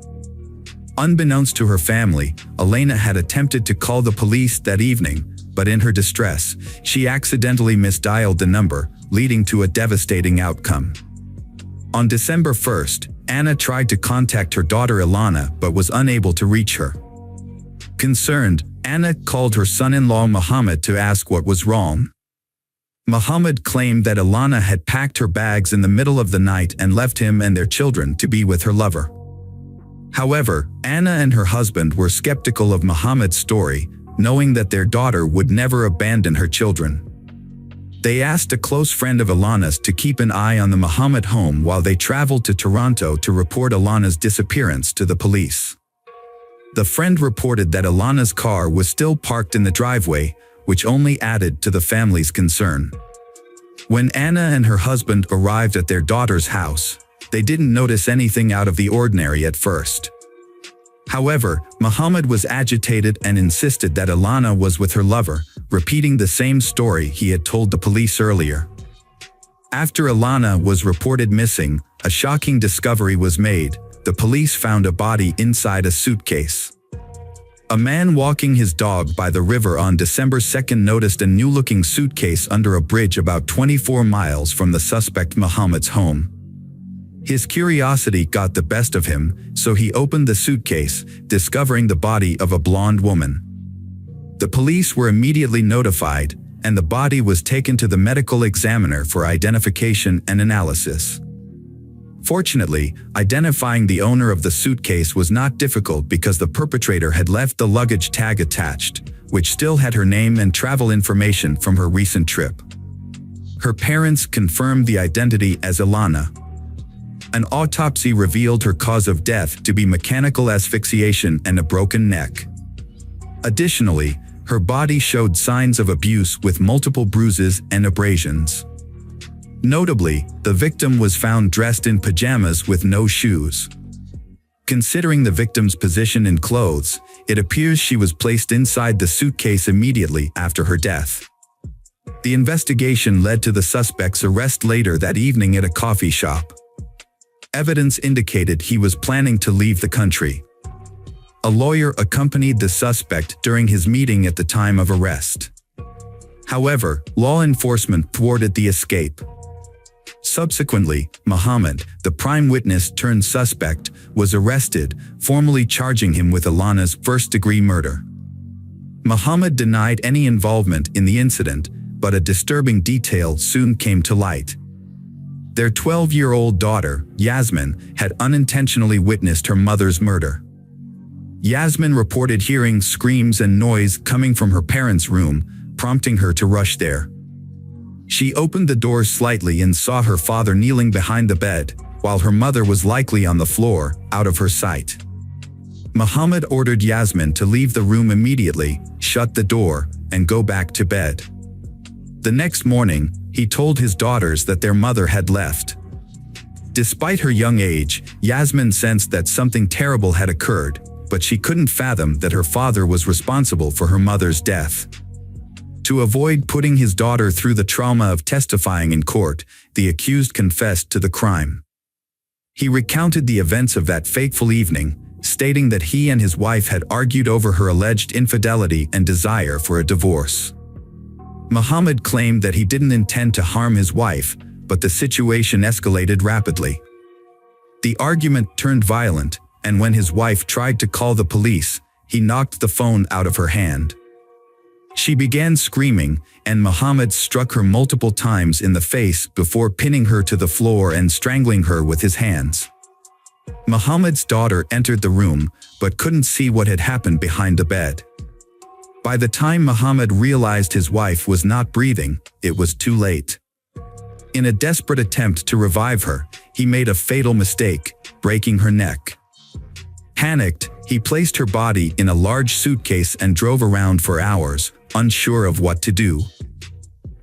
Unbeknownst to her family, Alana had attempted to call the police that evening, but in her distress, she accidentally misdialed the number, leading to a devastating outcome. On December 1st, Anna tried to contact her daughter Alana but was unable to reach her. Concerned, Anna called her son-in-law Muhammad to ask what was wrong. Muhammad claimed that Alana had packed her bags in the middle of the night and left him and their children to be with her lover. However, Anna and her husband were skeptical of Muhammad's story, knowing that their daughter would never abandon her children. They asked a close friend of Alana's to keep an eye on the Muhammad home while they traveled to Toronto to report Alana's disappearance to the police. The friend reported that Alana's car was still parked in the driveway, which only added to the family's concern. When Anna and her husband arrived at their daughter's house, they didn't notice anything out of the ordinary at first. However, Muhammad was agitated and insisted that Alana was with her lover, repeating the same story he had told the police earlier. After Alana was reported missing, a shocking discovery was made. The police found a body inside a suitcase. A man walking his dog by the river on December 2nd noticed a new-looking suitcase under a bridge about 24 miles from the suspect Muhammad's home. His curiosity got the best of him, so he opened the suitcase, discovering the body of a blonde woman. The police were immediately notified, and the body was taken to the medical examiner for identification and analysis. Fortunately, identifying the owner of the suitcase was not difficult because the perpetrator had left the luggage tag attached, which still had her name and travel information from her recent trip. Her parents confirmed the identity as Alana. An autopsy revealed her cause of death to be mechanical asphyxiation and a broken neck. Additionally, her body showed signs of abuse with multiple bruises and abrasions. Notably, the victim was found dressed in pajamas with no shoes. Considering the victim's position in clothes, it appears she was placed inside the suitcase immediately after her death. The investigation led to the suspect's arrest later that evening at a coffee shop. Evidence indicated he was planning to leave the country. A lawyer accompanied the suspect during his meeting at the time of arrest. However, law enforcement thwarted the escape. Subsequently, Muhammad, the prime witness turned suspect, was arrested, formally charging him with Alana's first-degree murder. Muhammad denied any involvement in the incident, but a disturbing detail soon came to light. Their 12-year-old daughter, Yasmin, had unintentionally witnessed her mother's murder. Yasmin reported hearing screams and noise coming from her parents' room, prompting her to rush there. She opened the door slightly and saw her father kneeling behind the bed, while her mother was likely on the floor, out of her sight. Muhammad ordered Yasmin to leave the room immediately, shut the door, and go back to bed. The next morning, he told his daughters that their mother had left. Despite her young age, Yasmin sensed that something terrible had occurred, but she couldn't fathom that her father was responsible for her mother's death. To avoid putting his daughter through the trauma of testifying in court, the accused confessed to the crime. He recounted the events of that fateful evening, stating that he and his wife had argued over her alleged infidelity and desire for a divorce. Muhammad claimed that he didn't intend to harm his wife, but the situation escalated rapidly. The argument turned violent, and when his wife tried to call the police, he knocked the phone out of her hand. She began screaming, and Muhammad struck her multiple times in the face before pinning her to the floor and strangling her with his hands. Muhammad's daughter entered the room, but couldn't see what had happened behind the bed. By the time Muhammad realized his wife was not breathing, it was too late. In a desperate attempt to revive her, he made a fatal mistake, breaking her neck. Panicked, he placed her body in a large suitcase and drove around for hours, unsure of what to do.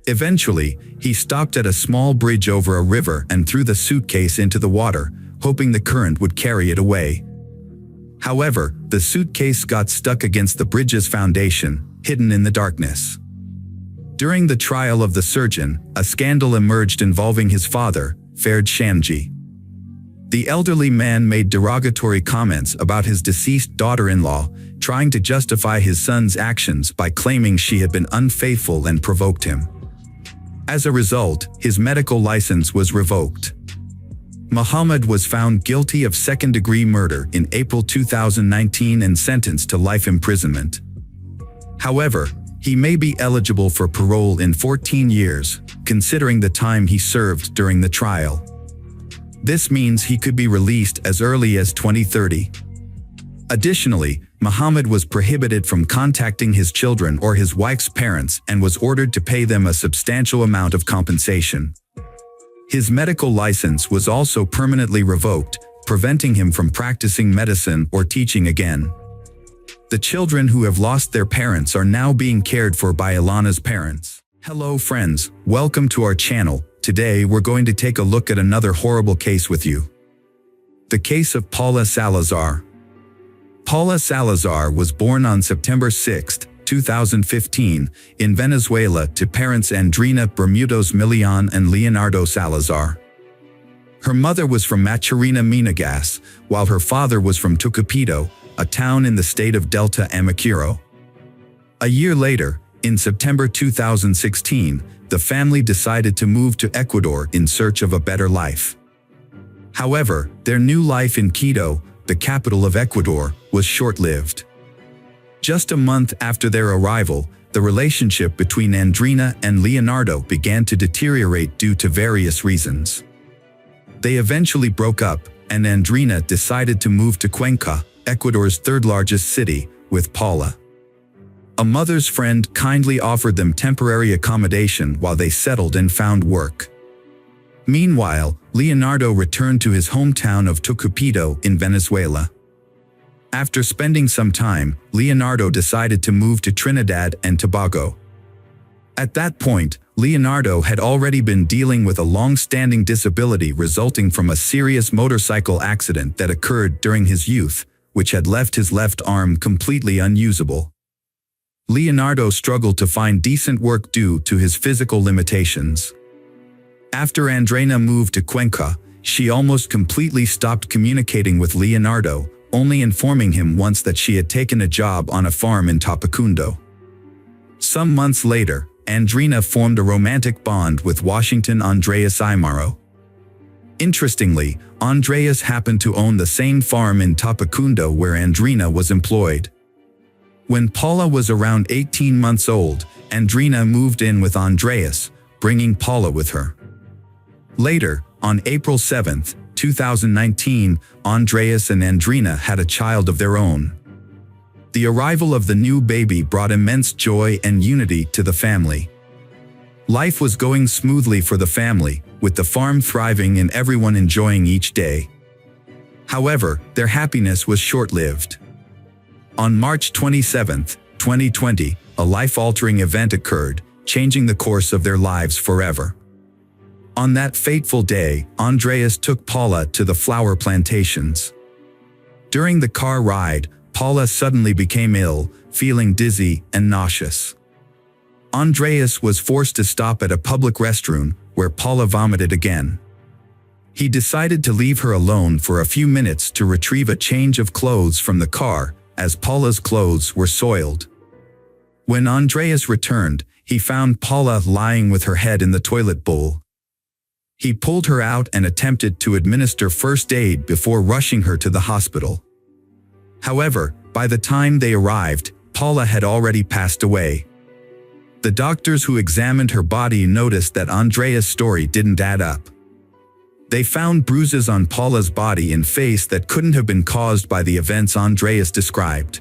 Eventually, he stopped at a small bridge over a river and threw the suitcase into the water, hoping the current would carry it away. However, the suitcase got stuck against the bridge's foundation, hidden in the darkness. During the trial of the surgeon, a scandal emerged involving his father, Ferd Shamji. The elderly man made derogatory comments about his deceased daughter-in-law, trying to justify his son's actions by claiming she had been unfaithful and provoked him. As a result, his medical license was revoked. Muhammad was found guilty of second-degree murder in April 2019 and sentenced to life imprisonment. However, he may be eligible for parole in 14 years, considering the time he served during the trial. This means he could be released as early as 2030. Additionally, Muhammad was prohibited from contacting his children or his wife's parents and was ordered to pay them a substantial amount of compensation. His medical license was also permanently revoked, preventing him from practicing medicine or teaching again. The children who have lost their parents are now being cared for by Ilana's parents. Hello friends, welcome to our channel. Today we're going to take a look at another horrible case with you. The case of Paula Salazar. Paula Salazar was born on September 6, 2015, in Venezuela to parents Andrina Bermudos Milian and Leonardo Salazar. Her mother was from Machorina, Minagas, while her father was from Tucupito, a town in the state of Delta Amacuro. A year later, in September 2016, the family decided to move to Ecuador in search of a better life. However, their new life in Quito, the capital of Ecuador, was short-lived. Just a month after their arrival, the relationship between Andrina and Leonardo began to deteriorate due to various reasons. They eventually broke up, and Andrina decided to move to Cuenca, Ecuador's third-largest city, with Paula. A mother's friend kindly offered them temporary accommodation while they settled and found work. Meanwhile, Leonardo returned to his hometown of Tucupito in Venezuela. After spending some time, Leonardo decided to move to Trinidad and Tobago. At that point, Leonardo had already been dealing with a long-standing disability resulting from a serious motorcycle accident that occurred during his youth, which had left his left arm completely unusable. Leonardo struggled to find decent work due to his physical limitations. After Andrina moved to Cuenca, she almost completely stopped communicating with Leonardo, only informing him once that she had taken a job on a farm in Tapacundo. Some months later, Andrina formed a romantic bond with Washington Andreas Aymaro. Interestingly, Andreas happened to own the same farm in Tapacundo where Andrina was employed. When Paula was around 18 months old, Andrina moved in with Andreas, bringing Paula with her. Later, on April 7, 2019, Andreas and Andrina had a child of their own. The arrival of the new baby brought immense joy and unity to the family. Life was going smoothly for the family, with the farm thriving and everyone enjoying each day. However, their happiness was short-lived. On March 27, 2020, a life-altering event occurred, changing the course of their lives forever. On that fateful day, Andreas took Paula to the flower plantations. During the car ride, Paula suddenly became ill, feeling dizzy and nauseous. Andreas was forced to stop at a public restroom, where Paula vomited again. He decided to leave her alone for a few minutes to retrieve a change of clothes from the car, as Paula's clothes were soiled. When Andreas returned, he found Paula lying with her head in the toilet bowl. He pulled her out and attempted to administer first aid before rushing her to the hospital. However, by the time they arrived, Paula had already passed away. The doctors who examined her body noticed that Andreas' story didn't add up. They found bruises on Paula's body and face that couldn't have been caused by the events Andreas described.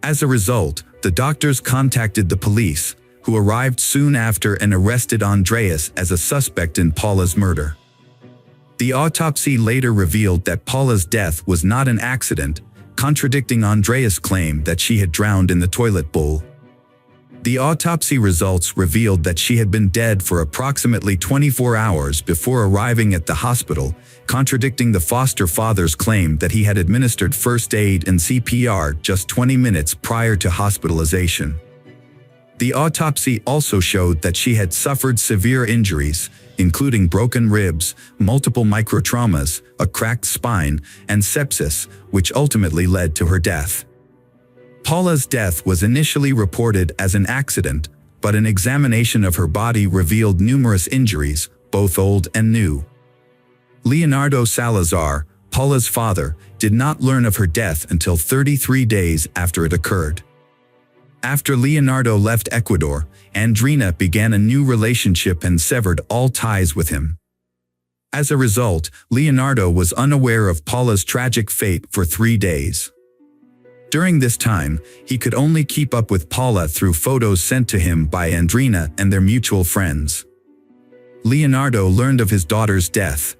As a result, the doctors contacted the police, who arrived soon after and arrested Andreas as a suspect in Paula's murder. The autopsy later revealed that Paula's death was not an accident, contradicting Andreas' claim that she had drowned in the toilet bowl. The autopsy results revealed that she had been dead for approximately 24 hours before arriving at the hospital, contradicting the foster father's claim that he had administered first aid and CPR just 20 minutes prior to hospitalization. The autopsy also showed that she had suffered severe injuries, including broken ribs, multiple microtraumas, a cracked spine, and sepsis, which ultimately led to her death. Paula's death was initially reported as an accident, but an examination of her body revealed numerous injuries, both old and new. Leonardo Salazar, Paula's father, did not learn of her death until 33 days after it occurred. After Leonardo left Ecuador, Andrina began a new relationship and severed all ties with him. As a result, Leonardo was unaware of Paula's tragic fate for 3 days. During this time, he could only keep up with Paula through photos sent to him by Andrina and their mutual friends. Leonardo learned of his daughter's death.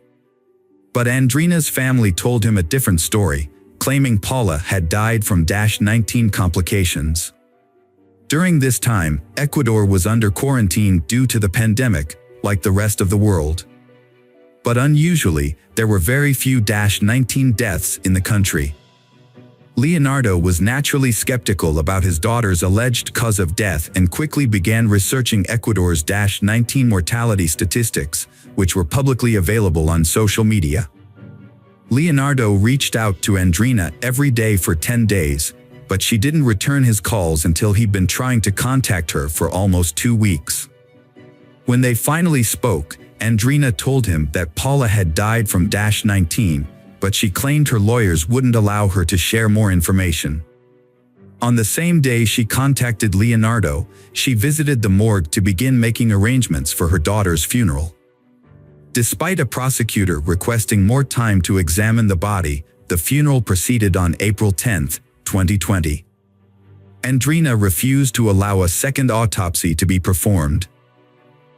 But Andrina's family told him a different story, claiming Paula had died from -19 complications. During this time, Ecuador was under quarantine due to the pandemic, like the rest of the world. But unusually, there were very few -19 deaths in the country. Leonardo was naturally skeptical about his daughter's alleged cause of death and quickly began researching Ecuador's -19 mortality statistics, which were publicly available on social media. Leonardo reached out to Andrina every day for 10 days, but she didn't return his calls until he'd been trying to contact her for almost 2 weeks. When they finally spoke, Andrina told him that Paula had died from -19, but she claimed her lawyers wouldn't allow her to share more information. On the same day she contacted Leonardo, she visited the morgue to begin making arrangements for her daughter's funeral. Despite a prosecutor requesting more time to examine the body, the funeral proceeded on April 10, 2020. Andrina refused to allow a second autopsy to be performed.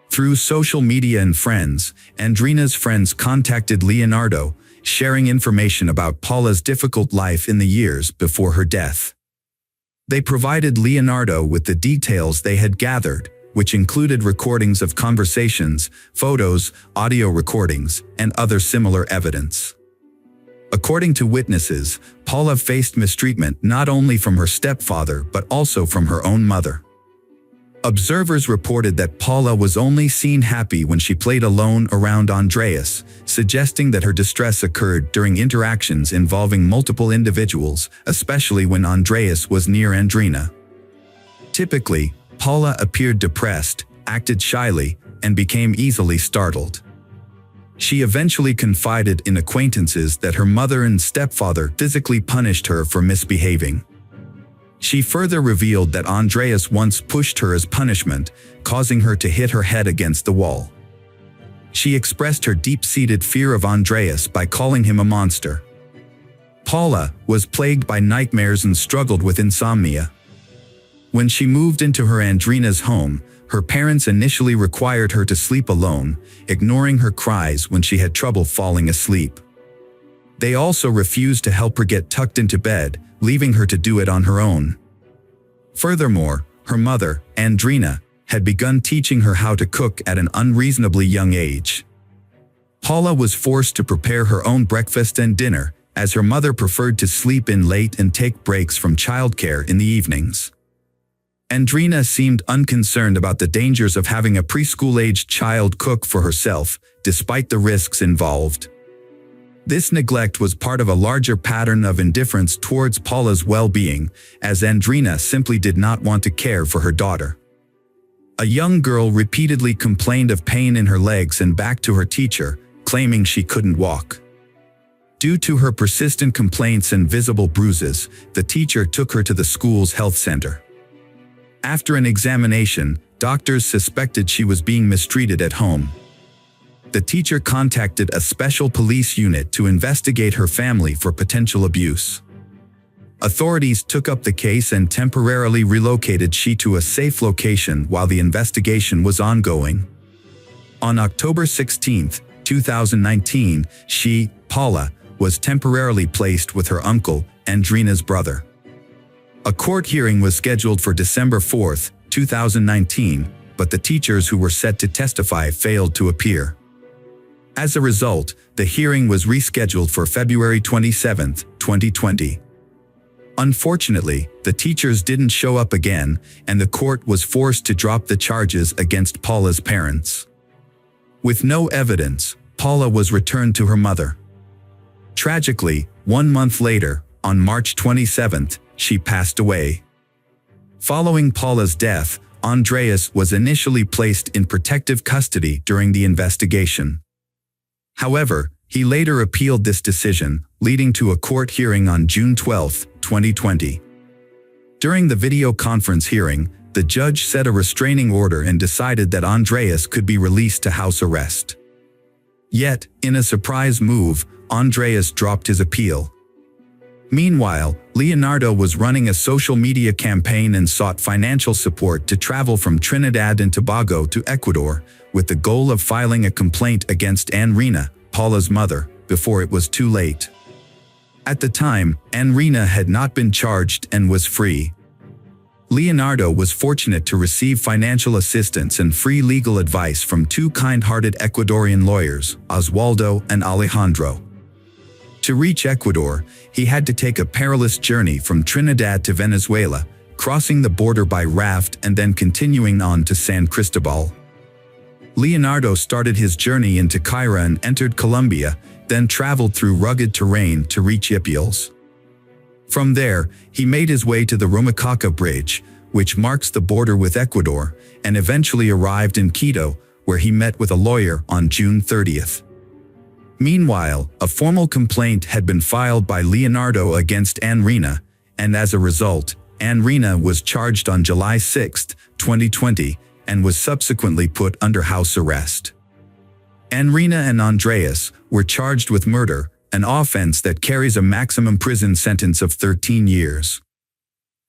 Through social media and friends, Andrina's friends contacted Leonardo, sharing information about Paula's difficult life in the years before her death. They provided Leonardo with the details they had gathered, which included recordings of conversations, photos, audio recordings, and other similar evidence. According to witnesses, Paula faced mistreatment not only from her stepfather but also from her own mother. Observers reported that Paula was only seen happy when she played alone around Andreas, suggesting that her distress occurred during interactions involving multiple individuals, especially when Andreas was near Andrina. Typically, Paula appeared depressed, acted shyly, and became easily startled. She eventually confided in acquaintances that her mother and stepfather physically punished her for misbehaving. She further revealed that Andreas once pushed her as punishment, causing her to hit her head against the wall. She expressed her deep-seated fear of Andreas by calling him a monster. Paula was plagued by nightmares and struggled with insomnia. When she moved into her Andrina's home, Her parents initially required her to sleep alone, ignoring her cries when she had trouble falling asleep. They also refused to help her get tucked into bed, leaving her to do it on her own. Furthermore, her mother, Andrina, had begun teaching her how to cook at an unreasonably young age. Paula was forced to prepare her own breakfast and dinner, as her mother preferred to sleep in late and take breaks from childcare in the evenings. Andrina seemed unconcerned about the dangers of having a preschool-aged child cook for herself, despite the risks involved. This neglect was part of a larger pattern of indifference towards Paula's well-being, as Andrina simply did not want to care for her daughter. A young girl repeatedly complained of pain in her legs and back to her teacher, claiming she couldn't walk. Due to her persistent complaints and visible bruises, the teacher took her to the school's health center. After an examination, doctors suspected she was being mistreated at home. The teacher contacted a special police unit to investigate her family for potential abuse. Authorities took up the case and temporarily relocated she to a safe location while the investigation was ongoing. On October 16, 2019, she, Paula, was temporarily placed with her uncle, Andrina's brother. A court hearing was scheduled for December 4, 2019, but the teachers who were set to testify failed to appear. As a result, the hearing was rescheduled for February 27, 2020. Unfortunately, the teachers didn't show up again, and the court was forced to drop the charges against Paula's parents. With no evidence, Paula was returned to her mother. Tragically, 1 month later, on March 27, she passed away. Following Paula's death, Andreas was initially placed in protective custody during the investigation. However, he later appealed this decision, leading to a court hearing on June 12, 2020. During the video conference hearing, the judge set a restraining order and decided that Andreas could be released to house arrest. Yet, in a surprise move, Andreas dropped his appeal. Meanwhile, Leonardo was running a social media campaign and sought financial support to travel from Trinidad and Tobago to Ecuador, with the goal of filing a complaint against Andrina, Paula's mother, before it was too late. At the time, Andrina had not been charged and was free. Leonardo was fortunate to receive financial assistance and free legal advice from two kind-hearted Ecuadorian lawyers, Oswaldo and Alejandro. To reach Ecuador, he had to take a perilous journey from Trinidad to Venezuela, crossing the border by raft and then continuing on to San Cristobal. Leonardo started his journey into Caira and entered Colombia, then traveled through rugged terrain to reach Ipiales. From there, he made his way to the Rumichaca Bridge, which marks the border with Ecuador, and eventually arrived in Quito, where he met with a lawyer on June 30th. Meanwhile, a formal complaint had been filed by Leonardo against Andrina, and as a result, Andrina was charged on July 6, 2020, and was subsequently put under house arrest. Andrina and Andreas were charged with murder, an offense that carries a maximum prison sentence of 13 years.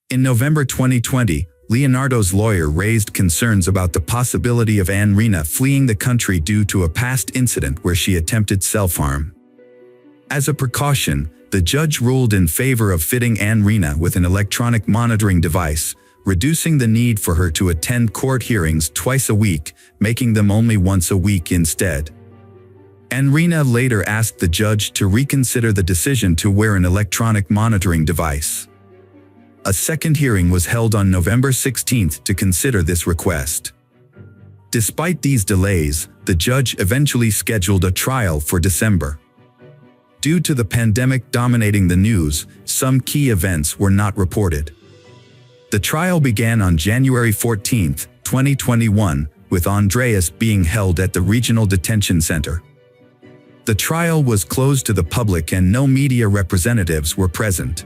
In November 2020, Leonardo's lawyer raised concerns about the possibility of Andrina fleeing the country due to a past incident where she attempted self-harm. As a precaution, the judge ruled in favor of fitting Andrina with an electronic monitoring device, reducing the need for her to attend court hearings twice a week, making them only once a week instead. Andrina later asked the judge to reconsider the decision to wear an electronic monitoring device. A second hearing was held on November 16 to consider this request. Despite these delays, the judge eventually scheduled a trial for December. Due to the pandemic dominating the news, some key events were not reported. The trial began on January 14, 2021, with Andreas being held at the Regional Detention Center. The trial was closed to the public and no media representatives were present.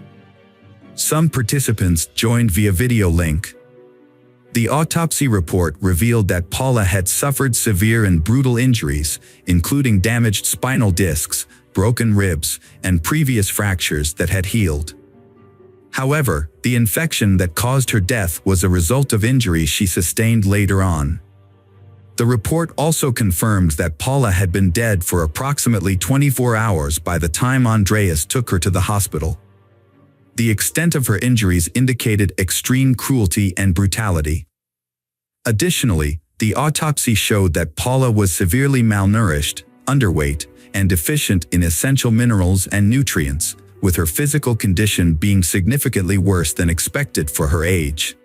Some participants joined via video link. The autopsy report revealed that Paula had suffered severe and brutal injuries, including damaged spinal discs, broken ribs, and previous fractures that had healed. However, the infection that caused her death was a result of injuries she sustained later on. The report also confirmed that Paula had been dead for approximately 24 hours by the time Andreas took her to the hospital. The extent of her injuries indicated extreme cruelty and brutality. Additionally, the autopsy showed that Paula was severely malnourished, underweight, and deficient in essential minerals and nutrients, with her physical condition being significantly worse than expected for her age.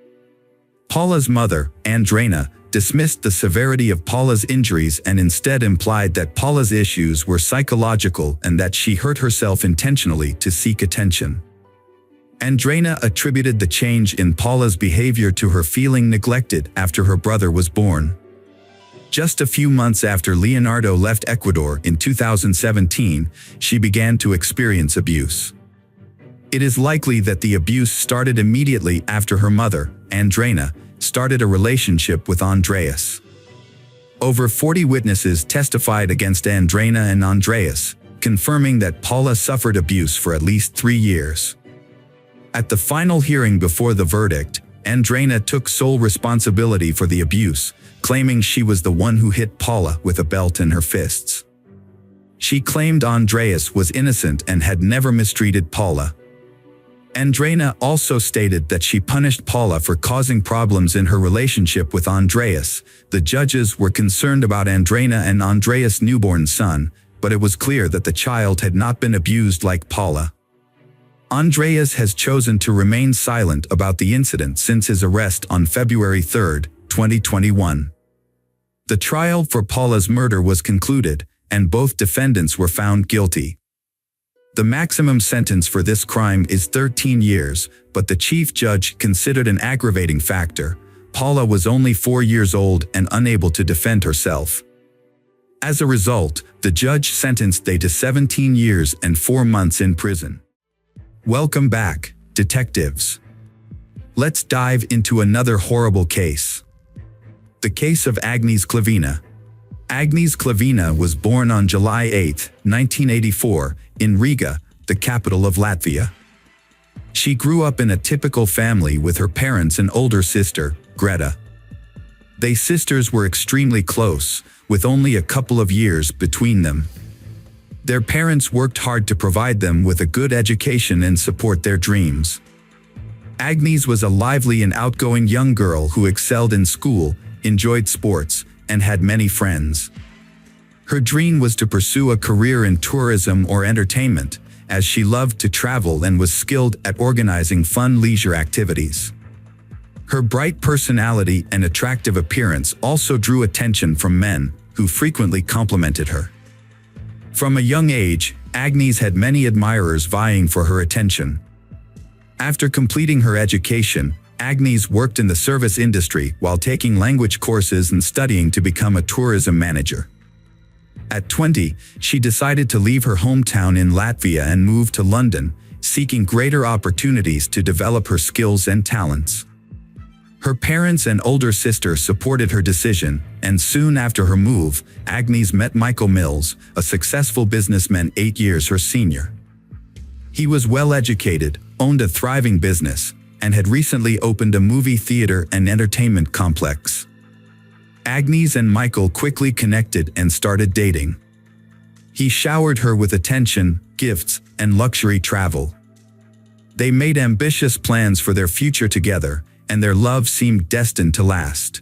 Paula's mother, Andreina, dismissed the severity of Paula's injuries and instead implied that Paula's issues were psychological and that she hurt herself intentionally to seek attention. Andreina attributed the change in Paula's behavior to her feeling neglected after her brother was born. Just a few months after Leonardo left Ecuador in 2017, she began to experience abuse. It is likely that the abuse started immediately after her mother, Andreina, started a relationship with Andreas. Over 40 witnesses testified against Andreina and Andreas, confirming that Paula suffered abuse for at least 3 years. At the final hearing before the verdict, Andreina took sole responsibility for the abuse, claiming she was the one who hit Paula with a belt in her fists. She claimed Andreas was innocent and had never mistreated Paula. Andreina also stated that she punished Paula for causing problems in her relationship with Andreas. The judges were concerned about Andreina and Andreas' newborn son, but it was clear that the child had not been abused like Paula. Andreas has chosen to remain silent about the incident since his arrest on February 3, 2021. The trial for Paula's murder was concluded, and both defendants were found guilty. The maximum sentence for this crime is 13 years, but the chief judge considered an aggravating factor. Paula was only 4 years old and unable to defend herself. As a result, the judge sentenced they to 17 years and 4 months in prison. Welcome back, detectives. Let's dive into another horrible case. The case of Agnės Klavina. Agnės Klavina was born on July 8, 1984, in Riga, the capital of Latvia. She grew up in a typical family with her parents and older sister, Greta. They sisters were extremely close, with only a couple of years between them. Their parents worked hard to provide them with a good education and support their dreams. Agnės was a lively and outgoing young girl who excelled in school, enjoyed sports, and had many friends. Her dream was to pursue a career in tourism or entertainment, as she loved to travel and was skilled at organizing fun leisure activities. Her bright personality and attractive appearance also drew attention from men, who frequently complimented her. From a young age, Agnės had many admirers vying for her attention. After completing her education, Agnės worked in the service industry while taking language courses and studying to become a tourism manager. At 20, she decided to leave her hometown in Latvia and move to London, seeking greater opportunities to develop her skills and talents. Her parents and older sister supported her decision, and soon after her move, Agnės met Michael Mills, a successful businessman 8 years her senior. He was well educated, owned a thriving business, and had recently opened a movie theater and entertainment complex. Agnės and Michael quickly connected and started dating. He showered her with attention, gifts, and luxury travel. They made ambitious plans for their future together, and their love seemed destined to last.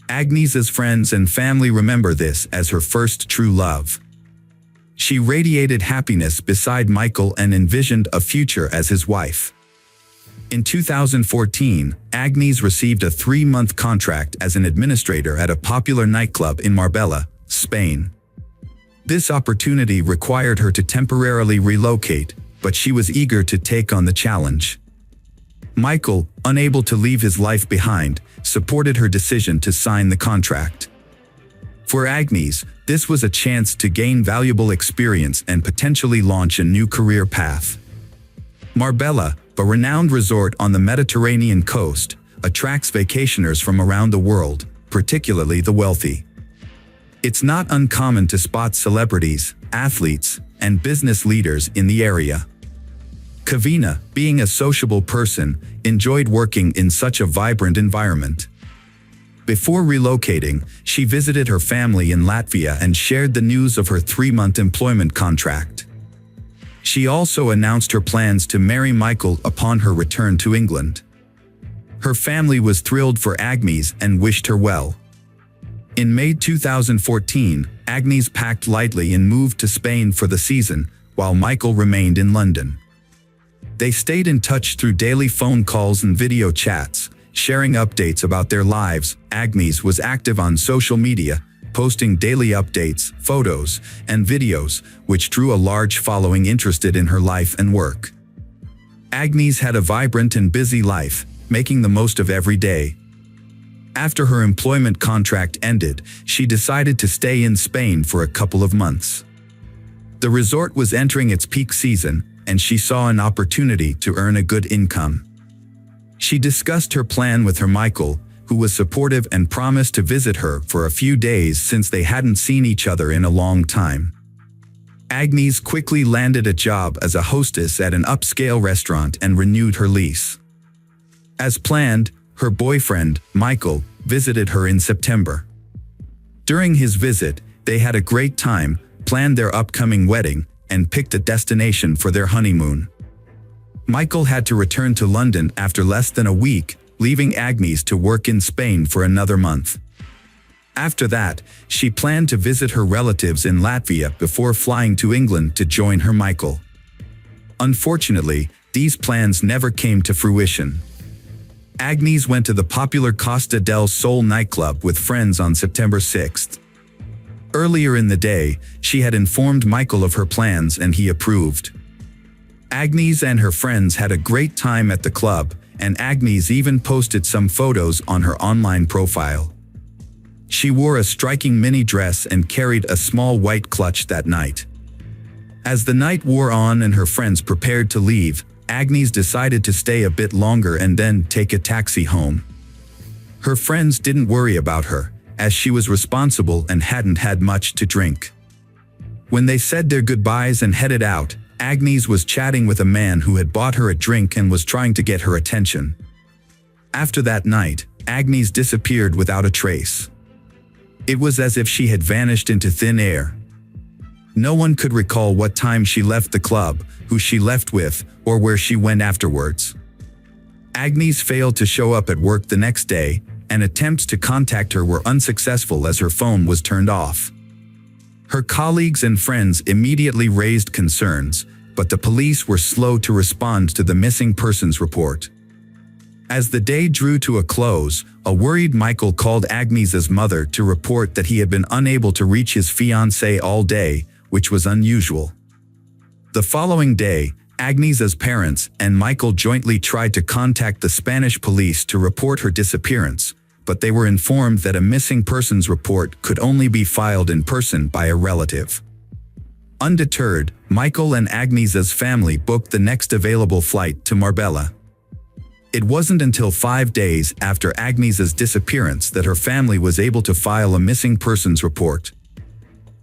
Agnés's friends and family remember this as her first true love. She radiated happiness beside Michael and envisioned a future as his wife. In 2014, Agnès received a 3-month contract as an administrator at a popular nightclub in Marbella, Spain. This opportunity required her to temporarily relocate, but she was eager to take on the challenge. Michael, unable to leave his life behind, supported her decision to sign the contract. For Agnès, this was a chance to gain valuable experience and potentially launch a new career path. Marbella, a renowned resort on the Mediterranean coast, attracts vacationers from around the world, particularly the wealthy. It's not uncommon to spot celebrities, athletes, and business leaders in the area. Kavina, being a sociable person, enjoyed working in such a vibrant environment. Before relocating, she visited her family in Latvia and shared the news of her 3-month employment contract. She also announced her plans to marry Michael upon her return to England. Her family was thrilled for Agnes and wished her well. In May 2014, Agnes packed lightly and moved to Spain for the season, while Michael remained in London. They stayed in touch through daily phone calls and video chats, sharing updates about their lives. Agnes was active on social media, posting daily updates, photos, and videos, which drew a large following interested in her life and work. Agnes had a vibrant and busy life, making the most of every day. After her employment contract ended, she decided to stay in Spain for a couple of months. The resort was entering its peak season, and she saw an opportunity to earn a good income. She discussed her plan with her Michael, who was supportive and promised to visit her for a few days since they hadn't seen each other in a long time. Agnes quickly landed a job as a hostess at an upscale restaurant and renewed her lease. As planned, her boyfriend, Michael, visited her in September. During his visit, they had a great time, planned their upcoming wedding, and picked a destination for their honeymoon. Michael had to return to London after less than a week, leaving Agnes to work in Spain for another month. After that, she planned to visit her relatives in Latvia before flying to England to join her Michael. Unfortunately, these plans never came to fruition. Agnes went to the popular Costa del Sol nightclub with friends on September 6th. Earlier in the day, she had informed Michael of her plans and he approved. Agnes and her friends had a great time at the club, and Agnes even posted some photos on her online profile. She wore a striking mini dress and carried a small white clutch that night. As the night wore on and her friends prepared to leave, Agnes decided to stay a bit longer and then take a taxi home. Her friends didn't worry about her, as she was responsible and hadn't had much to drink. When they said their goodbyes and headed out, Agnes was chatting with a man who had bought her a drink and was trying to get her attention. After that night, Agnes disappeared without a trace. It was as if she had vanished into thin air. No one could recall what time she left the club, who she left with, or where she went afterwards. Agnes failed to show up at work the next day, and attempts to contact her were unsuccessful as her phone was turned off. Her colleagues and friends immediately raised concerns, but the police were slow to respond to the missing persons report. As the day drew to a close, a worried Michael called Agnes's mother to report that he had been unable to reach his fiancée all day, which was unusual. The following day, Agnes's parents and Michael jointly tried to contact the Spanish police to report her disappearance, but they were informed that a missing persons report could only be filed in person by a relative. Undeterred, Michael and Agnes's family booked the next available flight to Marbella. It wasn't until 5 days after Agnes's disappearance that her family was able to file a missing persons report.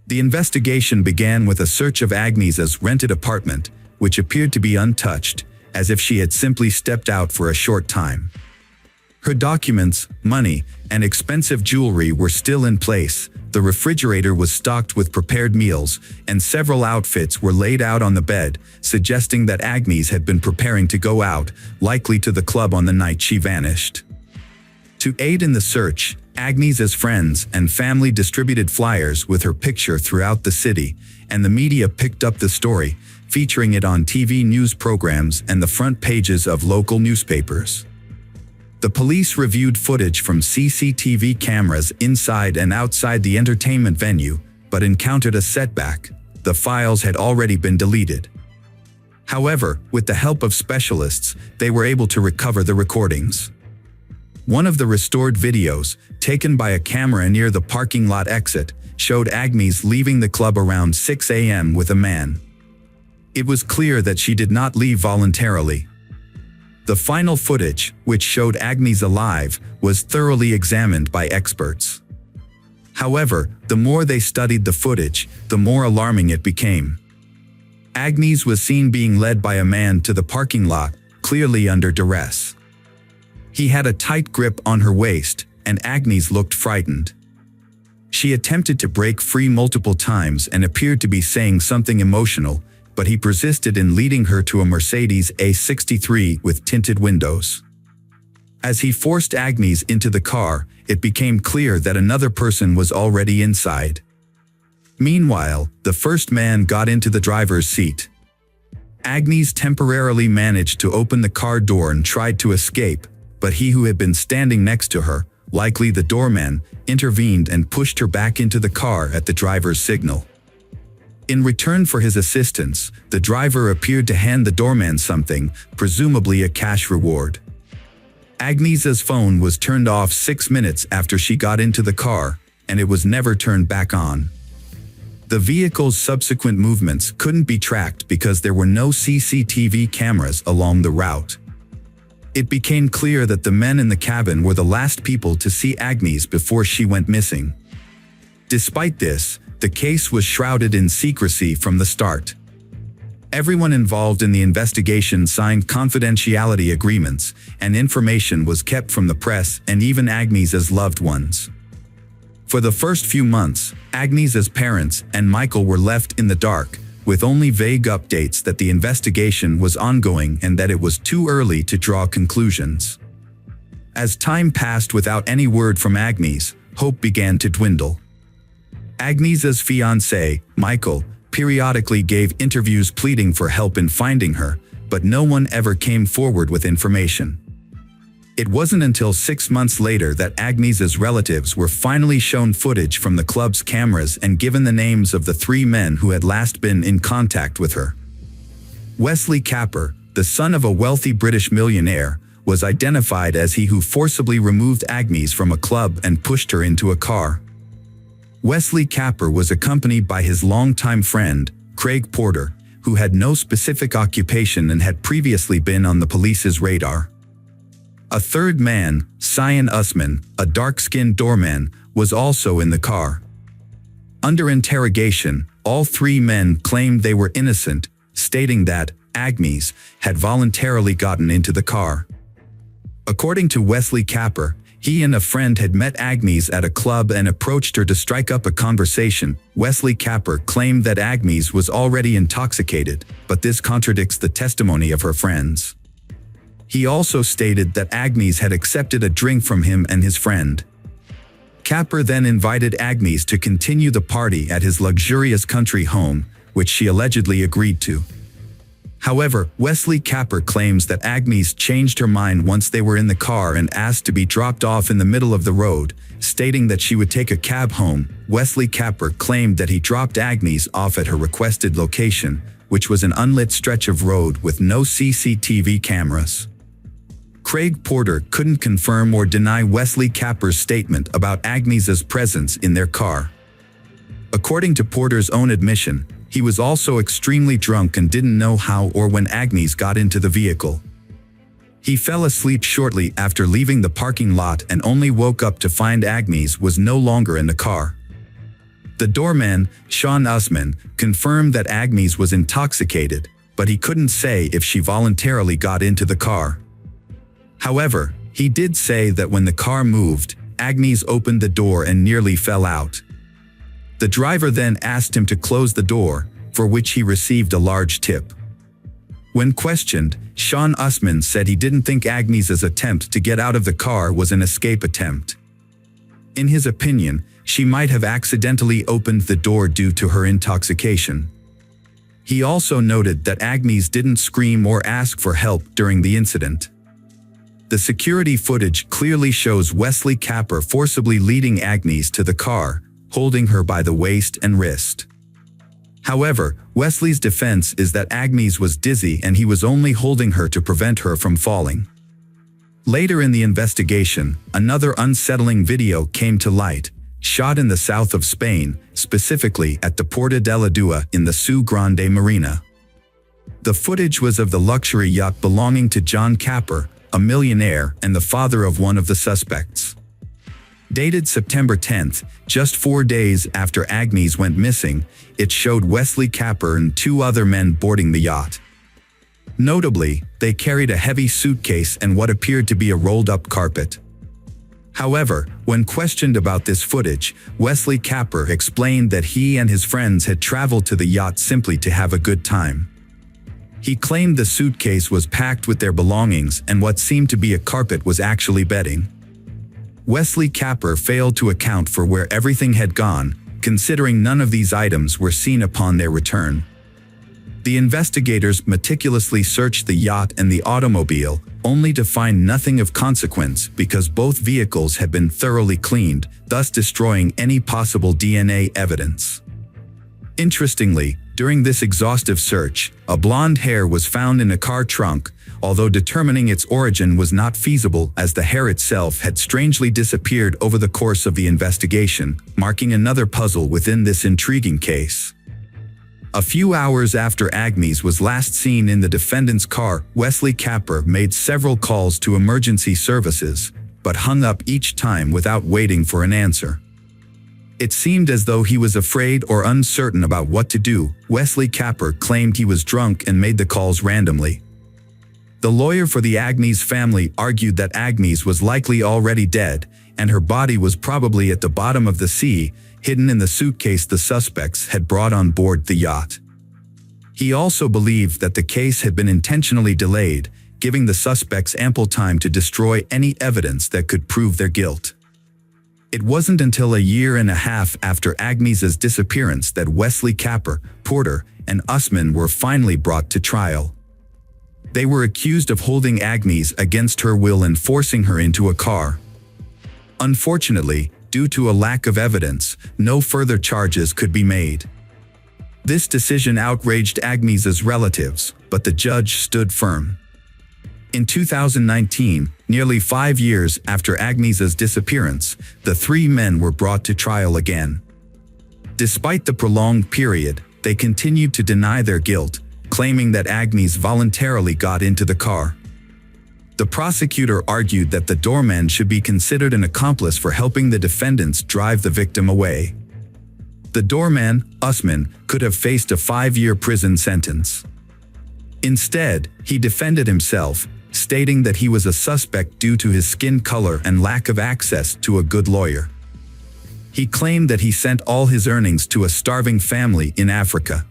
The investigation began with a search of Agnes's rented apartment, which appeared to be untouched, as if she had simply stepped out for a short time. Her documents, money, and expensive jewelry were still in place, the refrigerator was stocked with prepared meals, and several outfits were laid out on the bed, suggesting that Agnes had been preparing to go out, likely to the club on the night she vanished. To aid in the search, Agnes's friends and family distributed flyers with her picture throughout the city, and the media picked up the story, featuring it on TV news programs and the front pages of local newspapers. The police reviewed footage from CCTV cameras inside and outside the entertainment venue, but encountered a setback. The files had already been deleted. However, with the help of specialists, they were able to recover the recordings. One of the restored videos, taken by a camera near the parking lot exit, showed Agnes leaving the club around 6 a.m. with a man. It was clear that she did not leave voluntarily. The final footage, which showed Agnes alive, was thoroughly examined by experts. However, the more they studied the footage, the more alarming it became. Agnes was seen being led by a man to the parking lot, clearly under duress. He had a tight grip on her waist, and Agnes looked frightened. She attempted to break free multiple times and appeared to be saying something emotional, but he persisted in leading her to a Mercedes A63 with tinted windows. As he forced Agnes into the car, it became clear that another person was already inside. Meanwhile, the first man got into the driver's seat. Agnes temporarily managed to open the car door and tried to escape, but he who had been standing next to her, likely the doorman, intervened and pushed her back into the car at the driver's signal. In return for his assistance, the driver appeared to hand the doorman something, presumably a cash reward. Agnes's phone was turned off 6 minutes after she got into the car, and it was never turned back on. The vehicle's subsequent movements couldn't be tracked because there were no CCTV cameras along the route. It became clear that the men in the cabin were the last people to see Agnes before she went missing. Despite this, the case was shrouded in secrecy from the start. Everyone involved in the investigation signed confidentiality agreements, and information was kept from the press and even Agnes's loved ones. For the first few months, Agnes's parents and Michael were left in the dark, with only vague updates that the investigation was ongoing and that it was too early to draw conclusions. As time passed without any word from Agnes, hope began to dwindle. Agnes's fiancé, Michael, periodically gave interviews pleading for help in finding her, but no one ever came forward with information. It wasn't until 6 months later that Agnes's relatives were finally shown footage from the club's cameras and given the names of the 3 men who had last been in contact with her. Wesley Capper, the son of a wealthy British millionaire, was identified as he who forcibly removed Agnes from a club and pushed her into a car. Wesley Capper was accompanied by his longtime friend, Craig Porter, who had no specific occupation and had previously been on the police's radar. A third man, Cyan Usman, a dark-skinned doorman, was also in the car. Under interrogation, all 3 men claimed they were innocent, stating that Agnes had voluntarily gotten into the car. According to Wesley Capper, he and a friend had met Agnes at a club and approached her to strike up a conversation. Wesley Capper claimed that Agnes was already intoxicated, but this contradicts the testimony of her friends. He also stated that Agnes had accepted a drink from him and his friend. Capper then invited Agnes to continue the party at his luxurious country home, which she allegedly agreed to. However, Wesley Capper claims that Agnes changed her mind once they were in the car and asked to be dropped off in the middle of the road, stating that she would take a cab home. Wesley Capper claimed that he dropped Agnes off at her requested location, which was an unlit stretch of road with no CCTV cameras. Craig Porter couldn't confirm or deny Wesley Capper's statement about Agnes's presence in their car. According to Porter's own admission, he was also extremely drunk and didn't know how or when Agnes got into the vehicle. He fell asleep shortly after leaving the parking lot and only woke up to find Agnes was no longer in the car. The doorman, Cyan Usman, confirmed that Agnes was intoxicated, but he couldn't say if she voluntarily got into the car. However, he did say that when the car moved, Agnes opened the door and nearly fell out. The driver then asked him to close the door, for which he received a large tip. When questioned, Cyan Usman said he didn't think Agnes's attempt to get out of the car was an escape attempt. In his opinion, she might have accidentally opened the door due to her intoxication. He also noted that Agnes didn't scream or ask for help during the incident. The security footage clearly shows Wesley Capper forcibly leading Agnes to the car, holding her by the waist and wrist. However, Wesley's defense is that Agnes was dizzy and he was only holding her to prevent her from falling. Later in the investigation, another unsettling video came to light, shot in the south of Spain, specifically at the Puerta de la Dua in the Su Grande Marina. The footage was of the luxury yacht belonging to John Capper, a millionaire and the father of one of the suspects. Dated September 10th, just 4 days after Agnes went missing, it showed Wesley Capper and 2 other men boarding the yacht. Notably, they carried a heavy suitcase and what appeared to be a rolled-up carpet. However, when questioned about this footage, Wesley Capper explained that he and his friends had traveled to the yacht simply to have a good time. He claimed the suitcase was packed with their belongings and what seemed to be a carpet was actually bedding. Wesley Capper failed to account for where everything had gone, considering none of these items were seen upon their return. The investigators meticulously searched the yacht and the automobile, only to find nothing of consequence because both vehicles had been thoroughly cleaned, thus destroying any possible DNA evidence. Interestingly, during this exhaustive search, a blonde hair was found in a car trunk, although determining its origin was not feasible as the hair itself had strangely disappeared over the course of the investigation, marking another puzzle within this intriguing case. A few hours after Agnes was last seen in the defendant's car, Wesley Capper made several calls to emergency services, but hung up each time without waiting for an answer. It seemed as though he was afraid or uncertain about what to do. Wesley Capper claimed he was drunk and made the calls randomly. The lawyer for the Agnes family argued that Agnes was likely already dead, and her body was probably at the bottom of the sea, hidden in the suitcase the suspects had brought on board the yacht. He also believed that the case had been intentionally delayed, giving the suspects ample time to destroy any evidence that could prove their guilt. It wasn't until a year and a half after Agnes's disappearance that Wesley Capper, Porter, and Usman were finally brought to trial. They were accused of holding Agnes against her will and forcing her into a car. Unfortunately, due to a lack of evidence, no further charges could be made. This decision outraged Agnes's relatives, but the judge stood firm. In 2019, nearly 5 years after Agnes's disappearance, the 3 men were brought to trial again. Despite the prolonged period, they continued to deny their guilt, claiming that Agnes voluntarily got into the car. The prosecutor argued that the doorman should be considered an accomplice for helping the defendants drive the victim away. The doorman, Usman, could have faced a 5-year prison sentence. Instead, he defended himself, stating that he was a suspect due to his skin color and lack of access to a good lawyer. He claimed that he sent all his earnings to a starving family in Africa.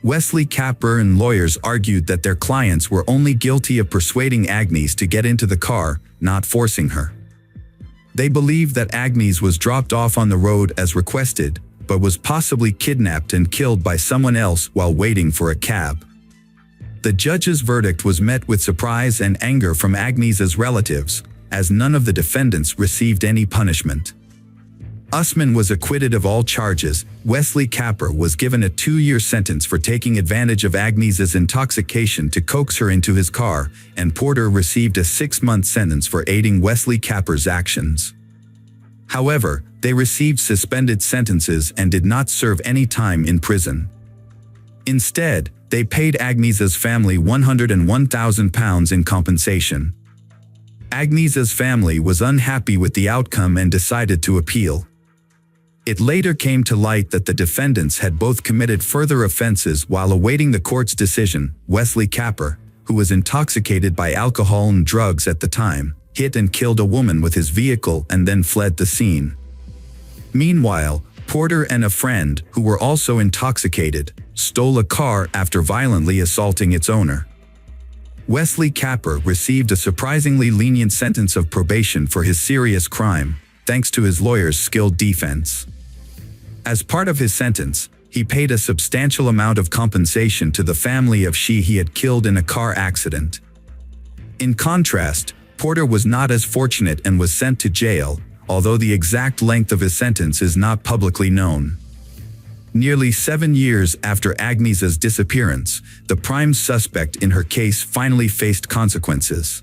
Wesley Capper and lawyers argued that their clients were only guilty of persuading Agnes to get into the car, not forcing her. They believed that Agnes was dropped off on the road as requested, but was possibly kidnapped and killed by someone else while waiting for a cab. The judge's verdict was met with surprise and anger from Agnes's relatives, as none of the defendants received any punishment. Usman was acquitted of all charges. Wesley Capper was given a 2-year sentence for taking advantage of Agnes's intoxication to coax her into his car, and Porter received a 6-month sentence for aiding Wesley Capper's actions. However, they received suspended sentences and did not serve any time in prison. Instead, they paid Agnes's family £101,000 in compensation. Agnes's family was unhappy with the outcome and decided to appeal. It later came to light that the defendants had both committed further offenses while awaiting the court's decision. Wesley Capper, who was intoxicated by alcohol and drugs at the time, hit and killed a woman with his vehicle and then fled the scene. Meanwhile, Porter and a friend, who were also intoxicated, stole a car after violently assaulting its owner. Wesley Capper received a surprisingly lenient sentence of probation for his serious crime, thanks to his lawyer's skilled defense. As part of his sentence, he paid a substantial amount of compensation to the family of she he had killed in a car accident. In contrast, Porter was not as fortunate and was sent to jail, although the exact length of his sentence is not publicly known. Nearly 7 years after Agnes's disappearance, the prime suspect in her case finally faced consequences.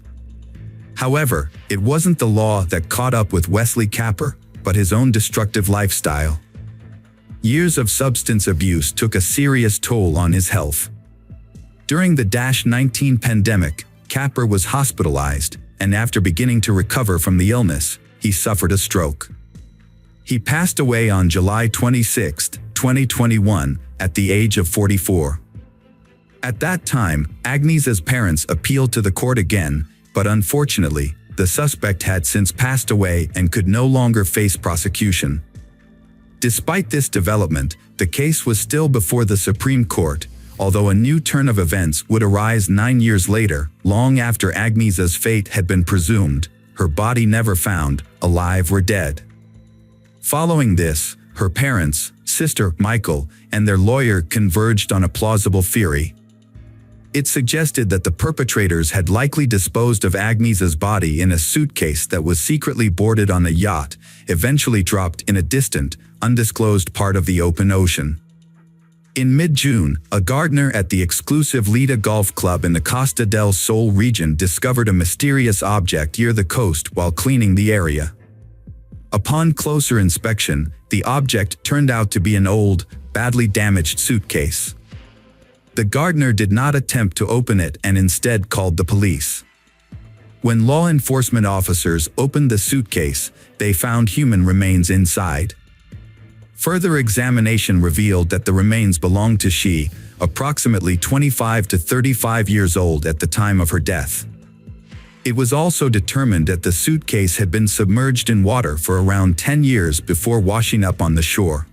However, it wasn't the law that caught up with Wesley Capper, but his own destructive lifestyle. Years of substance abuse took a serious toll on his health. During the -19 pandemic, Capper was hospitalized, and after beginning to recover from the illness, he suffered a stroke. He passed away on July 26, 2021, at the age of 44. At that time, Agnieszka's parents appealed to the court again, but unfortunately, the suspect had since passed away and could no longer face prosecution. Despite this development, the case was still before the Supreme Court, although a new turn of events would arise 9 years later, long after Agnieszka's fate had been presumed, her body never found, alive or dead. Following this, her parents, sister Michael, and their lawyer converged on a plausible theory. It suggested that the perpetrators had likely disposed of Agnieszka's body in a suitcase that was secretly boarded on a yacht, eventually dropped in a distant, undisclosed part of the open ocean. In mid-June, a gardener at the exclusive Lida Golf Club in the Costa del Sol region discovered a mysterious object near the coast while cleaning the area. Upon closer inspection, the object turned out to be an old, badly damaged suitcase. The gardener did not attempt to open it and instead called the police. When law enforcement officers opened the suitcase, they found human remains inside. Further examination revealed that the remains belonged to she, approximately 25 to 35 years old at the time of her death. It was also determined that the suitcase had been submerged in water for around 10 years before washing up on the shore.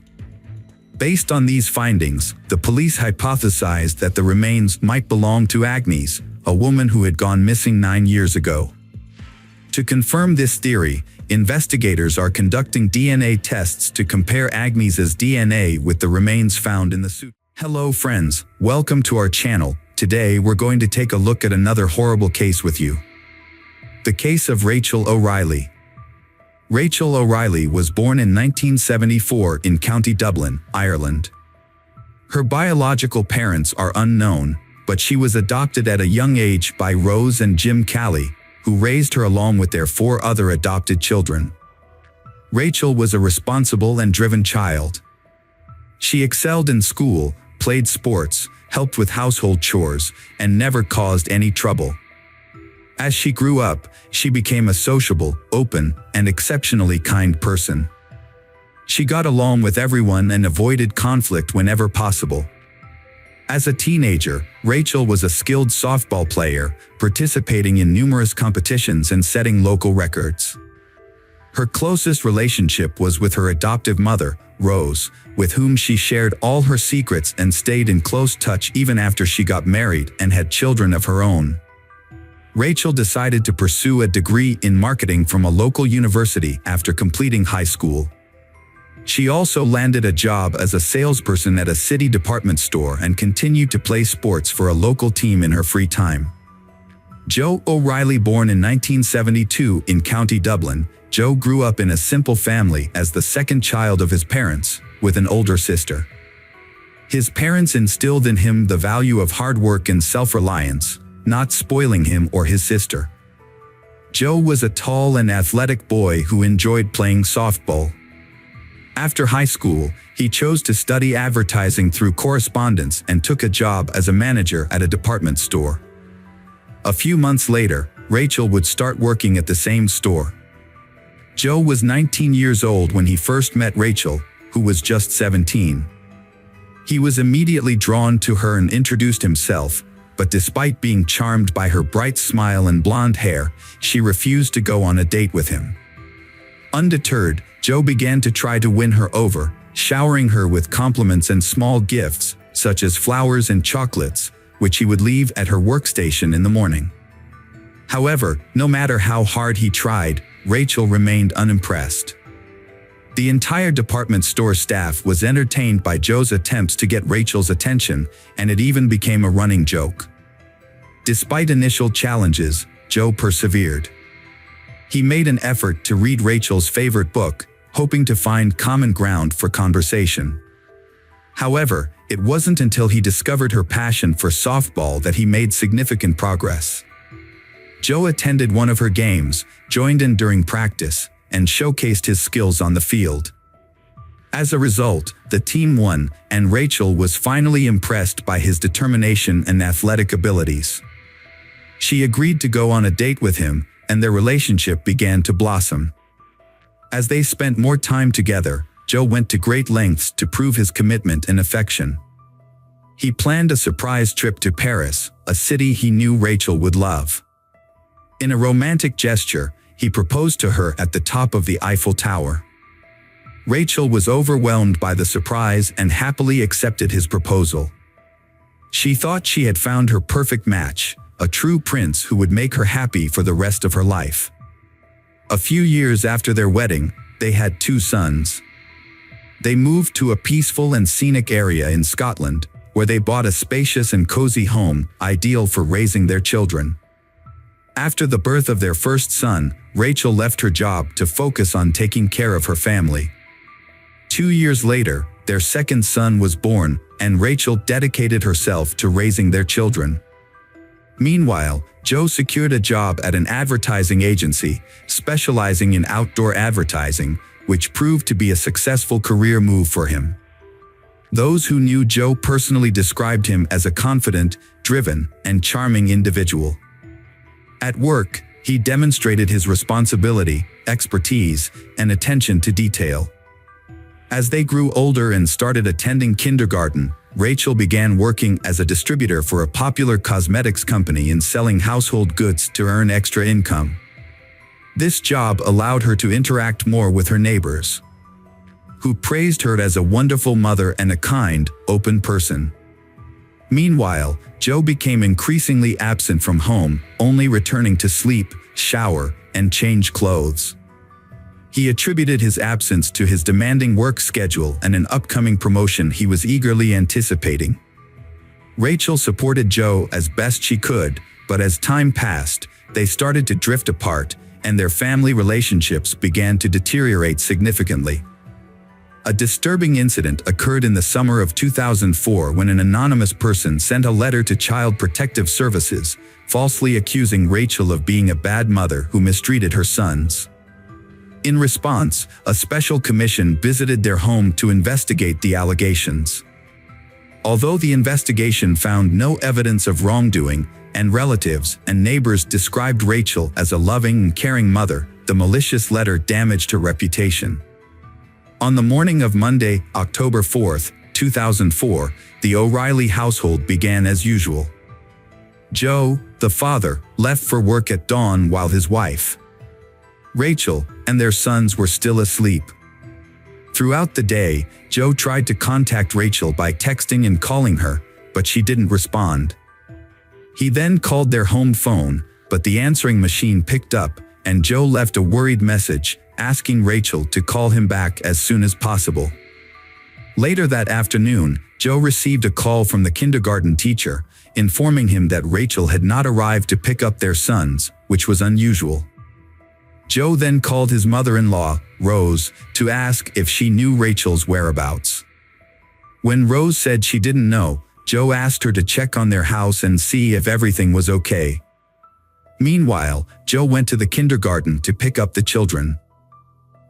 Based on these findings, the police hypothesized that the remains might belong to Agnieszka, a woman who had gone missing 9 years ago. To confirm this theory, investigators are conducting DNA tests to compare Agnieszka's DNA with the remains found in the suit. Hello friends, welcome to our channel. Today we're going to take a look at another horrible case with you. The case of Rachel O'Reilly. Rachel O'Reilly was born in 1974 in County Dublin, Ireland. Her biological parents are unknown, but she was adopted at a young age by Rose and Jim Calley, who raised her along with their 4 other adopted children. Rachel was a responsible and driven child. She excelled in school, played sports, helped with household chores, and never caused any trouble. As she grew up, she became a sociable, open, and exceptionally kind person. She got along with everyone and avoided conflict whenever possible. As a teenager, Rachel was a skilled softball player, participating in numerous competitions and setting local records. Her closest relationship was with her adoptive mother, Rose, with whom she shared all her secrets and stayed in close touch even after she got married and had children of her own. Rachel decided to pursue a degree in marketing from a local university after completing high school. She also landed a job as a salesperson at a city department store and continued to play sports for a local team in her free time. Joe O'Reilly, born in 1972 in County Dublin, Joe grew up in a simple family as the second child of his parents, with an older sister. His parents instilled in him the value of hard work and self-reliance, not spoiling him or his sister. Joe was a tall and athletic boy who enjoyed playing softball. After high school, he chose to study advertising through correspondence and took a job as a manager at a department store. A few months later, Rachel would start working at the same store. Joe was 19 years old when he first met Rachel, who was just 17. He was immediately drawn to her and introduced himself, but despite being charmed by her bright smile and blonde hair, she refused to go on a date with him. Undeterred, Joe began to try to win her over, showering her with compliments and small gifts, such as flowers and chocolates, which he would leave at her workstation in the morning. However, no matter how hard he tried, Rachel remained unimpressed. The entire department store staff was entertained by Joe's attempts to get Rachel's attention, and it even became a running joke. Despite initial challenges, Joe persevered. He made an effort to read Rachel's favorite book, hoping to find common ground for conversation. However, it wasn't until he discovered her passion for softball that he made significant progress. Joe attended one of her games, joined in during practice, and showcased his skills on the field. As a result, the team won, and Rachel was finally impressed by his determination and athletic abilities. She agreed to go on a date with him, and their relationship began to blossom. As they spent more time together, Joe went to great lengths to prove his commitment and affection. He planned a surprise trip to Paris, a city he knew Rachel would love. In a romantic gesture, he proposed to her at the top of the Eiffel Tower. Rachel was overwhelmed by the surprise and happily accepted his proposal. She thought she had found her perfect match, a true prince who would make her happy for the rest of her life. A few years after their wedding, they had 2 sons. They moved to a peaceful and scenic area in Scotland, where they bought a spacious and cozy home, ideal for raising their children. After the birth of their first son, Rachel left her job to focus on taking care of her family. 2 years later, their second son was born, and Rachel dedicated herself to raising their children. Meanwhile, Joe secured a job at an advertising agency, specializing in outdoor advertising, which proved to be a successful career move for him. Those who knew Joe personally described him as a confident, driven, and charming individual. At work, he demonstrated his responsibility, expertise, and attention to detail. As they grew older and started attending kindergarten, Rachel began working as a distributor for a popular cosmetics company and selling household goods to earn extra income. This job allowed her to interact more with her neighbors, who praised her as a wonderful mother and a kind, open person. Meanwhile, Joe became increasingly absent from home, only returning to sleep, shower, and change clothes. He attributed his absence to his demanding work schedule and an upcoming promotion he was eagerly anticipating. Rachel supported Joe as best she could, but as time passed, they started to drift apart, and their family relationships began to deteriorate significantly. A disturbing incident occurred in the summer of 2004 when an anonymous person sent a letter to Child Protective Services, falsely accusing Rachel of being a bad mother who mistreated her sons. In response, a special commission visited their home to investigate the allegations. Although the investigation found no evidence of wrongdoing, and relatives and neighbors described Rachel as a loving and caring mother, the malicious letter damaged her reputation. On the morning of Monday, October 4, 2004, the O'Reilly household began as usual. Joe, the father, left for work at dawn while his wife, Rachel, and their sons were still asleep. Throughout the day, Joe tried to contact Rachel by texting and calling her, but she didn't respond. He then called their home phone, but the answering machine picked up, and Joe left a worried message, asking Rachel to call him back as soon as possible. Later that afternoon, Joe received a call from the kindergarten teacher, informing him that Rachel had not arrived to pick up their sons, which was unusual. Joe then called his mother-in-law, Rose, to ask if she knew Rachel's whereabouts. When Rose said she didn't know, Joe asked her to check on their house and see if everything was okay. Meanwhile, Joe went to the kindergarten to pick up the children.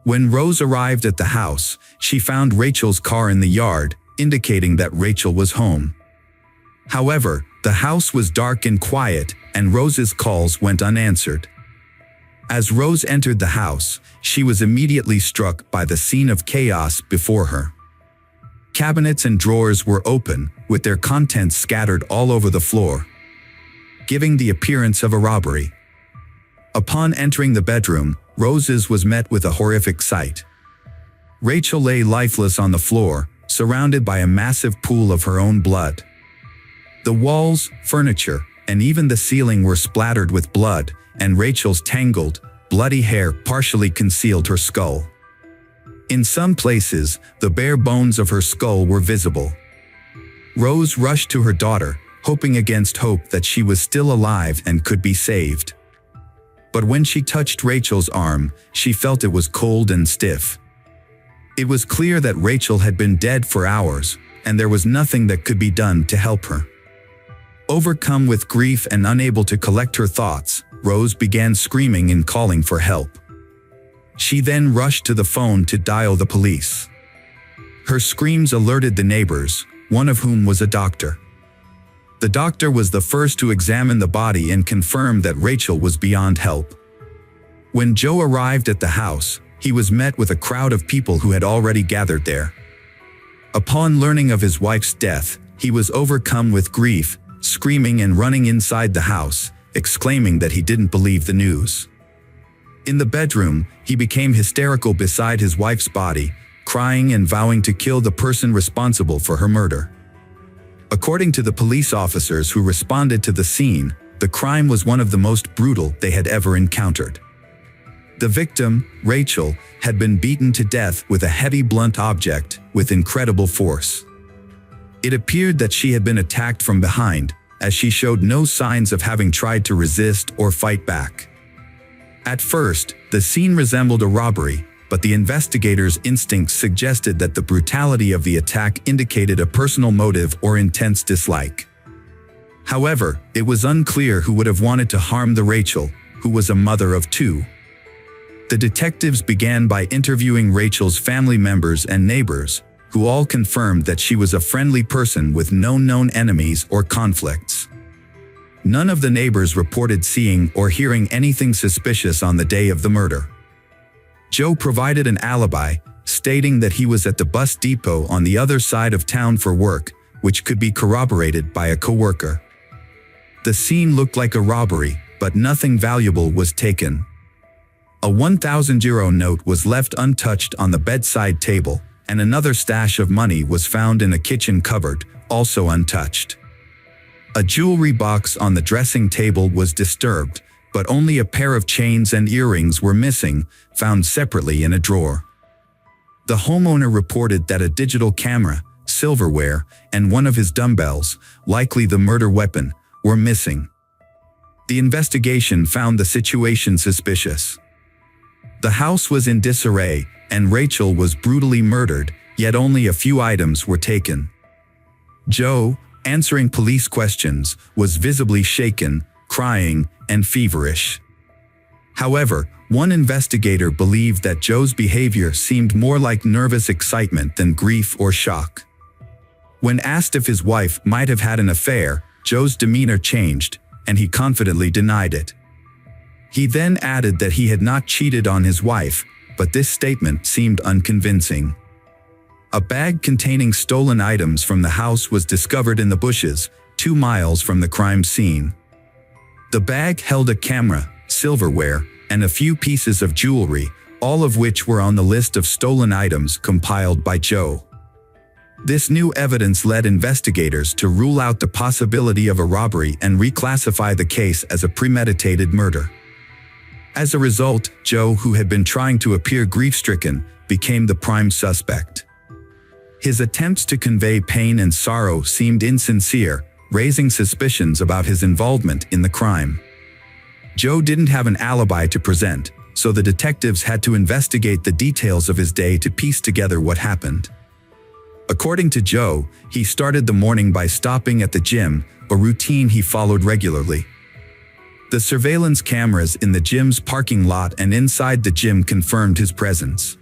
When Rose arrived at the house, she found Rachel's car in the yard, indicating that Rachel was home. However, the house was dark and quiet, and Rose's calls went unanswered. As Rose entered the house, she was immediately struck by the scene of chaos before her. Cabinets and drawers were open, with their contents scattered all over the floor, giving the appearance of a robbery. Upon entering the bedroom, Rose's was met with a horrific sight. Rachel lay lifeless on the floor, surrounded by a massive pool of her own blood. The walls, furniture, and even the ceiling were splattered with blood, and Rachel's tangled, bloody hair partially concealed her skull. In some places, the bare bones of her skull were visible. Rose rushed to her daughter, hoping against hope that she was still alive and could be saved. But when she touched Rachel's arm, she felt it was cold and stiff. It was clear that Rachel had been dead for hours, and there was nothing that could be done to help her. Overcome with grief and unable to collect her thoughts, Rose began screaming and calling for help. She then rushed to the phone to dial the police. Her screams alerted the neighbors, one of whom was a doctor. The doctor was the first to examine the body and confirm that Rachel was beyond help. When Joe arrived at the house, he was met with a crowd of people who had already gathered there. Upon learning of his wife's death, he was overcome with grief, screaming and running inside the house, exclaiming that he didn't believe the news. In the bedroom, he became hysterical beside his wife's body, crying and vowing to kill the person responsible for her murder. According to the police officers who responded to the scene, the crime was one of the most brutal they had ever encountered. The victim, Rachel, had been beaten to death with a heavy blunt object with incredible force. It appeared that she had been attacked from behind, as she showed no signs of having tried to resist or fight back. At first, the scene resembled a robbery, but the investigators' instincts suggested that the brutality of the attack indicated a personal motive or intense dislike. However, it was unclear who would have wanted to harm the Rachel, who was a mother of two. The detectives began by interviewing Rachel's family members and neighbors, who all confirmed that she was a friendly person with no known enemies or conflicts. None of the neighbors reported seeing or hearing anything suspicious on the day of the murder. Joe provided an alibi, stating that he was at the bus depot on the other side of town for work, which could be corroborated by a coworker. The scene looked like a robbery, but nothing valuable was taken. A 1,000 euro note was left untouched on the bedside table, and another stash of money was found in a kitchen cupboard, also untouched. A jewelry box on the dressing table was disturbed, but only a pair of chains and earrings were missing, found separately in a drawer. The homeowner reported that a digital camera, silverware, and one of his dumbbells, likely the murder weapon, were missing. The investigation found the situation suspicious. The house was in disarray, and Rachel was brutally murdered, yet only a few items were taken. Joe, answering police questions, was visibly shaken, crying, and feverish. However, one investigator believed that Joe's behavior seemed more like nervous excitement than grief or shock. When asked if his wife might have had an affair, Joe's demeanor changed, and he confidently denied it. He then added that he had not cheated on his wife, but this statement seemed unconvincing. A bag containing stolen items from the house was discovered in the bushes, 2 miles from the crime scene. The bag held a camera, silverware, and a few pieces of jewelry, all of which were on the list of stolen items compiled by Joe. This new evidence led investigators to rule out the possibility of a robbery and reclassify the case as a premeditated murder. As a result, Joe, who had been trying to appear grief-stricken, became the prime suspect. His attempts to convey pain and sorrow seemed insincere, raising suspicions about his involvement in the crime. Joe didn't have an alibi to present, so the detectives had to investigate the details of his day to piece together what happened. According to Joe, he started the morning by stopping at the gym, a routine he followed regularly. The surveillance cameras in the gym's parking lot and inside the gym confirmed his presence.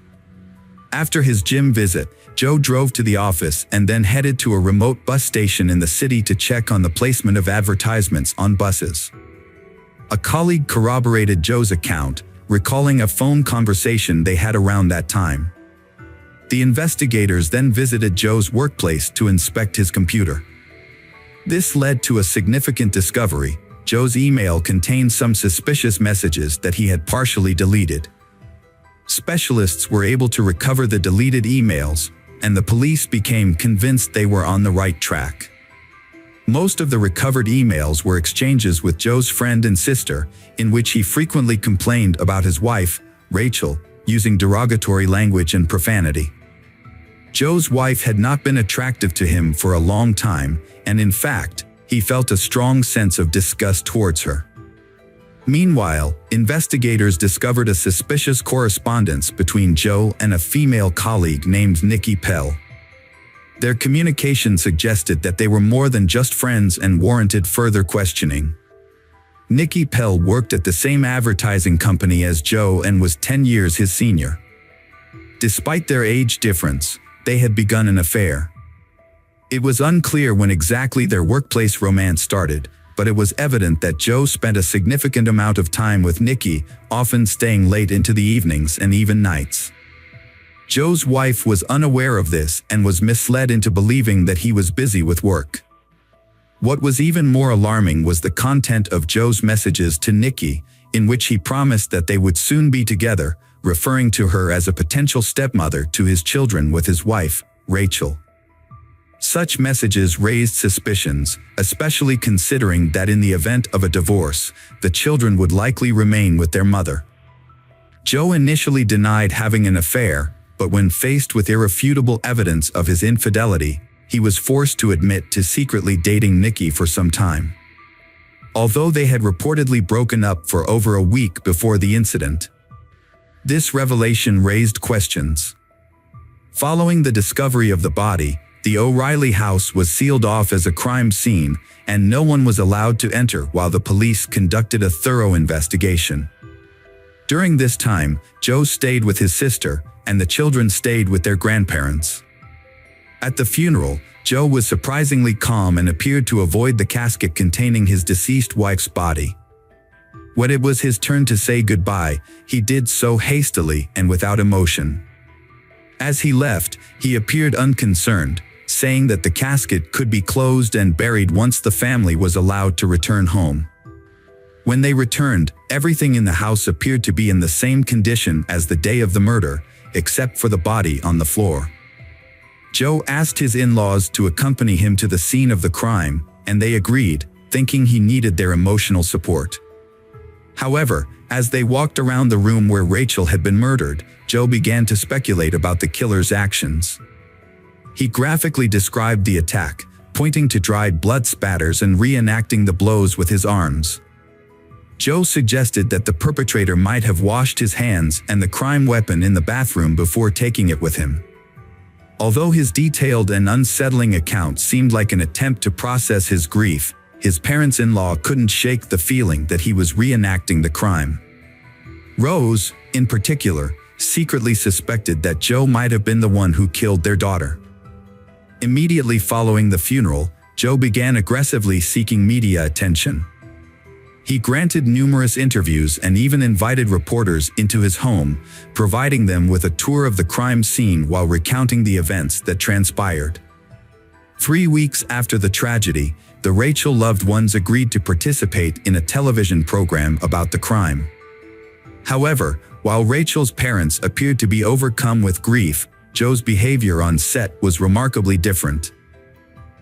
After his gym visit, Joe drove to the office and then headed to a remote bus station in the city to check on the placement of advertisements on buses. A colleague corroborated Joe's account, recalling a phone conversation they had around that time. The investigators then visited Joe's workplace to inspect his computer. This led to a significant discovery. Joe's email contained some suspicious messages that he had partially deleted. Specialists were able to recover the deleted emails, and the police became convinced they were on the right track. Most of the recovered emails were exchanges with Joe's friend and sister, in which he frequently complained about his wife, Rachel, using derogatory language and profanity. Joe's wife had not been attractive to him for a long time, and in fact, he felt a strong sense of disgust towards her. Meanwhile, investigators discovered a suspicious correspondence between Joe and a female colleague named Nikki Pell. Their communication suggested that they were more than just friends and warranted further questioning. Nikki Pell worked at the same advertising company as Joe and was 10 years his senior. Despite their age difference, they had begun an affair. It was unclear when exactly their workplace romance started, but it was evident that Joe spent a significant amount of time with Nikki, often staying late into the evenings and even nights. Joe's wife was unaware of this and was misled into believing that he was busy with work. What was even more alarming was the content of Joe's messages to Nikki, in which he promised that they would soon be together, referring to her as a potential stepmother to his children with his wife, Rachel. Such messages raised suspicions, especially considering that in the event of a divorce, the children would likely remain with their mother. Joe initially denied having an affair, but when faced with irrefutable evidence of his infidelity, he was forced to admit to secretly dating Nikki for some time. Although they had reportedly broken up for over a week before the incident, this revelation raised questions. Following the discovery of the body, the O'Reilly house was sealed off as a crime scene, and no one was allowed to enter while the police conducted a thorough investigation. During this time, Joe stayed with his sister, and the children stayed with their grandparents. At the funeral, Joe was surprisingly calm and appeared to avoid the casket containing his deceased wife's body. When it was his turn to say goodbye, he did so hastily and without emotion. As he left, he appeared unconcerned, saying that the casket could be closed and buried once the family was allowed to return home. When they returned, everything in the house appeared to be in the same condition as the day of the murder, except for the body on the floor. Joe asked his in-laws to accompany him to the scene of the crime, and they agreed, thinking he needed their emotional support. However, as they walked around the room where Rachel had been murdered, Joe began to speculate about the killer's actions. He graphically described the attack, pointing to dried blood spatters and reenacting the blows with his arms. Joe suggested that the perpetrator might have washed his hands and the crime weapon in the bathroom before taking it with him. Although his detailed and unsettling account seemed like an attempt to process his grief, his parents-in-law couldn't shake the feeling that he was reenacting the crime. Rose, in particular, secretly suspected that Joe might have been the one who killed their daughter. Immediately following the funeral, Joe began aggressively seeking media attention. He granted numerous interviews and even invited reporters into his home, providing them with a tour of the crime scene while recounting the events that transpired. 3 weeks after the tragedy, the Rachel loved ones agreed to participate in a television program about the crime. However, while Rachel's parents appeared to be overcome with grief, Joe's behavior on set was remarkably different.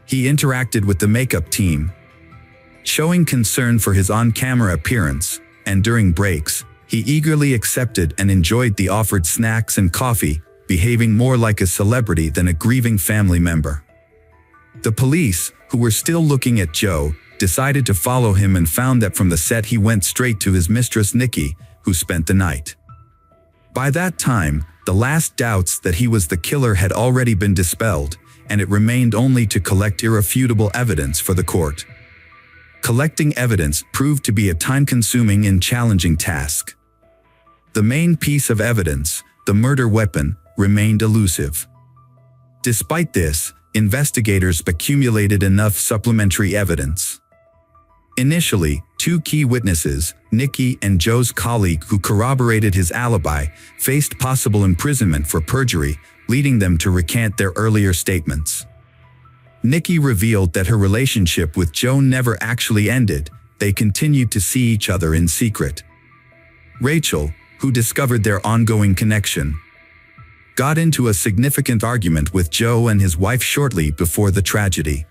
He interacted with the makeup team, showing concern for his on-camera appearance, and during breaks, he eagerly accepted and enjoyed the offered snacks and coffee, behaving more like a celebrity than a grieving family member. The police, who were still looking at Joe, decided to follow him and found that from the set he went straight to his mistress Nikki, who spent the night. By that time, the last doubts that he was the killer had already been dispelled, and it remained only to collect irrefutable evidence for the court. Collecting evidence proved to be a time-consuming and challenging task. The main piece of evidence, the murder weapon, remained elusive. Despite this, investigators accumulated enough supplementary evidence. Initially, 2 key witnesses, Nikki and Joe's colleague who corroborated his alibi, faced possible imprisonment for perjury, leading them to recant their earlier statements. Nikki revealed that her relationship with Joe never actually ended, they continued to see each other in secret. Rachel, who discovered their ongoing connection, got into a significant argument with Joe and his wife shortly before the tragedy.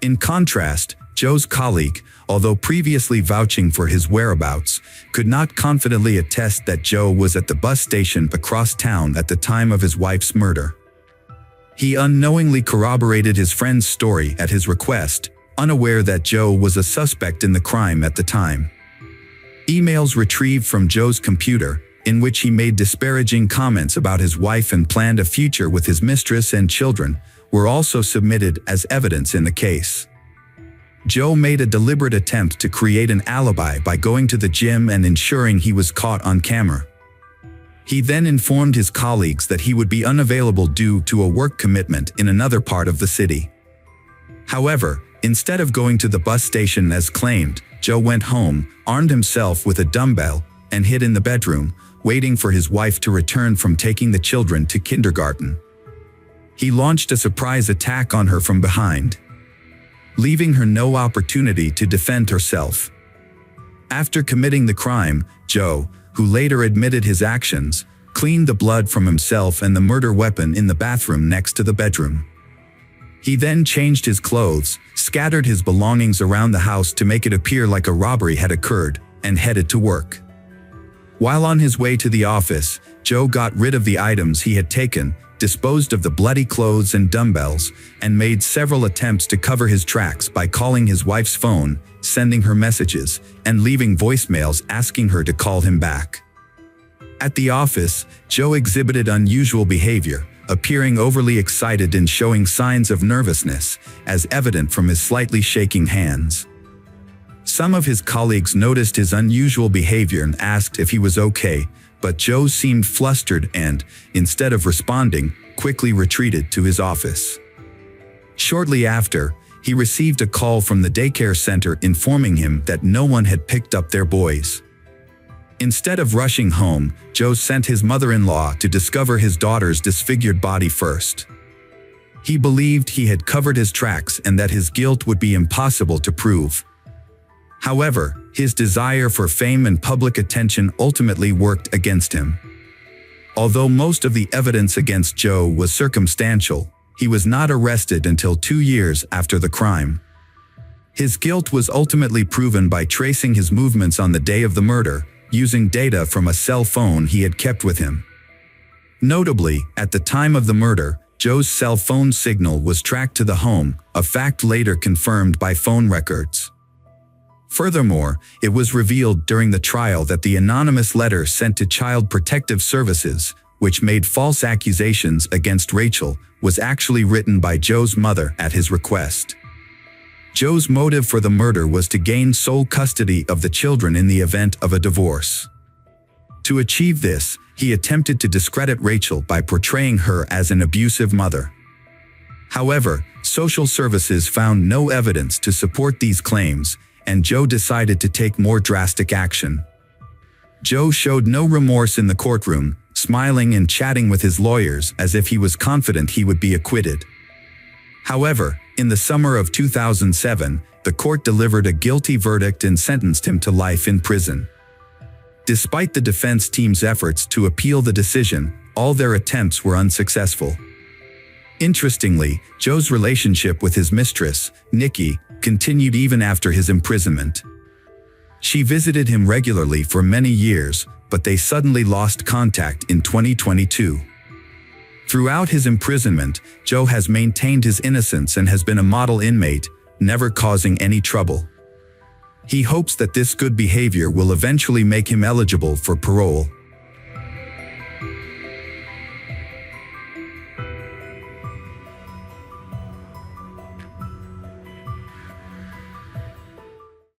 In contrast, Joe's colleague, although previously vouching for his whereabouts, could not confidently attest that Joe was at the bus station across town at the time of his wife's murder. He unknowingly corroborated his friend's story at his request, unaware that Joe was a suspect in the crime at the time. Emails retrieved from Joe's computer, in which he made disparaging comments about his wife and planned a future with his mistress and children, were also submitted as evidence in the case. Joe made a deliberate attempt to create an alibi by going to the gym and ensuring he was caught on camera. He then informed his colleagues that he would be unavailable due to a work commitment in another part of the city. However, Instead of going to the bus station as claimed, Joe went home, armed himself with a dumbbell, and hid in the bedroom, waiting for his wife to return from taking the children to kindergarten. He launched a surprise attack on her from behind, leaving her no opportunity to defend herself. After committing the crime, Joe, who later admitted his actions, cleaned the blood from himself and the murder weapon in the bathroom next to the bedroom. He then changed his clothes, scattered his belongings around the house to make it appear like a robbery had occurred, and headed to work. While on his way to the office, Joe got rid of the items he had taken, disposed of the bloody clothes and dumbbells, and made several attempts to cover his tracks by calling his wife's phone, sending her messages, and leaving voicemails asking her to call him back. At the office, Joe exhibited unusual behavior, appearing overly excited and showing signs of nervousness, as evident from his slightly shaking hands. Some of his colleagues noticed his unusual behavior and asked if he was okay, but Joe seemed flustered and, instead of responding, quickly retreated to his office. Shortly after, he received a call from the daycare center informing him that no one had picked up their boys. Instead of rushing home, Joe sent his mother-in-law to discover his daughter's disfigured body first. He believed he had covered his tracks and that his guilt would be impossible to prove. However, his desire for fame and public attention ultimately worked against him. Although most of the evidence against Joe was circumstantial, he was not arrested until 2 years after the crime. His guilt was ultimately proven by tracing his movements on the day of the murder, using data from a cell phone he had kept with him. Notably, at the time of the murder, Joe's cell phone signal was tracked to the home, a fact later confirmed by phone records. Furthermore, it was revealed during the trial that the anonymous letter sent to Child Protective Services, which made false accusations against Rachel, was actually written by Joe's mother at his request. Joe's motive for the murder was to gain sole custody of the children in the event of a divorce. To achieve this, he attempted to discredit Rachel by portraying her as an abusive mother. However, social services found no evidence to support these claims, and Joe decided to take more drastic action. Joe showed no remorse in the courtroom, smiling and chatting with his lawyers as if he was confident he would be acquitted. However, in the summer of 2007, the court delivered a guilty verdict and sentenced him to life in prison. Despite the defense team's efforts to appeal the decision, all their attempts were unsuccessful. Interestingly, Joe's relationship with his mistress, Nikki, continued even after his imprisonment. She visited him regularly for many years, but they suddenly lost contact in 2022. Throughout his imprisonment, Joe has maintained his innocence and has been a model inmate, never causing any trouble. He hopes that this good behavior will eventually make him eligible for parole.